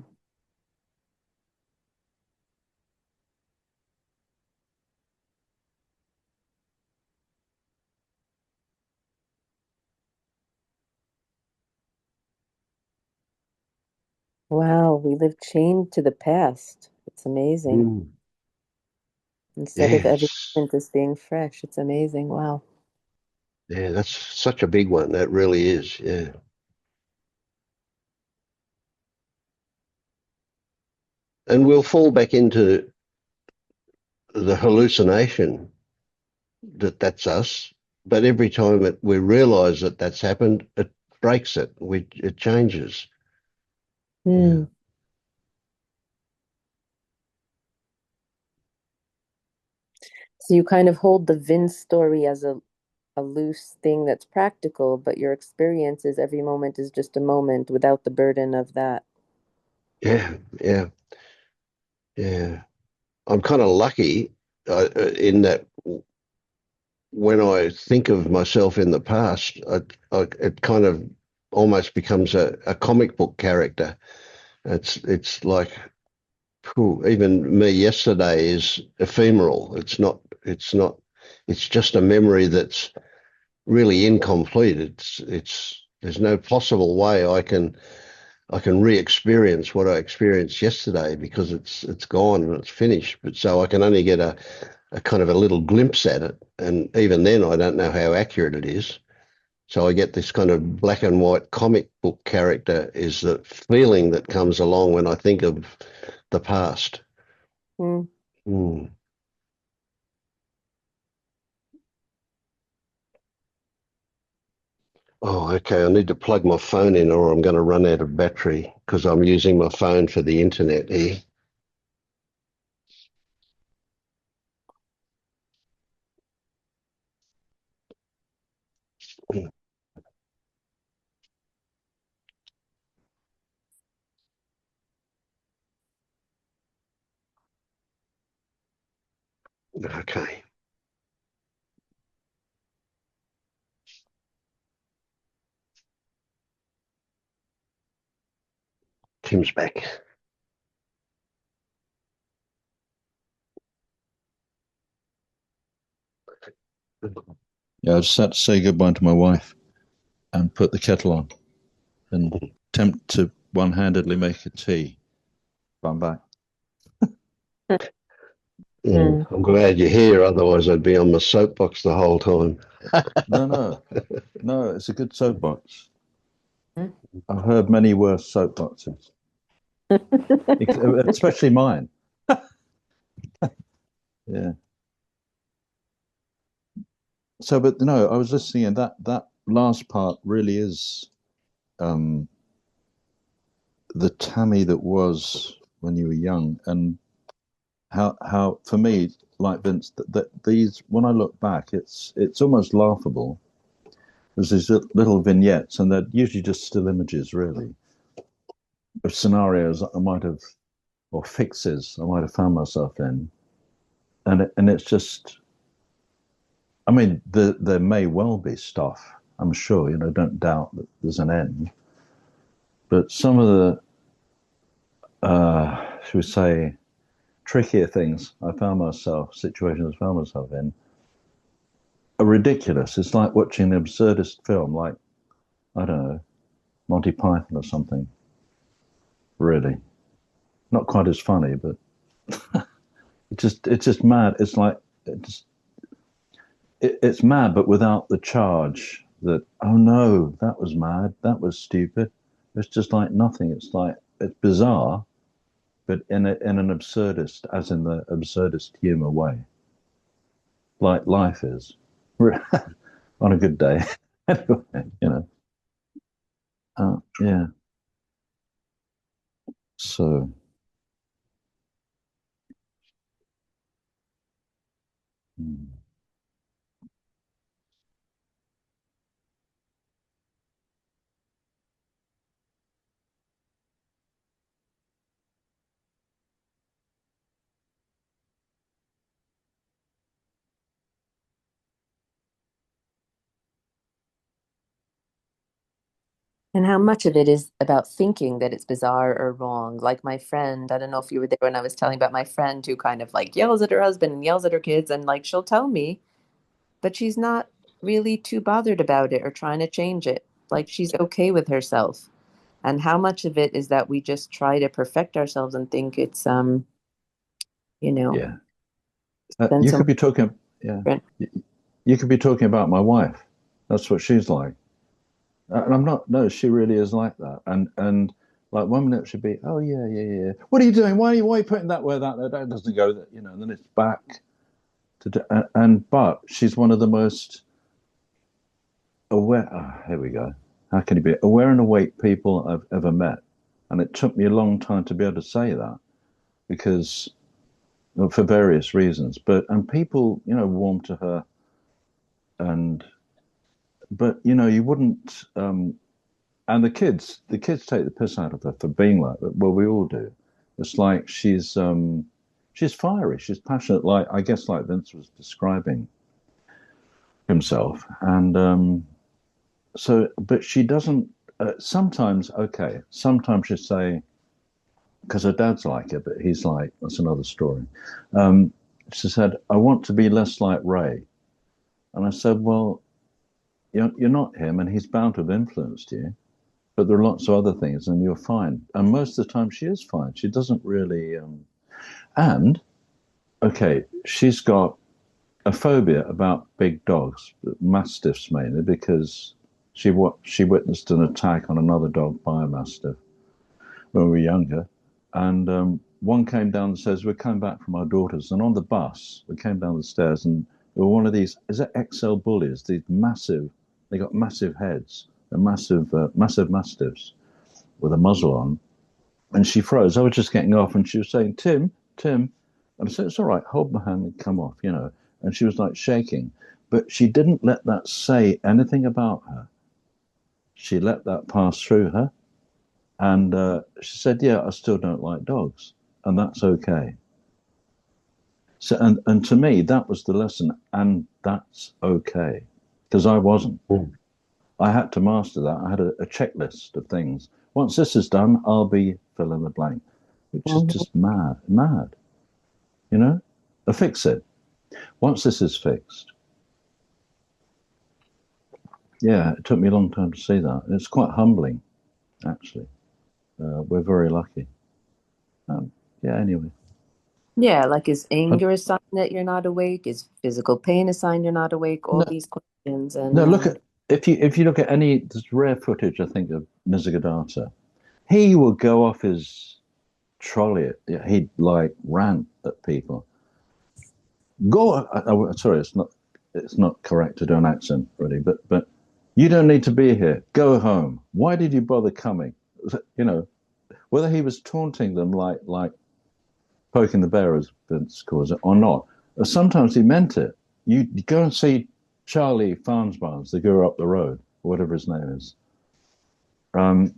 Wow, we live chained to the past. It's amazing. Mm. Instead of every Yes. moment just being fresh, it's amazing. Wow. Yeah, that's such a big one. That really is. Yeah. And we'll fall back into the hallucination that that's us. But every time we realize that that's happened, it breaks it. It changes. Yeah. Hmm. So you kind of hold the Vince story as a loose thing that's practical, but your experience is every moment is just a moment without the burden of that. Yeah. Yeah. Yeah. I'm kind of lucky in that when I think of myself in the past, it kind of almost becomes a comic book character. It's like, phew, even me yesterday is ephemeral. It's not. It's just a memory that's really incomplete. It's there's no possible way I can re-experience what I experienced yesterday because it's gone and it's finished. But so I can only get a kind of a little glimpse at it, and even then I don't know how accurate it is. So I get this kind of black and white comic book character is the feeling that comes along when I think of the past. Hmm. Mm. Oh, okay. I need to plug my phone in or I'm going to run out of battery because I'm using my phone for the internet here. Okay. Tim's back. Yeah, I just had to say goodbye to my wife and put the kettle on and attempt to one-handedly make a tea. But I'm back. Yeah, Mm. I'm glad you're here. Otherwise, I'd be on my soapbox the whole time. No, no, no. It's a good soapbox. I've heard many worse soapboxes, especially mine. Yeah. So, but no, I was listening, and that last part really is um, the Tammy that was when you were young, and how for me, like Vince, that these when I look back, it's almost laughable. There's these little vignettes, and they're usually just still images, really, of scenarios that I might have, or fixes I might have found myself in, and it's just, I mean, there may well be stuff. I'm sure, don't doubt that there's an end, but some of the, should we say, trickier things situations I found myself in, are ridiculous. It's like watching an absurdist film, like, I don't know, Monty Python or something. Really, not quite as funny, but it's just mad. It's like it's mad, but without the charge that, oh no, that was mad, that was stupid. It's just like nothing. It's like it's bizarre, but in an absurdist, as in the absurdist humor way, like life is on a good day. Anyway, yeah. So mm, And how much of it is about thinking that it's bizarre or wrong? Like my friend, I don't know if you were there when I was telling about my friend who kind of like yells at her husband and yells at her kids, and like she'll tell me, but she's not really too bothered about it or trying to change it. Like she's okay with herself. And how much of it is that we just try to perfect ourselves and think it's you know, yeah. spend You so could much be talking, yeah. different. You could be talking about my wife. That's what she's like. And I'm not. No, she really is like that. And like 1 minute she'd be, oh yeah, yeah, yeah. What are you doing? Why are you putting that where that there? That doesn't go. That And then it's back to but she's one of the most aware. Oh, here we go. How can you be aware and awake people I've ever met? And it took me a long time to be able to say that because, well, for various reasons. But and people, warm to her, and but you wouldn't. And the kids take the piss out of her for being like that. Well, we all do. It's like she's fiery, she's passionate, like I guess like Vince was describing himself. And so, but she doesn't. Sometimes, okay, sometimes she say because her dad's like it, but he's like that's another story. She said, "I want to be less like Ray," and I said, "Well, you're not him, and he's bound to have influenced you." But there are lots of other things, and you're fine. And most of the time, she is fine. She doesn't really. And okay, she's got a phobia about big dogs, mastiffs mainly, because she witnessed an attack on another dog by a mastiff when we were younger, and one came down and says, "We're coming back from our daughters," and on the bus, we came down the stairs, and there were one of these. Is it XL bullies? These massive. They got massive heads, a massive mastiffs with a muzzle on, and she froze. I was just getting off, and she was saying, "Tim, Tim," and I said, "It's all right. Hold my hand and come off," you know. And she was like shaking, but she didn't let that say anything about her. She let that pass through her, and she said, "Yeah, I still don't like dogs, and that's okay." So, and to me, that was the lesson, and that's okay, because I wasn't. Mm. I had to master that. I had a checklist of things. Once this is done, I'll be fill in the blank, which is Mhm. just mad, you know? Fix it. Once this is fixed, yeah, it took me a long time to see that. It's quite humbling, actually. We're very lucky. Yeah, anyway. Yeah, like is I, anger a sign that you're not awake? Is physical pain a sign you're not awake? All no, these questions, and no, look at, if you look at any, there's rare footage, I think, of Nizagadata. He would go off his trolley. He'd like rant at people. Sorry, it's not correct to do an accent, really, but you don't need to be here. Go home. Why did you bother coming? You know, whether he was taunting them like poking the bear, as Vince calls it, or not. Sometimes he meant it. You go and see Charlie Farnsbarns, the guru up the road, or whatever his name is. Um,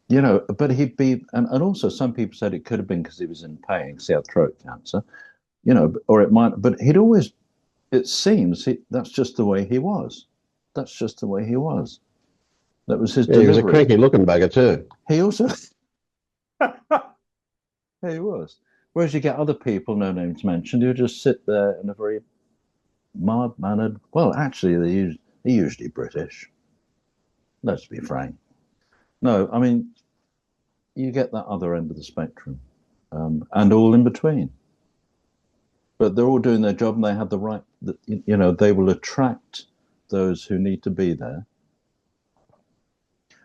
but he'd be, and also some people said it could have been because he was in pain, because he had throat cancer, or it might, but he'd always, it seems, that's just the way he was. That's just the way he was. That was his Yeah, he was a delivery. cranky looking bugger too. He also, yeah, he was. Whereas you get other people, no names mentioned, who just sit there in a very mild mannered. Well, actually, they're usually British. Let's be frank. No, I mean, you get that other end of the spectrum, and all in between. But they're all doing their job, and they have the right. They will attract those who need to be there,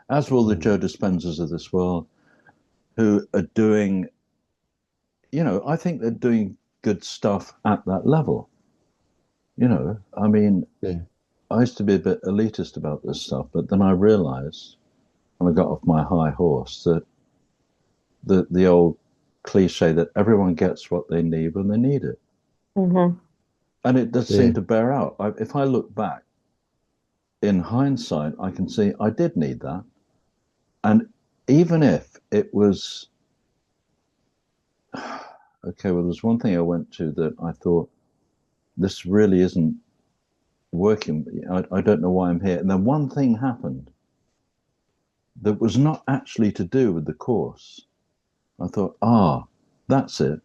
as will the Joe Dispensers of this world, who are doing. I think they're doing good stuff at that level. I mean, Yeah. I used to be a bit elitist about this stuff, but then I realized, and I got off my high horse, that the old cliche that everyone gets what they need when they need it. Mhm. And it does Yeah. seem to bear out. If I look back in hindsight, I can see I did need that. And even if it was, okay, well, there's one thing I went to that I thought, this really isn't working. I don't know why I'm here. And then one thing happened that was not actually to do with the course. I thought, that's it.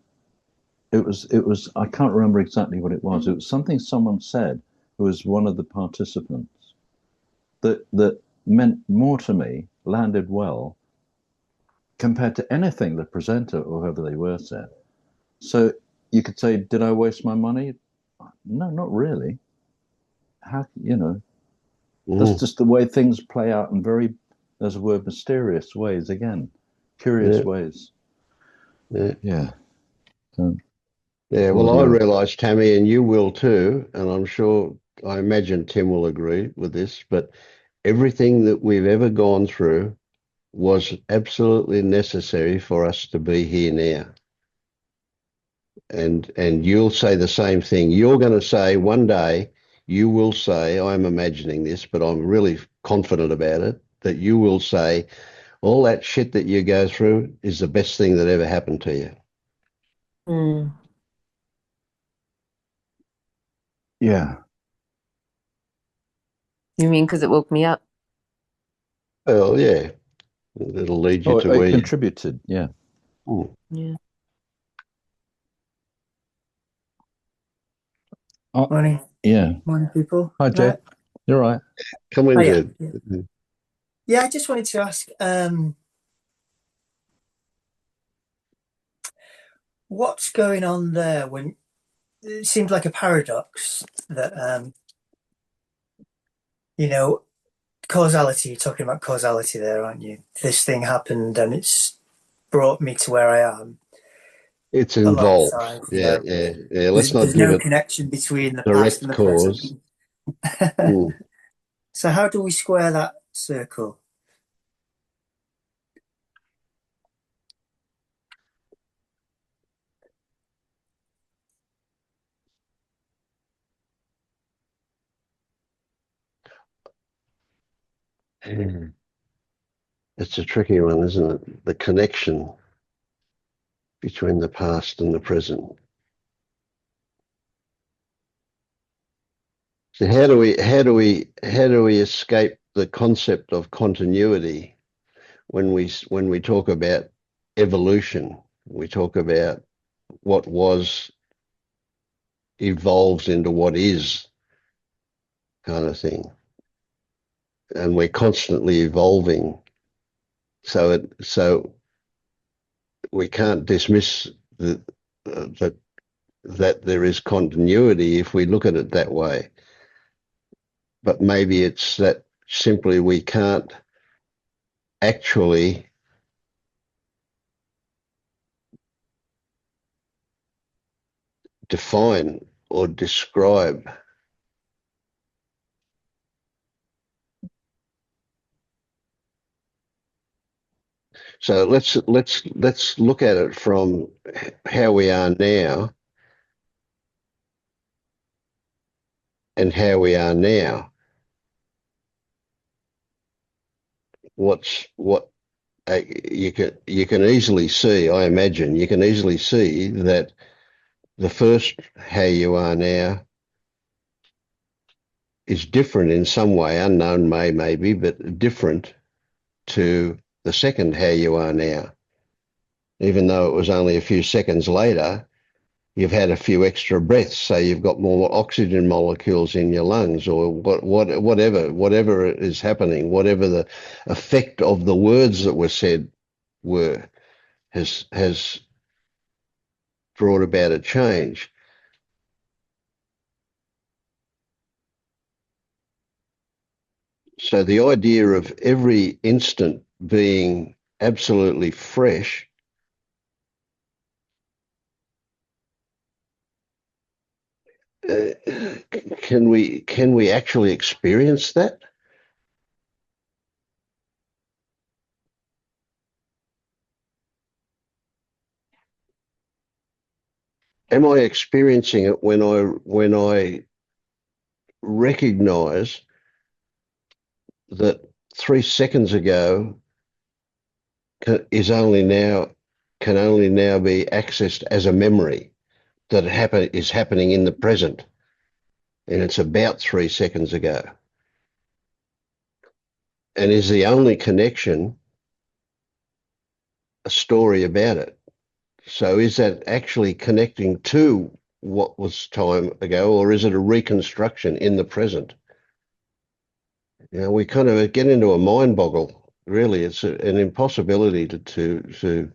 It was, I can't remember exactly what it was. It was something someone said who was one of the participants that meant more to me, landed well, compared to anything the presenter or whoever they were said. So you could say, did I waste my money? No, not really. How, that's Mm. just the way things play out in very, there's a word, mysterious ways again, curious Yeah. ways. Yeah. Yeah. So, Yeah. Well, I audio. realise, Tammy, and you will too, and I'm sure, I imagine Tim will agree with this, but everything that we've ever gone through was absolutely necessary for us to be here now. And you'll say the same thing. You're going to say one day, you will say, I'm imagining this, but I'm really confident about it, that you will say, all that shit that you go through is the best thing that ever happened to you. Mm. Yeah. You mean because it woke me up? Well, yeah, it'll lead you Oh, to it where you. contributed. Yeah. Mm. Yeah. Morning, Yeah. morning, people. Hi, Jay. You're right. Come Oh in, yeah, Jed. yeah. Yeah, I just wanted to ask, what's going on there when it seems like a paradox that, you know, causality, you're talking about causality there, aren't you? This thing happened and it's brought me to where I am It's involved. alongside, Yeah, yeah, yeah. Let's not there's give no it connection between the past direct and the present. cause. Mm. So how do we square that circle? It's a tricky one, isn't it? The connection between the past and the present. So how do we escape the concept of continuity when we talk about evolution? We talk about what was evolves into what is, kind of thing, and we're constantly evolving. So we can't dismiss the, that that there is continuity if we look at it that way. But maybe it's that simply we can't actually define or describe. So let's look at it from how we are now and how we are now. What you can easily see, I imagine, you can easily see that the first how you are now is different in some way, unknown maybe, but different to the second how you are now. Even though it was only a few seconds later, you've had a few extra breaths, so you've got more oxygen molecules in your lungs, or whatever is happening, whatever the effect of the words that were said were, has brought about a change. So the idea of every instant being absolutely fresh, uh, can we actually experience that? Am I experiencing it when I recognize that 3 seconds ago can only now be accessed as a memory that is happening in the present, and it's about 3 seconds ago, and is the only connection a story about it? So is that actually connecting to what was time ago, or is it a reconstruction in the present? We kind of get into a mind boggle. Really, it's an impossibility to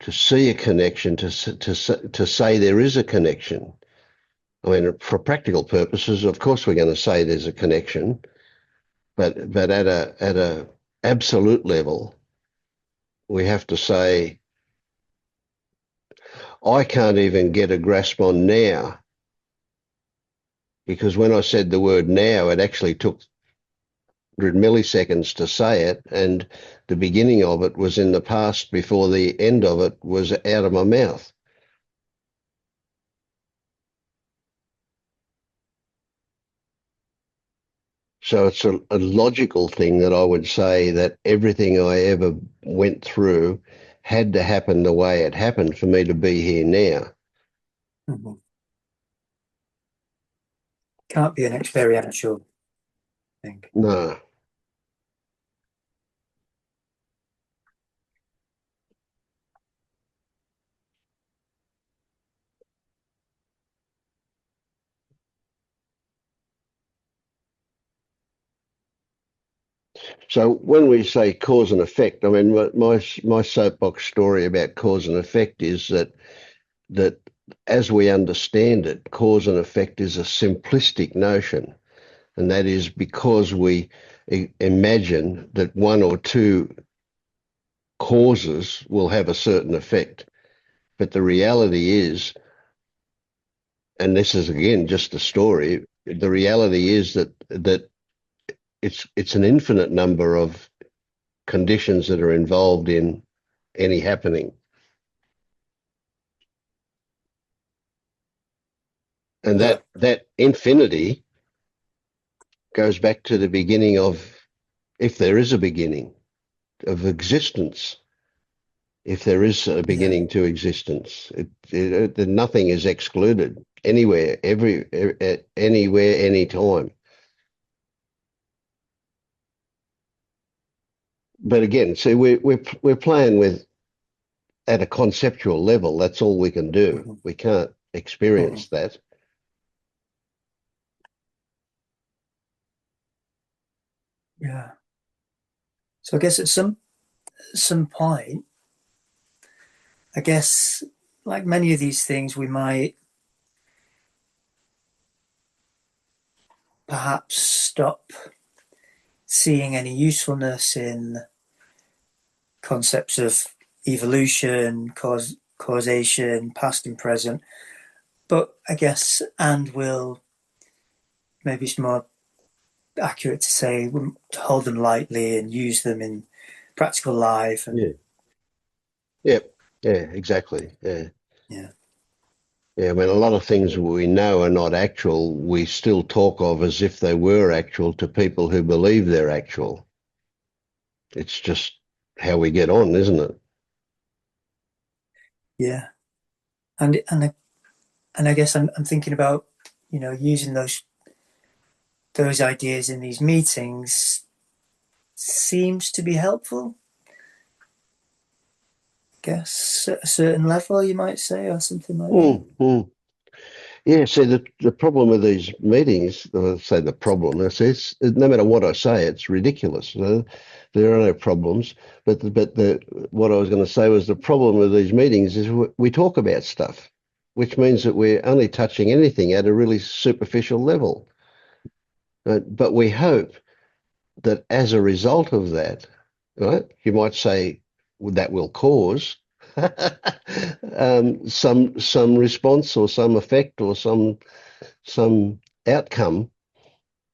see a connection, to say there is a connection. I mean, for practical purposes, of course, we're going to say there's a connection, but at a absolute level, we have to say I can't even get a grasp on now, because when I said the word now, it actually took 100 milliseconds to say it, and the beginning of it was in the past before the end of it was out of my mouth. So it's a logical thing that I would say that everything I ever went through had to happen the way it happened for me to be here now. Mm-hmm. Can't be an experiential thing. No. So when we say cause and effect, I mean, my soapbox story about cause and effect is that as we understand it, cause and effect is a simplistic notion. And that is because we imagine that one or two causes will have a certain effect. But the reality is, and this is again just a story, the reality is that it's an infinite number of conditions that are involved in any happening. And Yeah. that infinity goes back to the beginning of, if there is a beginning of existence, if there is a Yeah. beginning to existence, nothing is excluded anywhere, anywhere, anytime. But again, see, we're playing with at a conceptual level. That's all we can do. Mm-hmm. We can't Mm-hmm. experience that. Yeah. So I guess at some point, I guess like many of these things, we might perhaps stop seeing any usefulness in concepts of evolution, causation, past and present. But I guess, and will maybe it's more accurate to say, to hold them lightly and use them in practical life. And Yeah. Yeah. Yeah. Exactly. Yeah. yeah, Yeah. I mean, a lot of things we know are not actual. We still talk of as if they were actual to people who believe they're actual. It's just how we get on, isn't it? yeah, and I guess I'm thinking about using those ideas in these meetings seems to be helpful. I guess at a certain level, you might say, or something like that. Mm, mm. Yeah, see, the problem with these meetings, I say the problem, it's no matter what I say, it's ridiculous. There are no problems. But what I was going to say was the problem with these meetings is we talk about stuff, which means that we're only touching anything at a really superficial level. But we hope that as a result of that, right, you might say that will cause some response or some effect or some outcome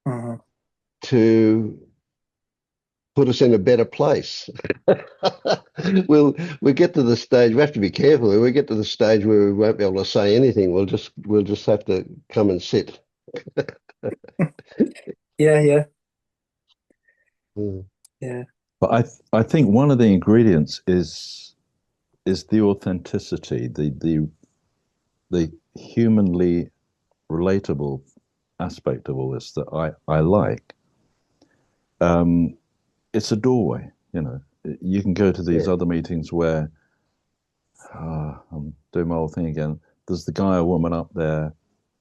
Mm-hmm. to put us in a better place. We get to the stage. We have to be careful. When we get to the stage where we won't be able to say anything, we'll just have to come and sit. Yeah, yeah, Mm. yeah. But I think one of the ingredients is the authenticity, the humanly relatable aspect of all this that I like. Um, it's a doorway, you know. You can go to these Yeah, other meetings where I'm doing my old thing again. There's the guy or woman up there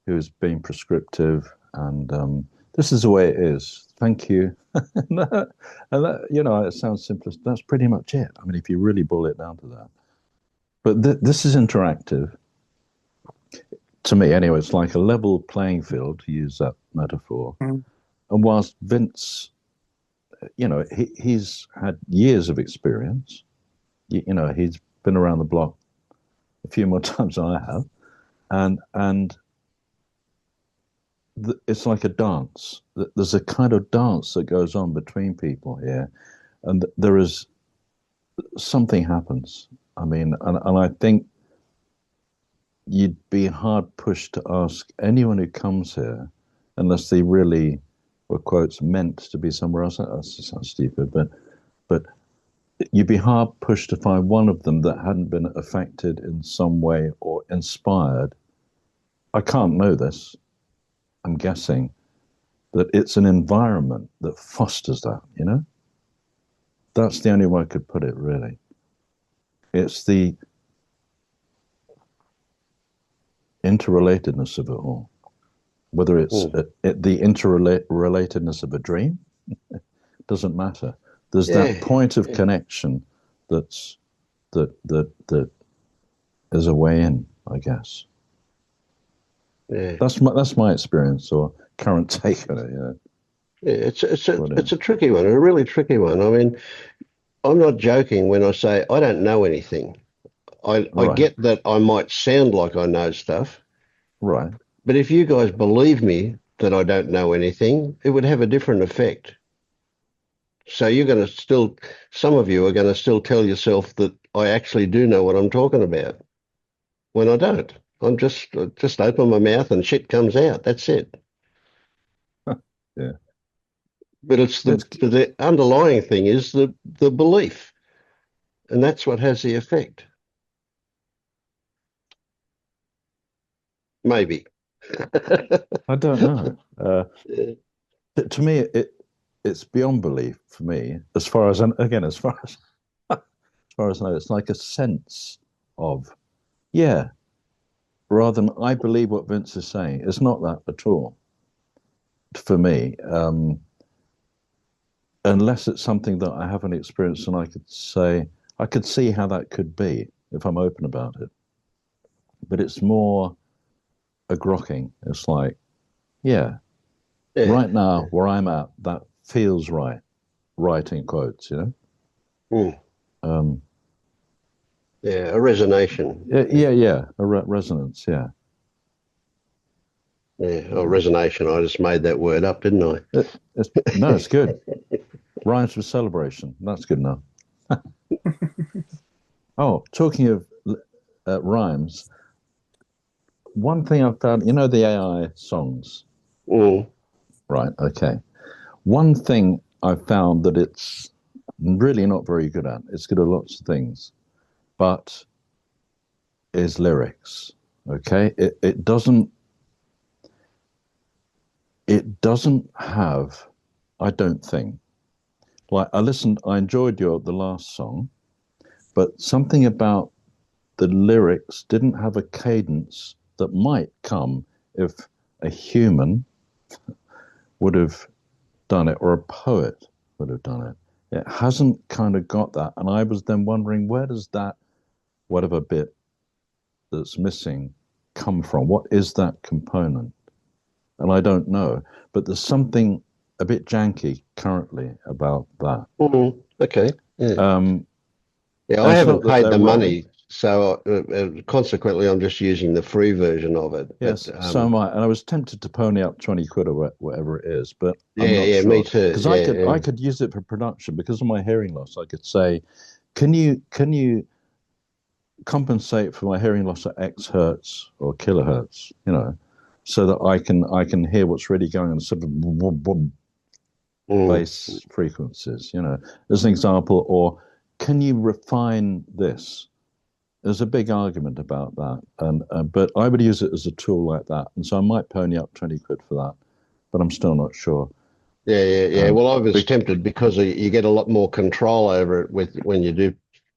who's being prescriptive, and this is the way it is. Thank you. And that, it sounds simplest. That's pretty much it. I mean, if you really boil it down to that. But this is interactive. To me, anyway, it's like a level playing field, to use that metaphor. Mm. And whilst Vince, he's had years of experience, he's been around the block a few more times than I have, and it's like a dance. There's a kind of dance that goes on between people here, and there is something happens. I mean, and I think you'd be hard pushed to ask anyone who comes here, unless they really were quotes meant to be somewhere else. That sounds stupid, but you'd be hard pushed to find one of them that hadn't been affected in some way or inspired. I can't know this. I'm guessing that it's an environment that fosters that, That's the only way I could put it, really. It's the interrelatedness of it all, whether it's mm. the interrelatedness of a dream, doesn't matter. There's that Yeah, point of yeah, connection that is a way in, I guess. yeah. That's my experience or current take on it. Yeah, it's Brilliant. a tricky one, a really tricky one. I mean, I'm not joking when I say I don't know anything. I Right, get that I might sound like I know stuff, right. but if you guys believe me that I don't know anything, it would have a different effect. So you're going to still, some of you are going to still tell yourself that I actually do know what I'm talking about when I don't. I just open my mouth and shit comes out. That's it. Yeah. But it's It's the underlying thing is the belief, and that's what has the effect. Maybe. I don't know. Yeah. To me, it's beyond belief for me. As far as again, as far as I know, it's like a sense of yeah, rather than I believe what Vince is saying. It's not that at all for me, unless it's something that I haven't experienced, and I could see how that could be if I'm open about it. But it's more a grokking. It's like, yeah, Yeah. right now where I'm at, that feels right. Right in quotes, you know. Mm. Um, Yeah, a resonation. yeah, a resonance, yeah. Yeah, oh, resonation. I just made that word up, didn't No, I? it's good. Rhymes with celebration. That's good enough. Oh, talking of rhymes, one thing I've found, you know, the AI songs, Mm. right? Okay. One thing I've found that it's really not very good at, it's good at lots of things, but is lyrics. Okay. It doesn't have, I don't think, like I enjoyed the last song, but something about the lyrics didn't have a cadence that might come if a human would have done it or a poet would have done it. It hasn't kind of got that. And I was then wondering, where does that, whatever bit that's missing, come from? What is that component? And I don't know. But there's something a bit janky currently about that. Mm. Okay. Yeah. Um, Yeah, and I it's haven't not that paid they're the wrong. money, so consequently, I'm just using the free version of it. But Yes, so am I. And I was tempted to pony up 20 quid or whatever it is, but I'm yeah, not yeah, me sure. too. Because I Yeah, could yeah. I could use it for production because of my hearing loss. I could say, can you compensate for my hearing loss at X hertz or kilohertz, so that I can hear what's really going on, sort of Mm. bass frequencies, as an example, or can you refine this? There's a big argument about that, and but I would use it as a tool like that, and so I might pony up 20 quid for that, but I'm still not sure. Yeah, yeah, yeah. Um, Well, I was be- tempted because you get a lot more control over it with when you do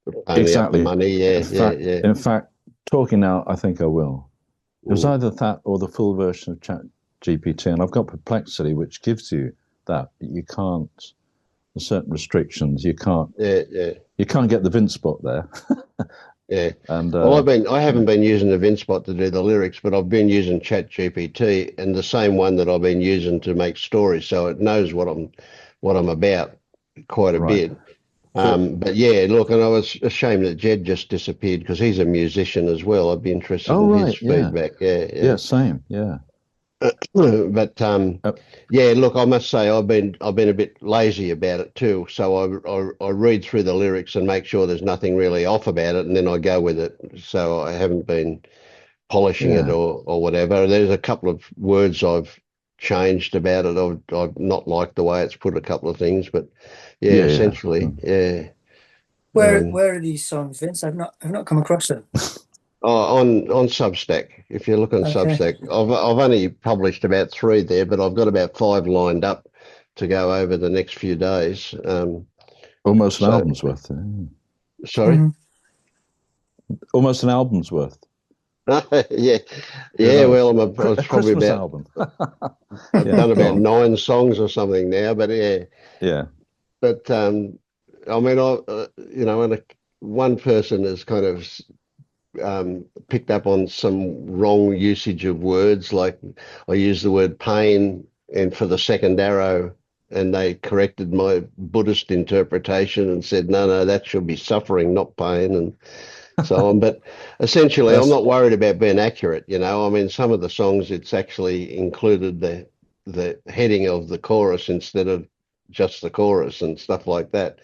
pony up the exactly. money. In Yeah, yeah, fact, yeah. in fact, talking now, I think I will. It was Mm. either that or the full version of Chat GPT, and I've got Perplexity, which gives you that. But you can't. There's certain restrictions. You can't. Yeah, yeah. You can't get the Vince spot there. Yeah. And Well, I yeah, haven't been using the Vinspot to do the lyrics, but I've been using Chat GPT and the same one that I've been using to make stories, so it knows what I'm about quite a right. bit. So, But yeah, look, and I was ashamed that Jed just disappeared because he's a musician as well. I'd be interested oh in his right, yeah, feedback. Yeah, yeah, yeah. same, yeah. But Uh, yeah, look, I must say I've been a bit lazy about it too. So I read through the lyrics and make sure there's nothing really off about it, and then I go with it. So I haven't been polishing it yeah, or whatever. There's a couple of words I've changed about it. I've not liked the way it's put a couple of things, but yeah, yeah, yeah. essentially, yeah. Where Um, where are these songs, Vince? I've not come across them. on Substack. If you look on Okay. Substack, I've only published about three there, but I've got about five lined up to go over the next few days. Almost an So album's worth. sorry. Hmm. Almost an album's worth. Yeah, Who yeah. Well, knows? I was A probably Christmas about. album. I've Yeah, done go about on. 9 songs or something now, but yeah. Yeah, But I mean, and one person has kind of picked up on some wrong usage of words. Like I used the word pain, and for the second arrow, and they corrected my Buddhist interpretation and said, no, no, that should be suffering, not pain, and so on. But essentially, I'm that's not worried about being accurate. I mean, some of the songs it's actually included the heading of the chorus instead of just the chorus and stuff like that.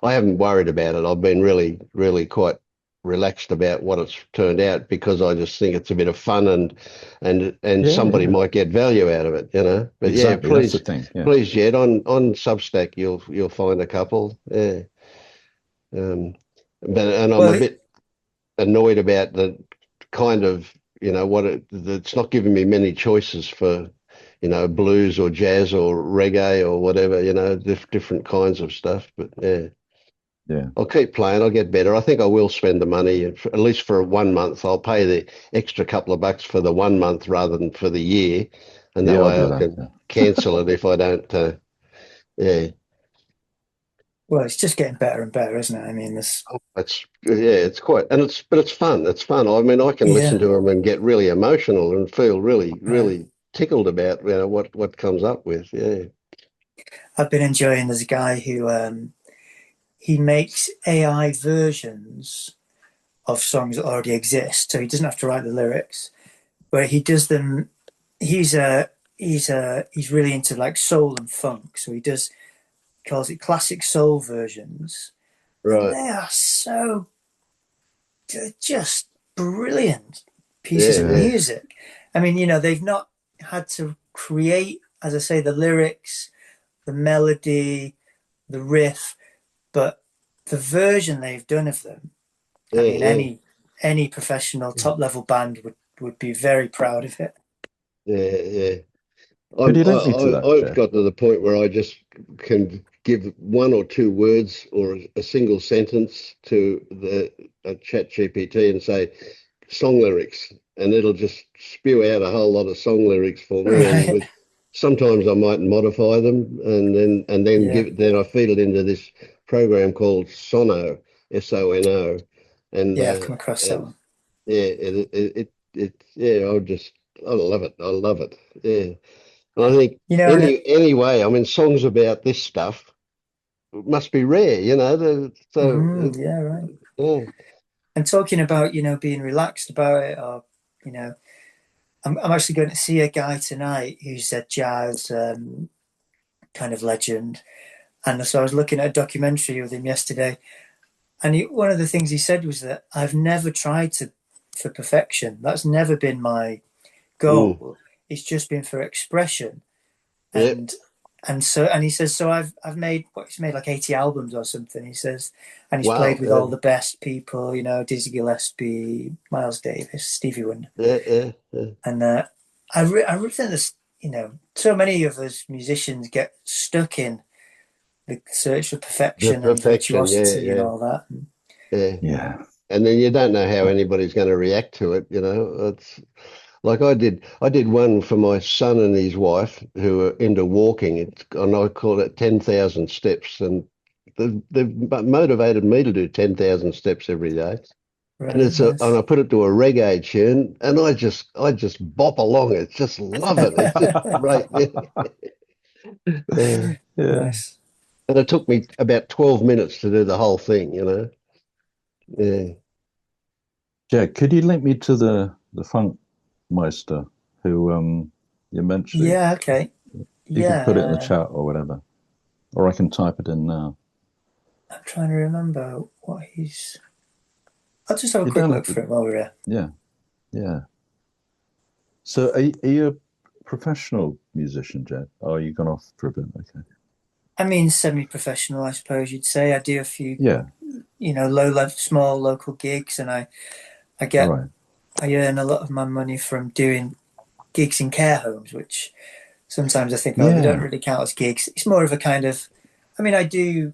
I haven't worried about it. I've been really, really quite relaxed about what it's turned out because I just think it's a bit of fun and Yeah, somebody yeah. might get value out of it, you know. But yeah, Exactly. That's the thing. Yeah. please, Jed, on Substack you'll find a couple. Yeah. But and I'm a Well, bit annoyed about the kind of, you know, it's not giving me many choices for, you know, blues or jazz or reggae or whatever, you know, different kinds of stuff. But yeah, Yeah. I'll keep playing. I'll get better. I think I will spend the money, at least for 1 month. I'll pay the extra couple of bucks for the 1 month rather than for the year. And that Yeah, I'll way do I that. can Yeah. cancel it if I don't. Yeah. well, it's just getting better and better, isn't it? I mean, this. It's quite, and but it's fun. It's fun. I mean, I can listen Yeah, to them and get really emotional and feel really, right. really tickled about, you know, what comes up with. Yeah. I've been enjoying. There's a guy who he makes AI versions of songs that already exist, so he doesn't have to write the lyrics. Where he does them, he's really into like soul and funk, so calls it classic soul versions, and Right. they are so just brilliant pieces Yeah. of Yeah. Yeah. music. I mean, they've not had to create, as I say, the lyrics, the melody, the riff, but the version they've done of them. I Yeah. mean, Yeah. any professional top level band would be very proud of it. Yeah. Yeah. Could you link me to that, I've Jed? got to the point where I just can give one or two words or a single sentence to the a chat GPT and say song lyrics, and it'll just spew out a whole lot of song lyrics for me. And Right. with sometimes I might modify them, and then Yeah. then I feed it into this program called Sono, Sono, Yeah, I've come across that and one. yeah, yeah, I love it. I love it. Yeah. And I think And anyway, I mean, songs about this stuff must be rare, you know. yeah, right. Yeah, And talking about, being relaxed about it, or, you know, I'm actually going to see a guy tonight who's a jazz kind of legend. And so I was looking at a documentary with him yesterday. And one of the things he said was that I've never tried for perfection. That's never been my mm, goal. It's just been for expression. yeah. And and he says, so I've made he's made like 80 albums or something. He says, and he's played Wow. with all the best people, Dizzy Gillespie, Miles Davis, Stevie Wonder. Yeah. And I really think there's, so many of us musicians get stuck in the search for The perfection and perfection. Yeah, virtuosity and yeah, all that. And, yeah. Yeah. And then you don't know how anybody's going to react to it, you know. It's like I did one for my son and his wife who are into walking. And I call it 10,000 steps. And they've motivated me to do 10,000 steps every day. And right, and nice. I put it to a reggae tune, and I just bop along it. Just love it. It's just great. Yeah. Yeah. Nice. And it took me about 12 minutes to do the whole thing, you know. Yeah. Jed, could you link me to the Funk Meister who you mentioned? Yeah, okay. You could put it in the Yeah, chat or whatever. Or I can type it in now. I'm trying to remember what he's. I'll just have a You quick don't have look to. for it while we're here. Yeah, yeah. So are you a professional musician, Jed? Oh, you gone off for a bit? Okay. I mean, semi-professional, I suppose you'd say. I do a few, Yeah. low level, small local gigs, and I All get right. I earn a lot of my money from doing gigs in care homes, which sometimes I think, oh, they don't Yeah. really count as gigs. It's more of a kind of, I mean, I do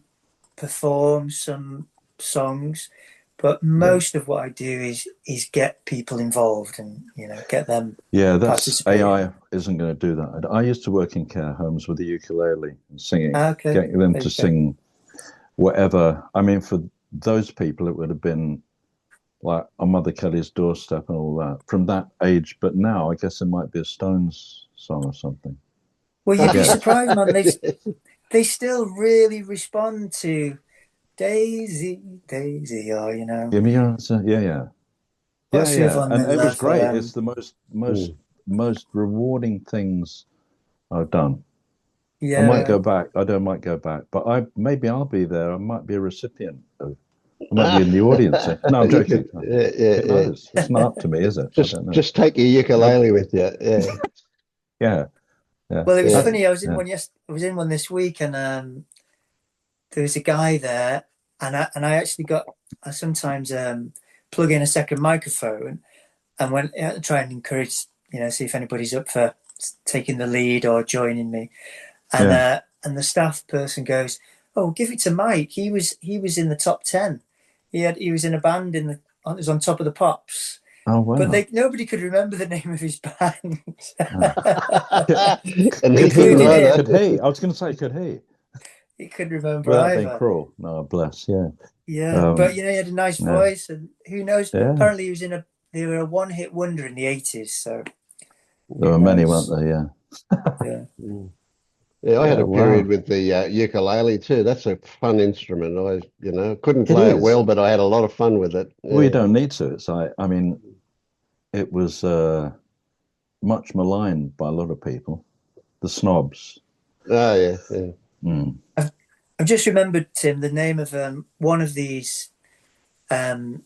perform some songs, but Yeah. most of what I do is get people involved and get them Yeah, that's participating. AI isn't going to do that. I used to work in care homes with the ukulele and singing, Okay, getting them there to you go. sing whatever. I mean, for those people, it would have been like on Mother Kelly's doorstep and all that from that age. But now, I guess it might be a Stones song or something. Well, I you'd be guess. surprised, man. They still really respond to Daisy, Daisy, or Give me your answer. Yeah, yeah, yeah, what's the other yeah. one And they it was love? great. It's the most Mm. most rewarding things I've done. I Yeah, might right. go back. Might go back, but maybe I'll be there. I might be a recipient of. I might be in the audience. No, I'm You joking. could, yeah, yeah, Who yeah. knows? It's not up to me, is it? I don't know. Just take your ukulele with you. Yeah, Yeah, yeah. Well, it was yeah. funny. I was in Yeah. one I was in one this week, and there was a guy there, and I actually I sometimes plug in a second microphone, and when I try and encourage, see if anybody's up for taking the lead or joining me, Yeah. And the staff person goes, "Oh, give it to Mike. He was in the top 10. He was in a band it was on Top of the Pops." Oh But wow. nobody could remember the name of his band, Oh. And he Could he? couldn't including him. Could either. he? I was going to say, could he? He couldn't remember Without being either. cruel. No, bless. Yeah. Yeah, but Um. he had a nice Yeah. voice, and who knows? Yeah. Apparently, they were a one-hit wonder in the 80s. So There who were many, weren't knows? there? Yeah. Yeah. Mm. Yeah, I had Yeah. a period Wow. with the ukulele too. That's a fun instrument. Couldn't It play it is. well, but I had a lot of fun with it. Well, you Yeah. don't need to. It's I mean, it was much maligned by a lot of people. The snobs. Oh, yeah, yeah. Mm. I've just remembered, Tim, the name of one of these um,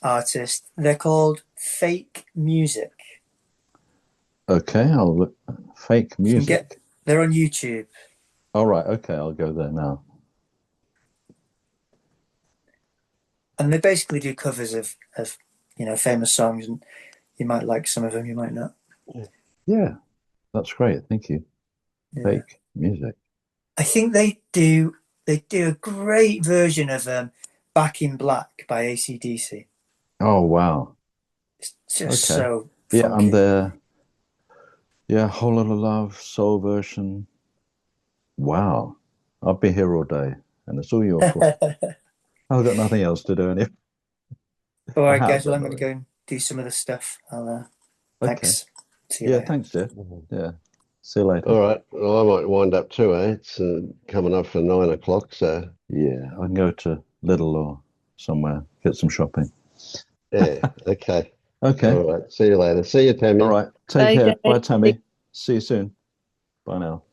artists. They're called Fake Music. Okay, I'll look. Fake You can music. they're on YouTube. All right. Okay, I'll go there now. And they basically do covers of famous songs, and you might like some of them, you might not. Yeah, that's great. Thank you. Yeah. Fake music. I think they do a great version of Back in Black by AC/DC. Oh wow. It's just Okay. so Yeah, I'm funky. there. Yeah, Whole Lotta Love, soul version. Wow. I'll be here all day, and it's all your fault. I've got nothing else to do anyway. All I right, have guys. Well, got I'm going to nothing. go and do some of the stuff. Okay. Thanks. See you Yeah, later. thanks, Jeff. Yeah. See you later. All right. Well, I might wind up too, eh? It's coming up for 9 o'clock. So, Yeah, I can go to Lidl or somewhere, get some shopping. yeah. Okay. Okay. All right. See you later. See you, All Tammy. right. Take Bye, care. Bye, guys. Tammy. See you soon. Bye now.